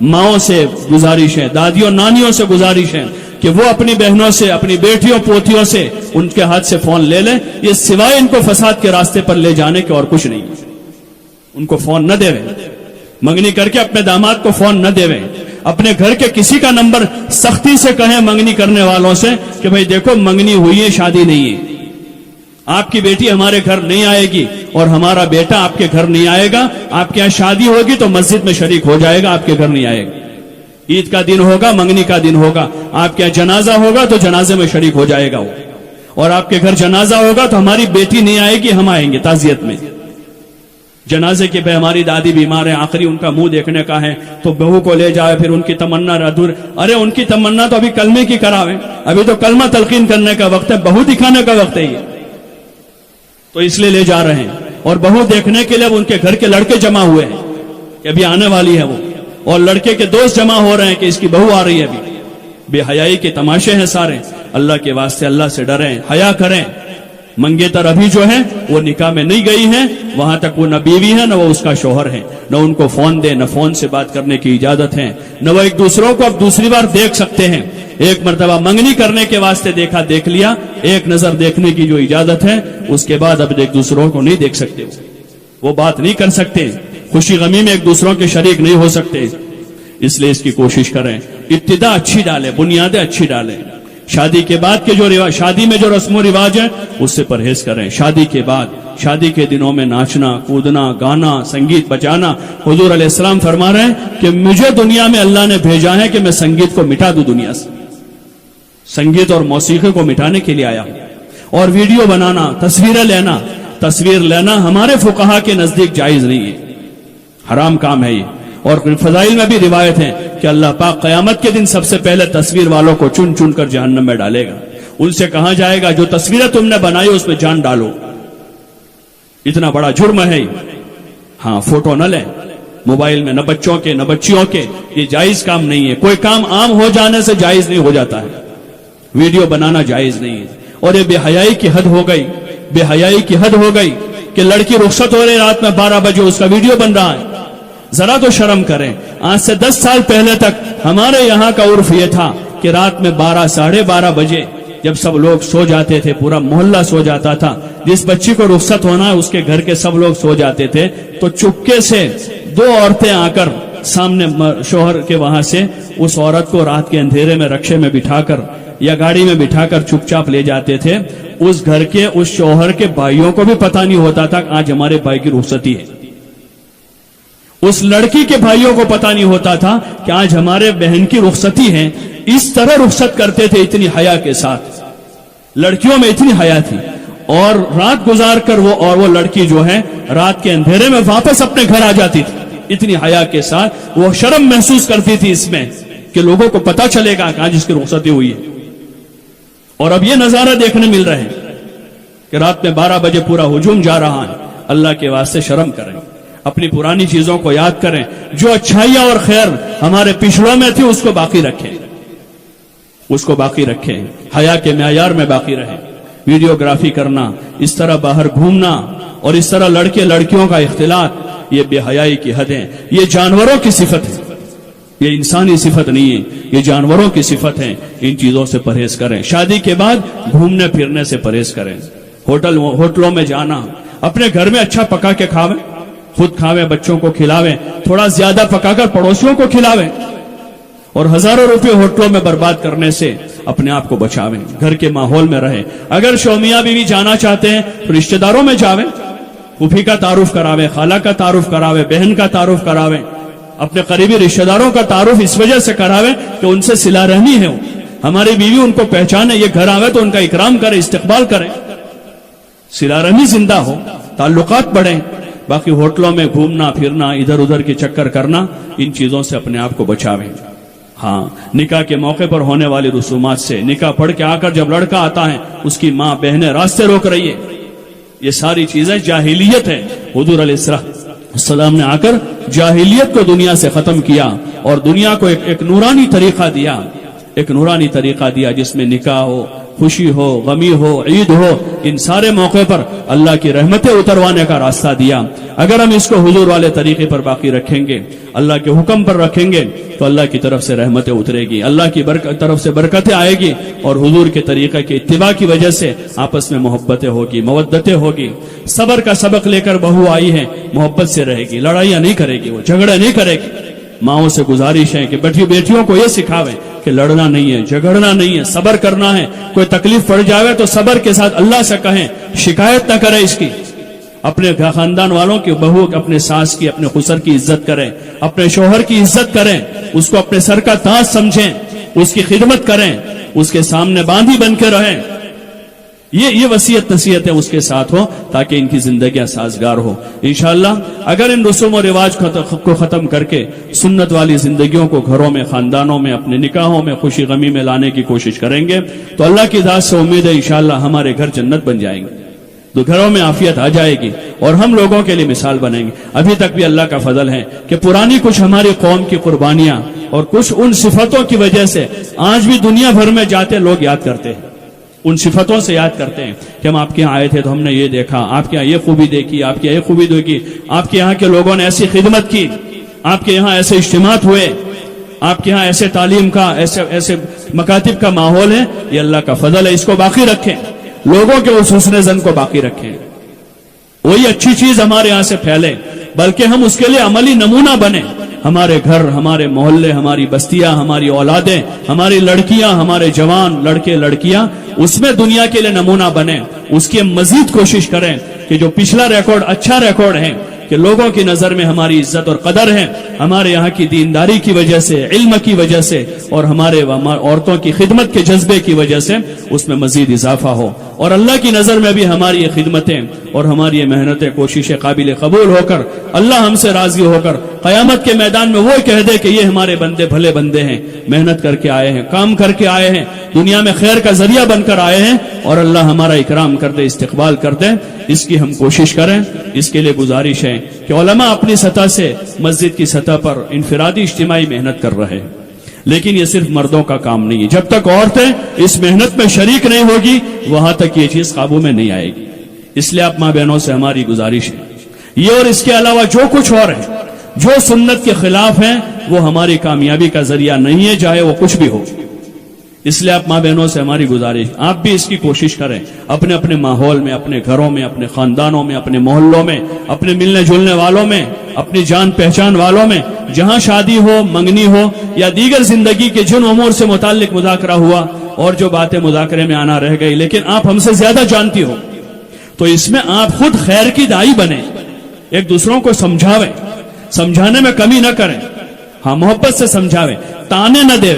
ماؤں سے گزارش ہے, دادیوں نانیوں سے گزارش ہے کہ وہ اپنی بہنوں سے, اپنی بیٹیوں پوتیوں سے ان کے ہاتھ سے فون لے لیں. یہ سوائے ان کو فساد کے راستے پر لے جانے کے اور کچھ نہیں. ان کو فون نہ دے. منگنی کر کے اپنے داماد کو فون نہ دے. اپنے گھر کے کسی کا نمبر سختی سے کہیں منگنی کرنے والوں سے کہ بھئی دیکھو منگنی ہوئی ہے, شادی نہیں ہے. آپ کی بیٹی ہمارے گھر نہیں آئے گی اور ہمارا بیٹا آپ کے گھر نہیں آئے گا. آپ کے یہاں شادی ہوگی تو مسجد میں شریک ہو جائے گا, آپ کے گھر نہیں آئے گا. عید کا دن ہوگا, منگنی کا دن ہوگا, آپ کے یہاں جنازہ ہوگا تو جنازے میں شریک ہو جائے گا وہ. اور آپ کے گھر جنازہ ہوگا تو ہماری بیٹی نہیں آئے گی, ہم آئیں گے تعزیت میں. جنازے کے پہ ہماری دادی بیمار ہے, آخری ان کا منہ دیکھنے کا ہے تو بہو کو لے جائے, پھر ان کی تمنا ادھور. ارے ان کی تمنا تو ابھی کلمے کی کراوے, ابھی تو کلمہ تلقین کرنے کا وقت ہے, بہو دکھانے کا وقت ہے یہ. تو اس لیے لے جا رہے ہیں. اور بہو دیکھنے کے لیے ان کے گھر کے لڑکے جمع ہوئے ہیں کہ ابھی آنے والی ہے وہ, اور لڑکے کے دوست جمع ہو رہے ہیں کہ اس کی بہو آ رہی ہے ابھی. بے حیائی کے تماشے ہیں سارے. اللہ کے واسطے اللہ سے ڈریں, حیا کریں. منگیتر ابھی جو ہے وہ نکاح میں نہیں گئی ہے, وہاں تک وہ نہ بیوی ہے نہ وہ اس کا شوہر ہے. نہ ان کو فون دے, نہ فون سے بات کرنے کی اجازت ہے, نہ وہ ایک دوسروں کو اب دوسری بار دیکھ سکتے ہیں. ایک مرتبہ منگنی کرنے کے واسطے دیکھا, دیکھ لیا, ایک نظر دیکھنے کی جو اجازت ہے, اس کے بعد اب ایک دوسروں کو نہیں دیکھ سکتے, وہ بات نہیں کر سکتے, خوشی غمی میں ایک دوسروں کے شریک نہیں ہو سکتے. اس لیے اس کی کوشش کریں. ابتدا اچھی ڈالیں, بنیادیں اچھی ڈالیں. شادی کے بعد کے جو رواج, شادی میں جو رسم و رواج ہے اس سے پرہیز کریں. شادی کے بعد, شادی کے دنوں میں ناچنا کودنا گانا سنگیت بجانا. حضور علیہ السلام فرما رہے ہیں کہ مجھے دنیا میں اللہ نے بھیجا ہے کہ میں سنگیت کو مٹا دوں دنیا سے. سنگیت اور موسیقی کو مٹانے کے لیے آیا. اور ویڈیو بنانا, تصویر لینا ہمارے فقہا کے نزدیک جائز نہیں ہے, حرام کام ہے یہ. اور فضائل میں بھی روایت ہے کہ اللہ پاک قیامت کے دن سب سے پہلے تصویر والوں کو چن چن کر جہنم میں ڈالے گا. ان سے کہا جائے گا جو تصویریں تم نے بنائی اس میں جان ڈالو. اتنا بڑا جرم ہے. ہاں, فوٹو نہ لیں موبائل میں, نہ بچوں کے نہ بچیوں کے. یہ جائز کام نہیں ہے. کوئی کام عام ہو جانے سے جائز نہیں ہو جاتا ہے. ویڈیو بنانا جائز نہیں ہے. اور یہ بے حیائی کی حد ہو گئی, بے حیائی کی حد ہو گئی کہ لڑکی رخصت ہو رہی رات میں 12 بجے اس کا ویڈیو بن رہا ہے. ذرا تو شرم کریں. آج سے 10 سال پہلے تک ہمارے یہاں کا عرف یہ تھا کہ رات میں 12 ساڑھے 12 بجے جب سب لوگ سو جاتے تھے, پورا محلہ سو جاتا تھا, جس بچی کو رخصت ہونا ہے اس کے گھر کے سب لوگ سو جاتے تھے, تو چپکے سے 2 عورتیں آ کر سامنے شوہر کے وہاں سے اس عورت کو رات کے اندھیرے میں رکشے میں بٹھا کر یا گاڑی میں بٹھا کر چپ چاپ لے جاتے تھے. اس گھر کے اس شوہر کے بھائیوں کو بھی پتہ نہیں ہوتا تھا کہ آج ہمارے بھائی کی رخصتی ہے. اس لڑکی کے بھائیوں کو پتہ نہیں ہوتا تھا کہ آج ہمارے بہن کی رخصتی ہے. اس طرح رخصت کرتے تھے اتنی حیا کے ساتھ. لڑکیوں میں اتنی حیا تھی. اور رات گزار کر وہ لڑکی جو ہے رات کے اندھیرے میں واپس اپنے گھر آ جاتی تھی. اتنی حیا کے ساتھ وہ شرم محسوس کرتی تھی اس میں کہ لوگوں کو پتہ چلے گا کہ آج اس کی رخصتی ہوئی ہے. اور اب یہ نظارہ دیکھنے مل رہے ہیں کہ رات میں 12 بجے پورا ہجوم جا رہا ہے. اللہ کے واسطے شرم کریں, اپنی پرانی چیزوں کو یاد کریں. جو اچھائیاں اور خیر ہمارے پچھڑوں میں تھی اس کو باقی رکھیں, اس کو باقی رکھیں, حیا کے معیار میں باقی رہیں. ویڈیوگرافی کرنا, اس طرح باہر گھومنا اور اس طرح لڑکے لڑکیوں کا اختلاط, یہ بے حیائی کی حدیں. یہ جانوروں کی صفت ہے, یہ انسانی صفت نہیں ہے, یہ جانوروں کی صفت ہے. ان چیزوں سے پرہیز کریں. شادی کے بعد گھومنے پھرنے سے پرہیز کریں. ہوٹلوں میں جانا, اپنے گھر میں اچھا پکا کے کھاویں, خود کھاویں, بچوں کو کھلاویں, تھوڑا زیادہ پکا کر پڑوسیوں کو کھلاویں. اور ہزاروں روپے ہوٹلوں میں برباد کرنے سے اپنے آپ کو بچاویں. گھر کے ماحول میں رہیں. اگر شومیہ بیوی جانا چاہتے ہیں تو رشتہ داروں میں جاویں, پھوپھی کا تعارف کراویں, خالہ کا تعارف کراویں, بہن کا تعارف کراویں. اپنے قریبی رشتہ داروں کا تعارف اس وجہ سے کراویں کہ ان سے صلہ رحمی ہے. ہماری بیوی ان کو پہچانے, یہ گھر آوے تو ان کا اکرام کرے, استقبال کریں. صلہ رحمی زندہ ہو, تعلقات بڑھیں. باقی ہوٹلوں میں گھومنا پھرنا ادھر ادھر کے چکر کرنا ان چیزوں سے اپنے آپ کو بچاویں. ہاں نکاح کے موقع پر ہونے والی رسومات سے, نکاح پڑھ کے آ کر جب لڑکا آتا ہے اس کی ماں بہنیں راستے روک رہی ہے, یہ ساری چیزیں جاہلیت ہے. حضور علیہ السلام نے آ کر جاہلیت کو دنیا سے ختم کیا اور دنیا کو ایک نورانی طریقہ دیا, ایک نورانی طریقہ دیا جس میں نکاح ہو, خوشی ہو, غمی ہو, عید ہو, ان سارے موقع پر اللہ کی رحمتیں اتروانے کا راستہ دیا. اگر ہم اس کو حضور والے طریقے پر باقی رکھیں گے, اللہ کے حکم پر رکھیں گے, تو اللہ کی طرف سے رحمتیں اترے گی, اللہ کی طرف سے برکتیں آئے گی, اور حضور کے طریقے کے اتباع کی وجہ سے آپس میں محبتیں ہوگی, مودتیں ہوگی. صبر کا سبق لے کر بہو آئی ہے, محبت سے رہے گی, لڑائیاں نہیں کرے گی, وہ جھگڑے نہیں کرے گی. ماؤں سے گزارش ہے کہ بیٹیوں کو یہ سکھاویں کہ لڑنا نہیں ہے, جھگڑنا نہیں ہے, صبر کرنا ہے. کوئی تکلیف پڑ جاوے تو صبر کے ساتھ اللہ سے کہیں, شکایت نہ کرے اس کی. اپنے خاندان والوں کی بہو, اپنے ساس کی, اپنے خسر کی عزت کریں, اپنے شوہر کی عزت کریں, اس کو اپنے سر کا تاج سمجھیں, اس کی خدمت کریں, اس کے سامنے باندھی بن کے رہیں. یہ وصیت نصیحتیں اس کے ساتھ ہو تاکہ ان کی زندگیاں سازگار ہو. انشاءاللہ اگر ان رسوم و رواج کو ختم کر کے سنت والی زندگیوں کو گھروں میں, خاندانوں میں, اپنے نکاحوں میں خوشی غمی میں لانے کی کوشش کریں گے تو اللہ کی ذات سے امید ہے انشاءاللہ ہمارے گھر جنت بن جائیں گے, تو گھروں میں عافیت آ جائے گی اور ہم لوگوں کے لیے مثال بنیں گے. ابھی تک بھی اللہ کا فضل ہے کہ پرانی کچھ ہماری قوم کی قربانیاں اور کچھ ان صفتوں کی وجہ سے آج بھی دنیا بھر میں جاتے لوگ یاد کرتے ہیں, ان صفتوں سے یاد کرتے ہیں کہ ہم آپ کے یہاں آئے تھے تو ہم نے یہ دیکھا, آپ کے یہاں یہ خوبی دیکھی, آپ کے یہاں یہ خوبی دیکھی, آپ کے یہاں کے لوگوں نے ایسی خدمت کی, آپ کے یہاں ایسے اجتماعات ہوئے, آپ کے یہاں ایسے تعلیم کا, ایسے مکاتب کا ماحول ہے. یہ اللہ کا فضل ہے, اس کو باقی رکھیں, لوگوں کے اس حسن زن کو باقی رکھیں, وہی اچھی چیز ہمارے یہاں سے پھیلے, بلکہ ہم اس کے لیے عملی نمونہ بنیں. ہمارے گھر, ہمارے محلے, ہماری بستیاں, ہماری اولادیں, ہماری لڑکیاں, ہمارے جوان لڑکے لڑکیاں اس میں دنیا کے لیے نمونہ بنیں. اس کی مزید کوشش کریں کہ جو پچھلا ریکارڈ اچھا ریکارڈ ہے کہ لوگوں کی نظر میں ہماری عزت اور قدر ہے, ہمارے یہاں کی دینداری کی وجہ سے, علم کی وجہ سے اور ہمارے عورتوں کی خدمت کے جذبے کی وجہ سے اس میں مزید اضافہ ہو, اور اللہ کی نظر میں بھی ہماری یہ خدمتیں اور ہماری یہ محنتیں, کوششیں قابل قبول ہو کر اللہ ہم سے راضی ہو کر قیامت کے میدان میں وہ کہہ دے کہ یہ ہمارے بندے بھلے بندے ہیں, محنت کر کے آئے ہیں, کام کر کے آئے ہیں, دنیا میں خیر کا ذریعہ بن کر آئے ہیں, اور اللہ ہمارا اکرام کر دے, استقبال کر دے. اس کی ہم کوشش کریں. اس کے لیے گزارش ہے کہ علماء اپنی سطح سے مسجد کی سطح پر انفرادی اجتماعی محنت کر رہے ہیں, لیکن یہ صرف مردوں کا کام نہیں ہے. جب تک عورتیں اس محنت میں شریک نہیں ہوگی وہاں تک یہ چیز قابو میں نہیں آئے گی. اس لیے آپ ماں بہنوں سے ہماری گزارش ہے, یہ اور اس کے علاوہ جو کچھ اور ہے جو سنت کے خلاف ہیں وہ ہماری کامیابی کا ذریعہ نہیں ہے, چاہے وہ کچھ بھی ہو. اس لیے آپ ماں بہنوں سے ہماری گزارش, آپ بھی اس کی کوشش کریں اپنے اپنے ماحول میں, اپنے گھروں میں, اپنے خاندانوں میں, اپنے محلوں میں, اپنے ملنے جلنے والوں میں, اپنی جان پہچان والوں میں, جہاں شادی ہو, منگنی ہو یا دیگر زندگی کے جن امور سے متعلق مذاکرہ ہوا اور جو باتیں مذاکرے میں آنا رہ گئی لیکن آپ ہم سے زیادہ جانتی ہو, تو اس میں آپ خود خیر کی داعی بنیں, ایک دوسروں کو سمجھاویں, سمجھانے میں کمی نہ کریں. ہاں محبت سے سمجھاویں, تانے نہ دیں,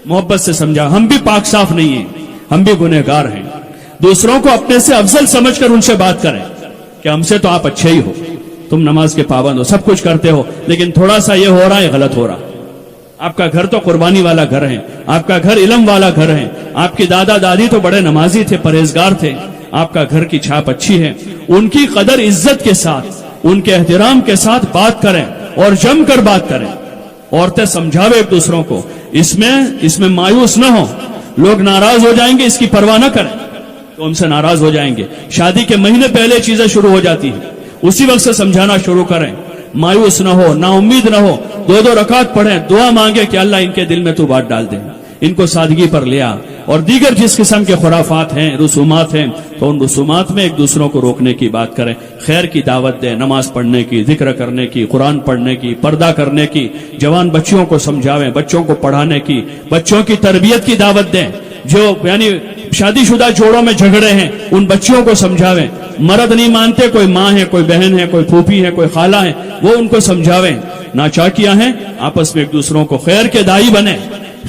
محبت سے سمجھا. ہم بھی پاک صاف نہیں ہیں, ہم بھی گنہگار ہیں. دوسروں کو اپنے سے افضل سمجھ کر ان سے بات کریں کہ ہم سے تو آپ اچھے ہی ہو, تم نماز کے پابند ہو, سب کچھ کرتے ہو, لیکن تھوڑا سا یہ ہو رہا ہے, غلط ہو رہا. آپ کا گھر تو قربانی والا گھر ہے, آپ کا گھر علم والا گھر ہے, آپ کی دادا دادی تو بڑے نمازی تھے, پرہیزگار تھے, آپ کا گھر کی چھاپ اچھی ہے. ان کی قدر عزت کے ساتھ, ان کے احترام کے ساتھ بات کریں اور جم کر بات کریں. عورتیں سمجھاوے ایک دوسروں کو, اس میں مایوس نہ ہو. لوگ ناراض ہو جائیں گے, اس کی پرواہ نہ کریں, تو ہم سے ناراض ہو جائیں گے. شادی کے مہینے پہلے چیزیں شروع ہو جاتی ہیں, اسی وقت سے سمجھانا شروع کریں. مایوس نہ ہو, نا امید نہ ہو, 2 رکعت پڑھیں, دعا مانگے کہ اللہ ان کے دل میں تو بات ڈال دے, ان کو سادگی پر لیا. اور دیگر جس قسم کے خرافات ہیں, رسومات ہیں, تو ان رسومات میں ایک دوسروں کو روکنے کی بات کریں, خیر کی دعوت دیں, نماز پڑھنے کی, ذکر کرنے کی, قرآن پڑھنے کی, پردہ کرنے کی, جوان بچیوں کو سمجھاویں, بچوں کو پڑھانے کی, بچوں کی تربیت کی دعوت دیں. جو یعنی شادی شدہ جوڑوں میں جھگڑے ہیں ان بچیوں کو سمجھاویں. مرد نہیں مانتے, کوئی ماں ہے, کوئی بہن ہے, کوئی پھوپھی ہے, کوئی خالہ ہے, وہ ان کو سمجھاویں. ناچاکیاں ہیں, آپس میں ایک دوسروں کو خیر کے داعی بنیں,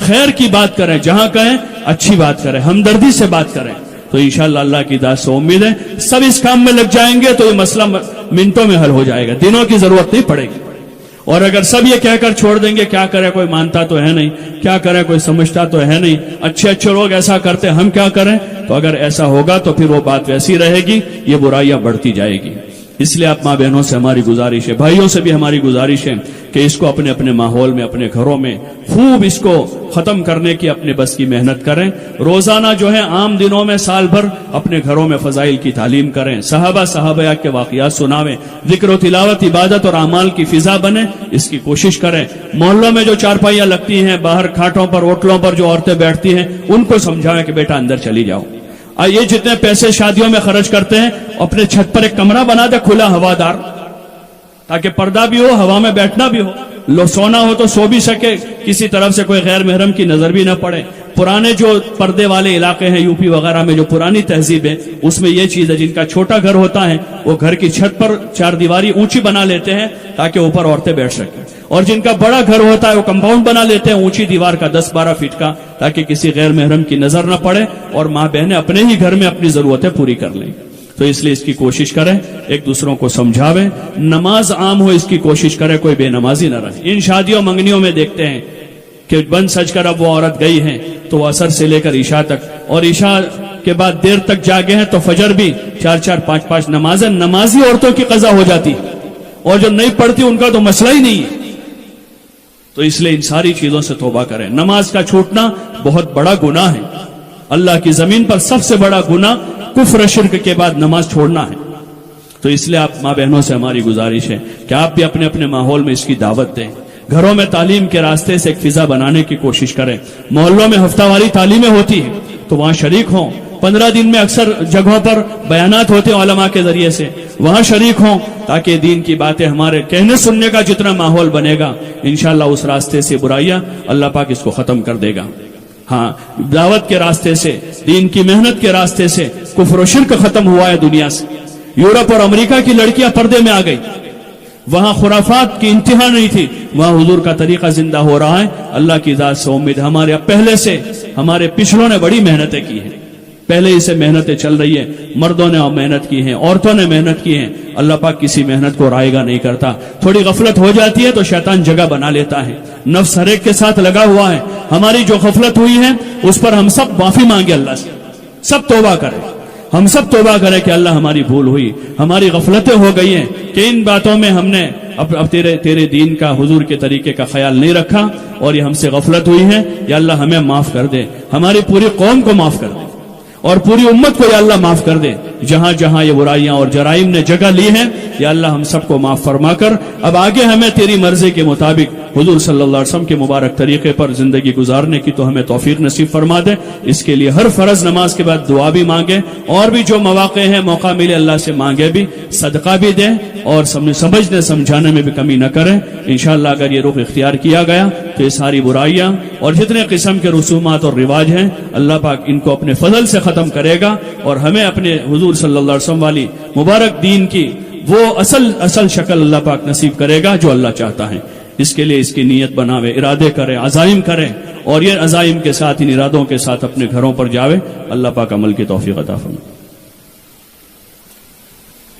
خیر کی بات کریں, جہاں کہیں اچھی بات کریں, ہمدردی سے بات کریں. تو انشاءاللہ اللہ کی ذات سے امید ہے سب اس کام میں لگ جائیں گے تو یہ مسئلہ منٹوں میں حل ہو جائے گا، دنوں کی ضرورت نہیں پڑے گی۔ اور اگر سب یہ کہہ کر چھوڑ دیں گے کیا کرے کوئی مانتا تو ہے نہیں، کیا کرے کوئی سمجھتا تو ہے نہیں، اچھے لوگ ایسا کرتے ہم کیا کریں، تو اگر ایسا ہوگا تو پھر وہ بات ویسی رہے گی، یہ برائیاں بڑھتی جائے گی۔ اس لیے آپ ماں بہنوں سے ہماری گزارش ہے، بھائیوں سے بھی ہماری گزارش ہے کہ اس کو اپنے اپنے ماحول میں، اپنے گھروں میں خوب اس کو ختم کرنے کی اپنے بس کی محنت کریں۔ روزانہ جو ہے عام دنوں میں سال بھر اپنے گھروں میں فضائل کی تعلیم کریں، صحابہ کے واقعات سناویں، ذکر و تلاوت، عبادت اور اعمال کی فضا بنے، اس کی کوشش کریں۔ محلوں میں جو چارپائیاں لگتی ہیں، باہر کھاٹوں پر، ہوٹلوں پر جو عورتیں بیٹھتی ہیں، ان کو سمجھائیں کہ بیٹا اندر چلی جاؤ۔ یہ جتنے پیسے شادیوں میں خرچ کرتے ہیں، اپنے چھت پر ایک کمرہ بنا دے کھلا ہوادار، تاکہ پردہ بھی ہو، ہوا میں بیٹھنا بھی ہو، سونا ہو تو سو بھی سکے، کسی طرف سے کوئی غیر محرم کی نظر بھی نہ پڑے۔ پرانے جو پردے والے علاقے ہیں یو پی وغیرہ میں، جو پرانی تہذیب ہے، اس میں یہ چیز ہے، جن کا چھوٹا گھر ہوتا ہے وہ گھر کی چھت پر چار دیواری اونچی بنا لیتے ہیں تاکہ اوپر عورتیں بیٹھ سکیں، اور جن کا بڑا گھر ہوتا ہے وہ کمپاؤنڈ بنا لیتے ہیں اونچی دیوار کا 10-12 فٹ کا، تاکہ کسی غیر محرم کی نظر نہ پڑے اور ماں بہنیں اپنے ہی گھر میں اپنی ضرورتیں پوری کر لیں۔ تو اس لیے اس کی کوشش کریں، ایک دوسروں کو سمجھاویں، نماز عام ہو اس کی کوشش کریں، کوئی بے نمازی نہ رہے۔ ان شادیوں منگنیوں میں دیکھتے ہیں کہ بن سج کر اب وہ عورت گئی ہیں تو وہ عصر سے لے کر عشاء تک، اور عشاء کے بعد دیر تک جاگے ہیں تو فجر بھی 4-4 5-5 نمازیں نمازی عورتوں کی قضا ہو جاتی، اور جو نہیں پڑھتی ان کا تو مسئلہ ہی نہیں ہے۔ تو اس لیے ان ساری چیزوں سے توبہ کریں۔ نماز کا چھوٹنا بہت بڑا گناہ ہے، اللہ کی زمین پر سب سے بڑا گناہ کفر شرک کے بعد نماز چھوڑنا ہے۔ تو اس لیے آپ ماں بہنوں سے ہماری گزارش ہے کہ آپ بھی اپنے اپنے ماحول میں اس کی دعوت دیں، گھروں میں تعلیم کے راستے سے ایک فضا بنانے کی کوشش کریں۔ محلوں میں ہفتہ واری تعلیمیں ہوتی ہیں تو وہاں شریک ہوں، 15 دن میں اکثر جگہوں پر بیانات ہوتے ہیں علماء کے ذریعے سے، وہاں شریک ہوں، تاکہ دین کی باتیں ہمارے کہنے سننے کا جتنا ماحول بنے گا انشاءاللہ اس راستے سے برائیاں اللہ پاک اس کو ختم کر دے گا۔ ہاں، دعوت کے راستے سے، دین کی محنت کے راستے سے کفر و شرک ختم ہوا ہے دنیا سے۔ یورپ اور امریکہ کی لڑکیاں پردے میں آ گئی، وہاں خرافات کی انتہا نہیں تھی، وہاں حضور کا طریقہ زندہ ہو رہا ہے۔ اللہ کی ذات سے امید، ہمارے پہلے سے ہمارے پچھلوں نے بڑی محنتیں کی ہیں، پہلے ہی سے محنتیں چل رہی ہیں، مردوں نے محنت کی ہیں، عورتوں نے محنت کی ہیں۔ اللہ پاک کسی محنت کو رائے گا نہیں کرتا۔ تھوڑی غفلت ہو جاتی ہے تو شیطان جگہ بنا لیتا ہے، نفس ہر ایک کے ساتھ لگا ہوا ہے۔ ہماری جو غفلت ہوئی ہے اس پر ہم سب معافی مانگے اللہ سے، سب توبہ کریں، ہم سب توبہ کریں کہ اللہ ہماری بھول ہوئی، ہماری غفلتیں ہو گئی ہیں کہ ان باتوں میں ہم نے اب تیرے دین کا، حضور کے طریقے کا خیال نہیں رکھا، اور یہ ہم سے غفلت ہوئی ہے۔ یا اللہ ہمیں معاف کر دے، ہماری پوری قوم کو معاف کر دے، اور پوری امت کو یا اللہ معاف کر دے۔ جہاں جہاں یہ برائیاں اور جرائم نے جگہ لی ہیں یا اللہ ہم سب کو معاف فرما کر اب آگے ہمیں تیری مرضی کے مطابق حضور صلی اللہ علیہ وسلم کے مبارک طریقے پر زندگی گزارنے کی تو ہمیں توفیق نصیب فرما دے۔ اس کے لیے ہر فرض نماز کے بعد دعا بھی مانگے، اور بھی جو مواقع ہیں، موقع ملے اللہ سے مانگے بھی، صدقہ بھی دیں، اور سمجھنے سمجھانے میں بھی کمی نہ کریں۔ انشاءاللہ اگر یہ رخ اختیار کیا گیا تو یہ ساری برائیاں اور جتنے قسم کے رسومات اور رواج ہیں اللہ پاک ان کو اپنے فضل سے ختم کرے گا، اور ہمیں اپنے حضور صلی اللہ علیہ وسلم والی مبارک دین کی وہ اصل شکل اللہ پاک نصیب کرے گا جو اللہ چاہتا ہے۔ اس کے لیے اس کی نیت بناوے، ارادے کریں، عزائم کریں، اور یہ عزائم کے ساتھ، ان ارادوں کے ساتھ اپنے گھروں پر جاوے۔ اللہ پاک عمل کی توفیق عطا فرمائے۔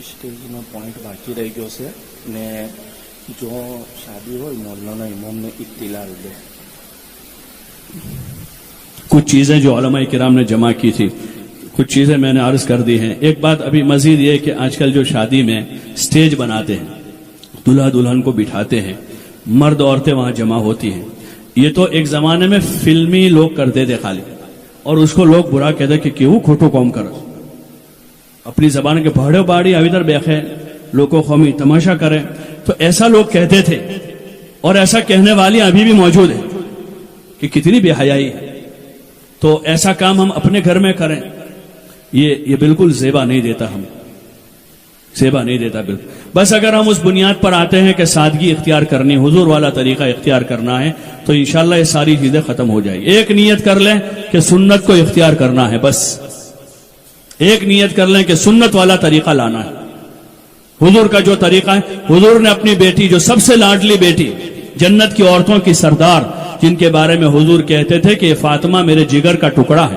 સ્ટેજનો પોઈન્ટ બાકી રહી ગયો છે ને જો શાદી હોય મોહલ્લાના ઇમામને ઇત્તિલા દે। کچھ چیزیں جو علماء کرام نے جمع کی تھی، کچھ چیزیں میں نے عرض کر دی ہیں۔ ایک بات ابھی مزید یہ کہ آج کل جو شادی میں سٹیج بناتے ہیں، دلہا دلہن کو بٹھاتے ہیں، مرد عورتیں وہاں جمع ہوتی ہیں، یہ تو ایک زمانے میں فلمی لوگ کرتے تھے خالی، اور اس کو لوگ برا کہتے کہ کیوں کھوٹو قوم کر اپنی زبان کے بھاڑے باڑی ابھی تر بیخے لوگوں قومی تماشا کریں، تو ایسا لوگ کہتے تھے، اور ایسا کہنے والی ابھی بھی موجود ہیں کہ کتنی بے حیائی ہے۔ تو ایسا کام ہم اپنے گھر میں کریں، یہ بالکل زیبا نہیں دیتا، ہم زیبا نہیں دیتا بالکل۔ بس اگر ہم اس بنیاد پر آتے ہیں کہ سادگی اختیار کرنی، حضور والا طریقہ اختیار کرنا ہے، تو انشاءاللہ یہ ساری چیزیں ختم ہو جائیں گی۔ ایک نیت کر لیں کہ سنت کو اختیار کرنا ہے، بس ایک نیت کر لیں کہ سنت والا طریقہ لانا ہے، حضور کا جو طریقہ ہے۔ حضور نے اپنی بیٹی، جو سب سے لاڈلی بیٹی، جنت کی عورتوں کی سردار، جن کے بارے میں حضور کہتے تھے کہ یہ فاطمہ میرے جگر کا ٹکڑا ہے،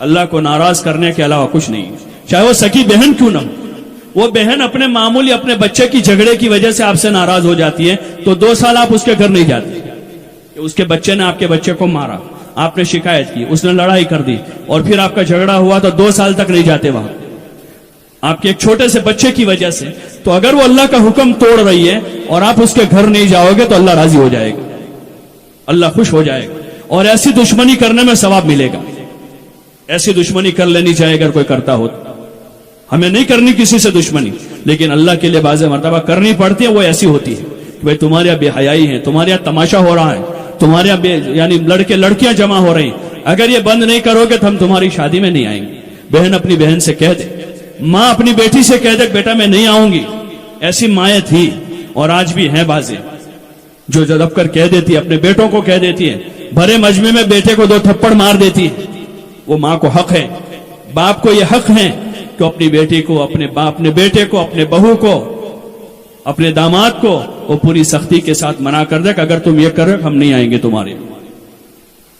اللہ کو ناراض کرنے کے علاوہ کچھ نہیں، چاہے وہ سکی بہن کیوں نہ ہو. وہ بہن اپنے معمولی اپنے بچے کی جھگڑے کی وجہ سے آپ سے ناراض ہو جاتی ہے تو 2 سال آپ اس کے گھر نہیں جاتے کہ اس کے بچے نے آپ کے بچے کو مارا، آپ نے شکایت کی، اس نے لڑائی کر دی اور پھر آپ کا جھگڑا ہوا تو 2 سال تک نہیں جاتے وہاں آپ کے ایک چھوٹے سے بچے کی وجہ سے. تو اگر وہ اللہ کا حکم توڑ رہی ہے اور آپ اس کے گھر نہیں جاؤ گے تو اللہ راضی ہو جائے گا، اللہ خوش ہو جائے گا اور ایسی دشمنی کرنے میں ثواب ملے گا. ایسی دشمنی کر لینی چاہیے اگر کوئی کرتا ہو. ہمیں نہیں کرنی کسی سے دشمنی، لیکن اللہ کے لیے بعض مرتبہ کرنی پڑتی ہے. وہ ایسی ہوتی ہے کہ بھائی تمہارے یہاں بے حیائی ہے، تمہارے یہاں تماشا ہو رہا ہے، تمہارے یہاں یعنی لڑکے لڑکیاں جمع ہو رہی ہیں، اگر یہ بند نہیں کرو گے تو ہم تمہاری شادی میں نہیں آئیں گے. بہن اپنی بہن سے کہہ دے، ماں اپنی بیٹی سے کہہ دے بیٹا میں نہیں آؤں گی. ایسی مائیں تھی اور آج بھی ہیں بازیں جو دب کر کہہ دیتی ہے، اپنے بیٹوں کو کہہ دیتی ہے، بھرے مجمع میں بیٹے کو 2 تھپڑ مار دیتی ہے. وہ ماں کو حق ہے، باپ کو یہ حق ہے کہ اپنی بیٹی کو، اپنے بیٹے کو، اپنے بہو کو، اپنے داماد کو وہ پوری سختی کے ساتھ منع کر دے کہ اگر تم یہ کر رہے ہم نہیں آئیں گے تمہارے.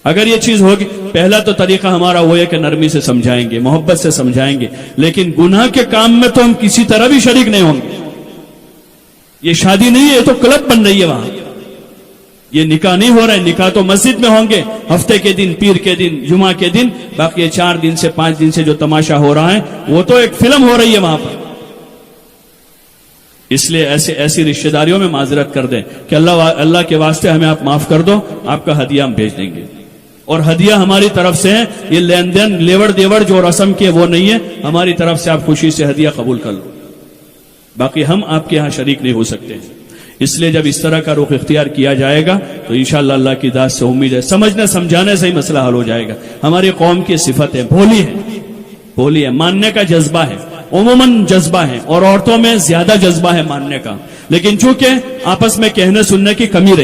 اگر یہ چیز ہوگی، پہلا تو طریقہ ہمارا وہ ہے کہ نرمی سے سمجھائیں گے، محبت سے سمجھائیں گے، لیکن گناہ کے کام میں تو ہم کسی طرح بھی شریک نہیں ہوں گے. یہ شادی نہیں ہے، یہ تو کلب بن رہی ہے وہاں. یہ نکاح نہیں ہو رہا ہے، نکاح تو مسجد میں ہوں گے ہفتے کے دن، پیر کے دن، جمعہ کے دن. باقی یہ 4 دن سے 5 دن سے جو تماشا ہو رہا ہے وہ تو ایک فلم ہو رہی ہے وہاں پر. اس لیے ایسی رشتہ داریوں میں معذرت کر دیں کہ اللہ کے واسطے ہمیں آپ معاف کر دو، آپ کا ہدیہ ہم بھیج دیں گے. اور ہدیہ ہماری طرف سے ہے، یہ لین دین لیوڑ دیوڑ جو رسم کی وہ نہیں ہے، ہماری طرف سے آپ خوشی سے ہدیہ قبول کر لو. باقی ہم آپ کے ہاں شریک نہیں ہو سکتے. اس لیے جب اس طرح کا رخ اختیار کیا جائے گا تو انشاءاللہ اللہ کی ذات سے امید ہے سمجھنے سمجھانے سے ہی مسئلہ حل ہو جائے گا. ہماری قوم کی صفت ہے، بھولی ہے، ماننے کا جذبہ ہے، عموماً جذبہ ہے، اور عورتوں میں زیادہ جذبہ ہے ماننے کا. لیکن چونکہ آپس میں کہنے سننے کی کمی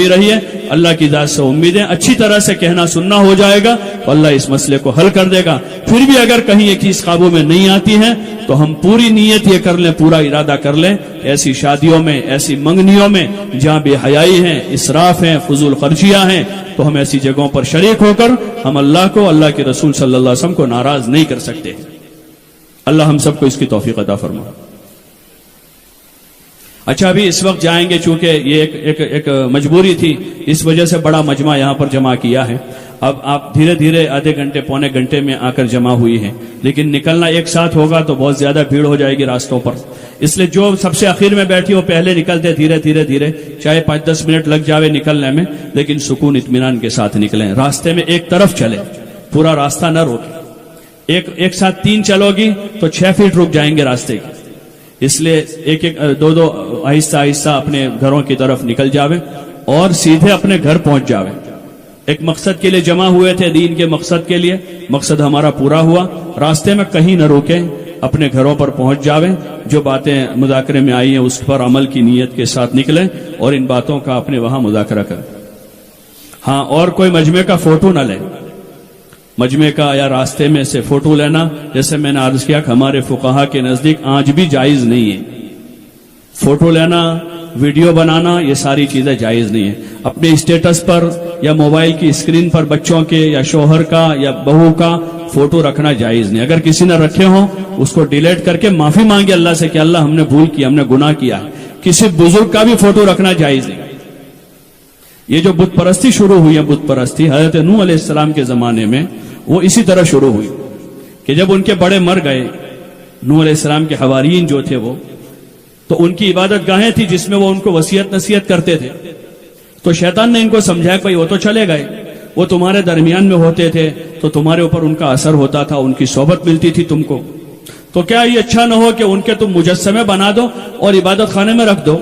رہی ہے، اللہ کی ذات سے امید ہے اچھی طرح سے کہنا سننا ہو جائے گا تو اللہ اس مسئلے کو حل کر دے گا. پھر بھی اگر کہیں یہ چیز قابو میں نہیں آتی ہے تو ہم پوری نیت یہ کر لیں، پورا ارادہ کر لیں، ایسی شادیوں میں، ایسی منگنیوں میں جہاں بے حیائی ہیں، اسراف ہیں، فضول خرچیاں ہیں، تو ہم ایسی جگہوں پر شریک ہو کر ہم اللہ کو، اللہ کے رسول صلی اللہ علیہ وسلم کو ناراض نہیں کر سکتے. اللہ ہم سب کو اس کی توفیق عطا فرمائے. اچھا ابھی اس وقت جائیں گے، چونکہ یہ ایک مجبوری تھی، اس وجہ سے بڑا مجمع یہاں پر جمع کیا ہے. اب آپ دھیرے دھیرے آدھے گھنٹے پونے گھنٹے میں آ کر جمع ہوئی ہیں، لیکن نکلنا ایک ساتھ ہوگا تو بہت زیادہ بھیڑ ہو جائے گی راستوں پر. اس لیے جو سب سے آخر میں بیٹھی وہ پہلے نکلتے دھیرے، چاہے 5-10 منٹ لگ جاوے نکلنے میں، لیکن سکون اطمینان کے ساتھ نکلیں. راستے میں ایک طرف چلے، پورا راستہ نہ روکے. ایک ساتھ 3 چلو گی تو 6 فٹ رک جائیں گے راستے کی. اس لیے ایک 2 آہستہ اپنے گھروں کی طرف نکل جاوے اور سیدھے اپنے گھر پہنچ جاوے. ایک مقصد کے لیے جمع ہوئے تھے، دین کے مقصد کے لیے، مقصد ہمارا پورا ہوا. راستے میں کہیں نہ روکیں، اپنے گھروں پر پہنچ جاویں. جو باتیں مذاکرے میں آئی ہیں اس پر عمل کی نیت کے ساتھ نکلیں اور ان باتوں کا اپنے وہاں مذاکرہ کریں. ہاں، اور کوئی مجمع کا فوٹو نہ لیں. مجمع کا یا راستے میں سے فوٹو لینا، جیسے میں نے عرض کیا کہ ہمارے فقہا کے نزدیک آج بھی جائز نہیں ہے. فوٹو لینا، ویڈیو بنانا، یہ ساری چیزیں جائز نہیں ہیں. اپنے اسٹیٹس پر یا موبائل کی اسکرین پر بچوں کے یا شوہر کا یا بہو کا فوٹو رکھنا جائز نہیں. اگر کسی نے رکھے ہوں اس کو ڈیلیٹ کر کے معافی مانگے اللہ سے کہ اللہ ہم نے بھول کی، ہم نے گناہ کیا ہے. کسی بزرگ کا بھی فوٹو رکھنا جائز نہیں. یہ جو بت پرستی شروع ہوئی ہے، بت پرستی حضرت نوح علیہ السلام کے زمانے میں وہ اسی طرح شروع ہوئی کہ جب ان کے بڑے مر گئے، نوح علیہ السلام کے حواریین جو تھے وہ، تو ان کی عبادت گاہیں تھی جس میں وہ ان کو وصیت نصیحت کرتے تھے. تو شیطان نے ان کو سمجھایا کہ وہ تو چلے گئے، وہ تمہارے درمیان میں ہوتے تھے تو تمہارے اوپر ان کا اثر ہوتا تھا، ان کی صحبت ملتی تھی تم کو، تو کیا یہ اچھا نہ ہو کہ ان کے تم مجسمے بنا دو اور عبادت خانے میں رکھ دو.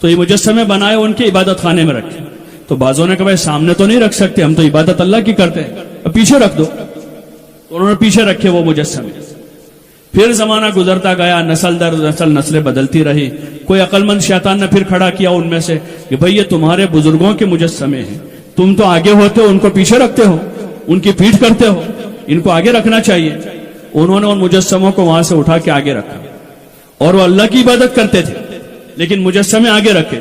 تو یہ مجسمے بنائے ان کے عبادت خانے میں رکھے. تو بعضوں نے کہا بھائی سامنے تو نہیں رکھ سکتے، ہم تو عبادت اللہ کی کرتے ہیں، پیچھے رکھ دو. تو انہوں نے پیچھے رکھے وہ مجسمے. پھر زمانہ گزرتا گیا، نسل در نسل نسلیں بدلتی رہی. کوئی عقل مند شیطان نے پھر کھڑا کیا ان میں سے کہ بھئی یہ تمہارے بزرگوں کے مجسمے ہیں، تم تو آگے ہوتے ہو، ان کو پیچھے رکھتے ہو، ان کی پیٹھ کرتے ہو، ان کو آگے رکھنا چاہیے. انہوں نے ان مجسموں کو وہاں سے اٹھا کے آگے رکھا اور وہ اللہ کی عبادت کرتے تھے لیکن مجسمے آگے رکھے.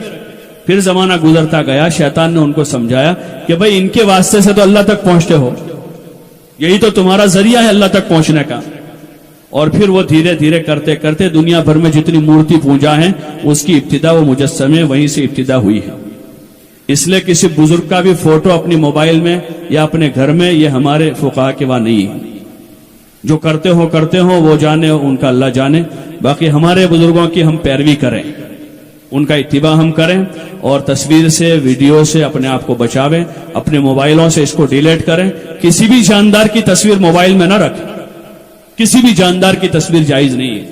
پھر زمانہ گزرتا گیا، شیطان نے ان کو سمجھایا کہ بھئی ان کے واسطے سے تو اللہ تک پہنچتے ہو، یہی تو تمہارا ذریعہ ہے اللہ تک پہنچنے کا. اور پھر وہ دھیرے دھیرے کرتے کرتے دنیا بھر میں جتنی مورتی پوجا ہیں اس کی ابتدا وہ مجسمے وہیں سے ابتدا ہوئی ہے. اس لیے کسی بزرگ کا بھی فوٹو اپنی موبائل میں یا اپنے گھر میں یہ ہمارے فقہا کے وہاں نہیں ہے. جو کرتے ہو وہ جانے، ان کا اللہ جانے. باقی ہمارے بزرگوں کی ہم پیروی کریں، ان کا اتباع ہم کریں، اور تصویر سے ویڈیو سے اپنے آپ کو بچاویں. اپنے موبائلوں سے اس کو ڈیلیٹ کریں. کسی بھی جاندار کی تصویر موبائل میں نہ رکھیں. کسی بھی جاندار کی تصویر جائز نہیں ہے،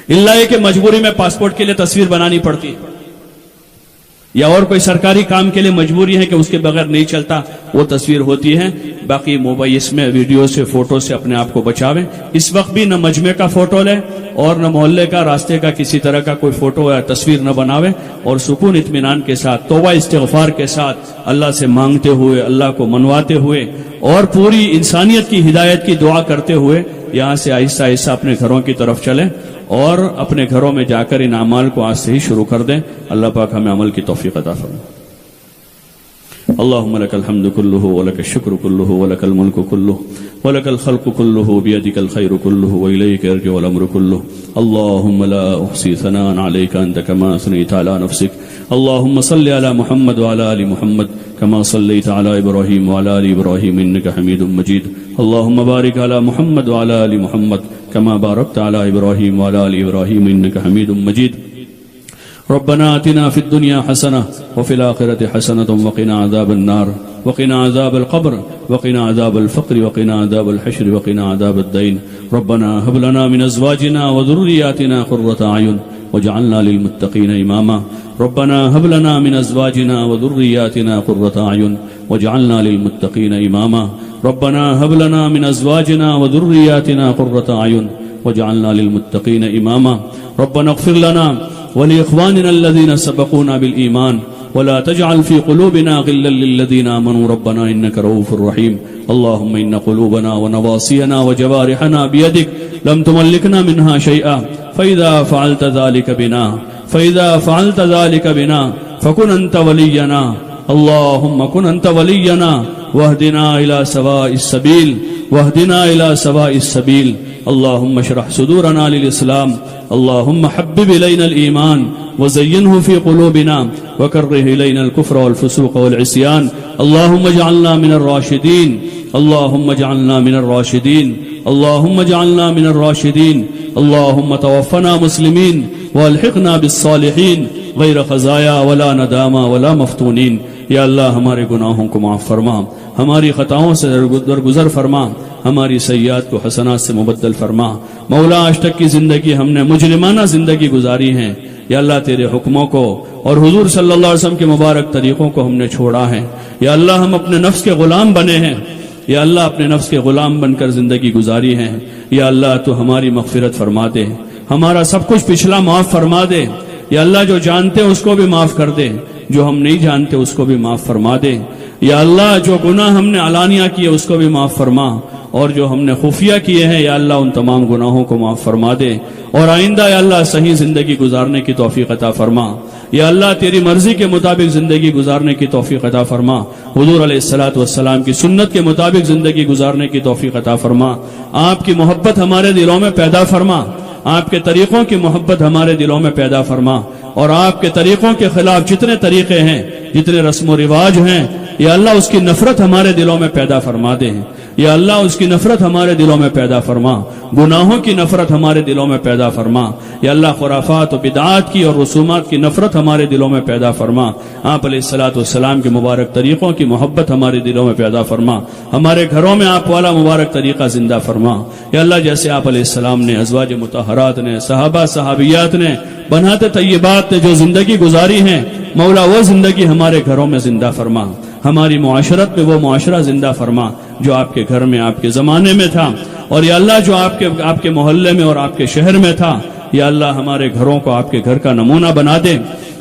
الا یہ کہ مجبوری میں پاسپورٹ کے لیے تصویر بنانی پڑتی ہے یا اور کوئی سرکاری کام کے لیے مجبوری ہے کہ اس کے بغیر نہیں چلتا، وہ تصویر ہوتی ہے. باقی موبائل اس میں ویڈیو سے فوٹو سے اپنے آپ کو بچاویں. اس وقت بھی نہ مجمع کا فوٹو لیں اور نہ محلے کا، راستے کا کسی طرح کا کوئی فوٹو یا تصویر نہ بناویں، اور سکون اطمینان کے ساتھ توبہ استغفار کے ساتھ اللہ سے مانگتے ہوئے، اللہ کو منواتے ہوئے اور پوری انسانیت کی ہدایت کی دعا کرتے ہوئے یہاں سے آہستہ آہستہ اپنے گھروں کی طرف چلیں اور اپنے گھروں میں جا کر ان اعمال کو آج سے ہی شروع کر دیں. اللہ پاک ہمیں عمل کی توفیق عطا فرمائے. اللهم لك الحمد كله ولك الشكر كله ولك الملك كله ولك الخلق كله بيدك الخير كله وإليك يرجع الأمر كله. اللهم لا أحصي ثناء عليك أنت كما أثنيت على نفسك. اللهم صل على محمد وعلى آل محمد كما صليت على إبراهيم وعلى آل إبراهيم إنك حميد مجيد. اللهم بارك على محمد وعلى آل محمد كما باركت على إبراهيم وعلى آل إبراهيم إنك حميد مجيد. ربنا آتنا في الدنيا حسنة وفي الآخرة حسنة وقنا عذاب النار وقنا عذاب القبر وقنا عذاب الفقر وقنا عذاب الحشر وقنا عذاب الدين. ربنا هب لنا من أزواجنا وذرياتنا قرة أعين واجعلنا للمتقين إماما. ربنا هب لنا من أزواجنا وذرياتنا قرة أعين واجعلنا للمتقين إماما. ربنا هب لنا من أزواجنا وذرياتنا قرة أعين واجعلنا للمتقين إماما. ربنا اغفر لنا ولإخواننا الذين سبقونا بالإيمان ولا تجعل في قلوبنا غلا للذين آمنوا ربنا إنك رؤوف رحيم. اللهم إن قلوبنا ونواصينا وجوارحنا بيدك لم تملكنا منها شيئا فإذا فعلت ذلك بنا فكن أنت ولينا. اللهم كن أنت ولينا واهدنا إلى سواء السبيل. اللهم اشرح صدورنا للإسلام. اللهم حبب إلينا الإيمان وزينه في قلوبنا وكره إلينا الكفر والفسوق والعصيان. اللهم اجعلنا من الراشدين. اللهم اجعلنا من الراشدين. اللهم اجعلنا من الراشدين. اللهم توفنا مسلمين والحقنا بالصالحين غير خزايا ولا ندامة ولا مفتونين. یا اللہ ہمارے گناہوں کو معاف فرما، ہماری خطاؤں سے درگزر فرما، ہماری سیئات کو حسنات سے مبدل فرما. مولا آج تک کی زندگی ہم نے مجرمانہ زندگی گزاری ہے، یا اللہ تیرے حکموں کو اور حضور صلی اللہ علیہ وسلم کے مبارک طریقوں کو ہم نے چھوڑا ہے. یا اللہ ہم اپنے نفس کے غلام بنے ہیں، یا اللہ اپنے نفس کے غلام بن کر زندگی گزاری ہے. یا اللہ تو ہماری مغفرت فرما دے، ہمارا سب کچھ پچھلا معاف فرما دے. یا اللہ جو جانتے اس کو بھی معاف کر دے، جو ہم نہیں جانتے اس کو بھی معاف فرما دے. یا اللہ جو گناہ ہم نے علانیہ کیے اس کو بھی معاف فرما، اور جو ہم نے خفیہ کیے ہیں یا اللہ ان تمام گناہوں کو معاف فرما دے. اور آئندہ یا اللہ صحیح زندگی گزارنے کی توفیق عطا فرما. یا اللہ تیری مرضی کے مطابق زندگی گزارنے کی توفیق عطا فرما. حضور علیہ الصلوۃ والسلام کی سنت کے مطابق زندگی گزارنے کی توفیق عطا فرما. آپ کی محبت ہمارے دلوں میں پیدا فرما، آپ کے طریقوں کی محبت ہمارے دلوں میں پیدا فرما. اور آپ کے طریقوں کے خلاف جتنے طریقے ہیں، جتنے رسم و رواج ہیں، یا اللہ اس کی نفرت ہمارے دلوں میں پیدا فرما دے. یا اللہ اس کی نفرت ہمارے دلوں میں پیدا فرما، گناہوں کی نفرت ہمارے دلوں میں پیدا فرما. یا اللہ خرافات و بدعات کی اور رسومات کی نفرت ہمارے دلوں میں پیدا فرما. آپ علیہ الصلوۃ والسلام کے مبارک طریقوں کی محبت ہمارے دلوں میں پیدا فرما. ہمارے گھروں میں آپ والا مبارک طریقہ زندہ فرما. یا اللہ جیسے آپ علیہ السلام نے، ازواج مطہرات نے، صحابہ صحابیات نے، بنات طیبات نے جو زندگی گزاری ہیں، مولا وہ زندگی ہمارے گھروں میں زندہ فرما. ہماری معاشرت میں وہ معاشرہ زندہ فرما جو آپ کے گھر میں، آپ کے زمانے میں تھا. اور یا اللہ جو آپ کے محلے میں اور آپ کے شہر میں تھا، یا اللہ ہمارے گھروں کو آپ کے گھر کا نمونہ بنا دے.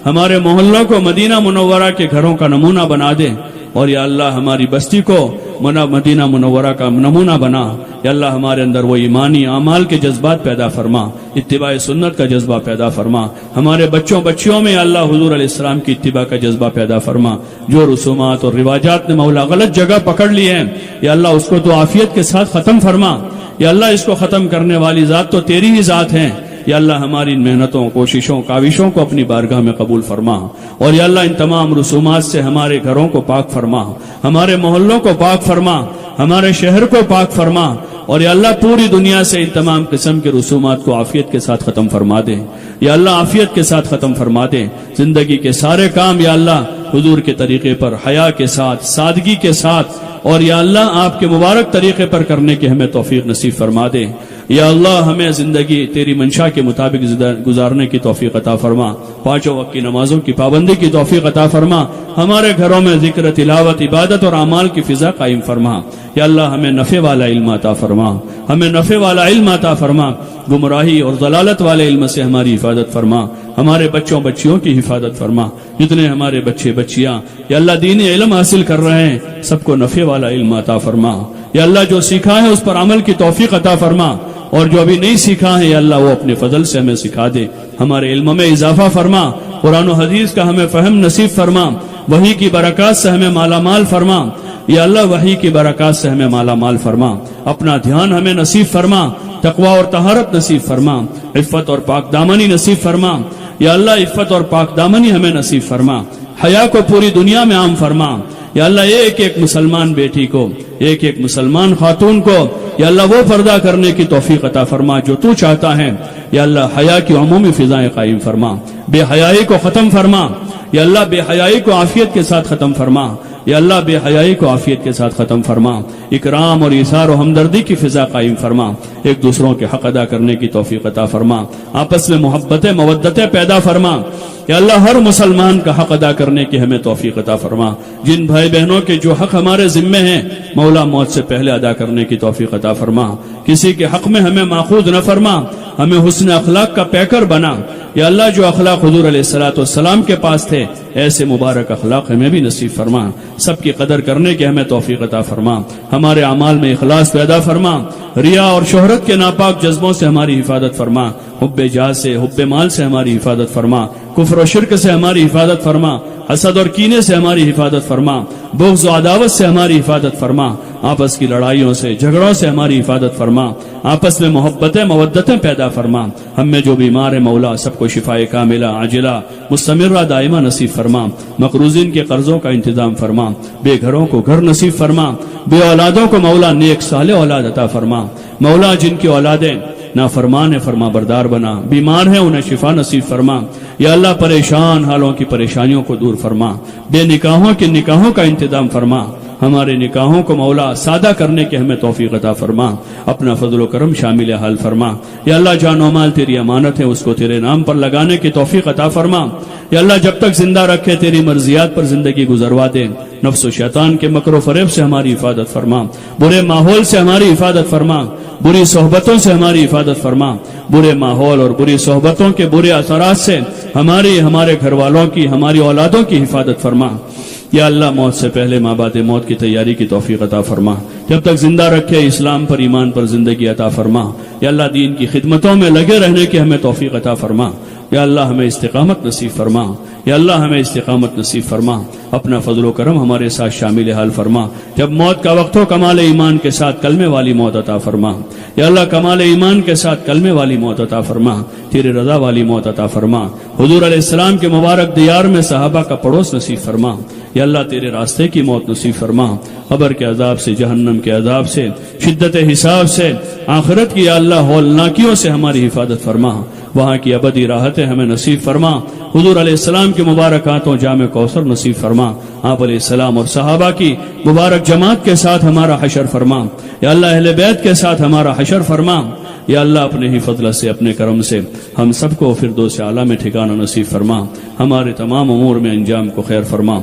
ہمارے محلوں کو مدینہ منورہ کے گھروں کا نمونہ بنا دے. اور یا اللہ ہماری بستی کو مدینہ منورہ کا نمونہ بنا۔ یا اللہ ہمارے اندر وہ ایمانی اعمال کے جذبات پیدا فرما، اتباع سنت کا جذبہ پیدا فرما، ہمارے بچوں بچیوں میں یا اللہ حضور علیہ السلام کی اتباع کا جذبہ پیدا فرما۔ جو رسومات اور رواجات نے مولا غلط جگہ پکڑ لی ہیں یا اللہ اس کو تو عافیت کے ساتھ ختم فرما۔ یا اللہ اس کو ختم کرنے والی ذات تو تیری ہی ذات ہیں۔ یا اللہ ہماری ان محنتوں، کوششوں، کاوشوں کو اپنی بارگاہ میں قبول فرما، اور یا اللہ ان تمام رسومات سے ہمارے گھروں کو پاک فرما، ہمارے محلوں کو پاک فرما، ہمارے شہر کو پاک فرما، اور یا اللہ پوری دنیا سے ان تمام قسم کے رسومات کو عافیت کے ساتھ ختم فرما دے۔ یا اللہ عافیت کے ساتھ ختم فرما دے۔ زندگی کے سارے کام یا اللہ حضور کے طریقے پر حیا کے ساتھ، سادگی کے ساتھ، اور یا اللہ آپ کے مبارک طریقے پر کرنے کی ہمیں توفیق نصیب فرما دے۔ یا اللہ ہمیں زندگی تیری منشا کے مطابق گزارنے کی توفیق عطا فرما، پانچوں وقت کی نمازوں کی پابندی کی توفیق عطا فرما، ہمارے گھروں میں ذکر، تلاوت، عبادت اور اعمال کی فضا قائم فرما۔ یا اللہ ہمیں نفع والا علم عطا فرما، ہمیں نفع والا علم عطا فرما، گمراہی اور ضلالت والے علم سے ہماری حفاظت فرما، ہمارے بچوں بچیوں کی حفاظت فرما، جتنے ہمارے بچے بچیاں یا اللہ دینی علم حاصل کر رہے ہیں سب کو نفع والا علم عطا فرما۔ یا اللہ جو سیکھا ہے اس پر عمل کی توفیق عطا فرما، اور جو ابھی نہیں سیکھا ہے یا اللہ وہ اپنے فضل سے ہمیں سکھا دے، ہمارے علم میں اضافہ فرما، قرآن و حدیث کا ہمیں فہم نصیب فرما، وحی کی برکات سے ہمیں مالا مال فرما۔ یا اللہ وحی کی برکات سے ہمیں مالا مال فرما، اپنا دھیان ہمیں نصیب فرما، تقوی اور طہارت نصیب فرما، عفت اور پاک دامنی نصیب فرما۔ یا اللہ عفت اور پاک دامنی ہمیں نصیب فرما، حیا کو پوری دنیا میں عام فرما۔ یا اللہ ایک ایک مسلمان بیٹی کو، ایک ایک مسلمان خاتون کو یا اللہ وہ پردہ کرنے کی توفیق عطا فرما جو تو چاہتا ہے۔ یا اللہ حیا کی عمومی فضائیں قائم فرما، بے حیائی کو ختم فرما۔ یا اللہ بے حیائی کو عافیت کے ساتھ ختم فرما، یا اللہ بے حیائی کو عافیت کے ساتھ ختم فرما، اکرام اور ایثار و ہمدردی کی فضا قائم فرما، ایک دوسروں کے حق ادا کرنے کی توفیق عطا فرما، آپس میں محبتیں مودتیں پیدا فرما۔ یا اللہ ہر مسلمان کا حق ادا کرنے کی ہمیں توفیق عطا فرما، جن بھائی بہنوں کے جو حق ہمارے ذمے ہیں مولا موت سے پہلے ادا کرنے کی توفیق عطا فرما، کسی کے حق میں ہمیں ماخوذ نہ فرما، ہمیں حسن اخلاق کا پیکر بنا۔ یا اللہ جو اخلاق حضور علیہ السلام کے پاس تھے ایسے مبارک اخلاق ہمیں بھی نصیب فرما، سب کی قدر کرنے کی ہمیں توفیق عطا فرما، ہمارے اعمال میں اخلاص پیدا فرما، ریا اور شہرت کے ناپاک جذبوں سے ہماری حفاظت فرما، حب جاہ سے، حب مال سے ہماری حفاظت فرما، کفر و شرک سے ہماری حفاظت فرما، حسد اور کینے سے ہماری حفاظت فرما، بغض و عداوت سے ہماری حفاظت فرما، آپس کی لڑائیوں سے، جھگڑوں سے ہماری حفاظت فرما، آپس میں محبتیں مودتیں پیدا فرما، ہم میں جو بیمار ہے مولا سب کو شفائے کاملہ عاجلہ مستمرہ دائمہ نصیب فرما، مقروضین کے قرضوں کا انتظام فرما، بے گھروں کو گھر نصیب فرما، بے اولادوں کو مولا نیک صالح اولاد عطا فرما، مولا جن کی اولادیں نافرمان ہے فرما بردار بنا، بیمار ہیں انہیں شفا نصیب فرما۔ یا اللہ پریشان حالوں کی پریشانیوں کو دور فرما، بے نکاحوں کے نکاحوں کا انتظام فرما، ہمارے نکاحوں کو مولا سادہ کرنے کے ہمیں توفیق عطا فرما، اپنا فضل و کرم شامل حال فرما۔ یا اللہ جان و مال تیری امانت ہے، اس کو تیرے نام پر لگانے کی توفیق عطا فرما۔ یا اللہ جب تک زندہ رکھے تیری مرضیات پر زندگی گزروا دے، نفس و شیطان کے مکر و فریب سے ہماری حفاظت فرما، برے ماحول سے ہماری حفاظت فرما، بری صحبتوں سے ہماری حفاظت فرما، برے ماحول اور بری صحبتوں کے برے اثرات سے ہمارے گھر والوں کی، ہماری اولادوں کی حفاظت فرما۔ یا اللہ موت سے پہلے ماں بعد موت کی تیاری کی توفیق عطا فرما، جب تک زندہ رکھے اسلام پر ایمان پر زندگی عطا فرما۔ یا اللہ دین کی خدمتوں میں لگے رہنے کی ہمیں توفیق عطا فرما۔ یا اللہ ہمیں استقامت نصیب فرما، یا اللہ ہمیں استقامت نصیب فرما، اپنا فضل و کرم ہمارے ساتھ شامل حال فرما، جب موت کا وقت ہو کمال ایمان کے ساتھ کلمے والی موت عطا فرما۔ یا اللہ کمال ایمان کے ساتھ کلمے والی موت عطا فرما، تیرے رضا والی موت عطا فرما، حضور علیہ السلام کے مبارک دیار میں صحابہ کا پڑوس نصیب فرما۔ یا اللہ تیرے راستے کی موت نصیب فرما، قبر کے عذاب سے، جہنم کے عذاب سے، شدت حساب سے، آخرت کی یا اللہ ہولناکیوں سے ہماری حفاظت فرما، وہاں کی ابدی راحتیں ہمیں نصیب فرما، حضور علیہ السلام کے مبارک ہاتھوں جام کوثر نصیب فرما، آپ علیہ السلام اور صحابہ کی مبارک جماعت کے ساتھ ہمارا حشر فرما، یا اللہ اہل بیت کے ساتھ ہمارا حشر فرما۔ یا اللہ اپنے ہی فضل سے، اپنے کرم سے ہم سب کو فردوس اعلیٰ میں ٹھکانہ نصیب فرما، ہمارے تمام امور میں انجام کو خیر فرما۔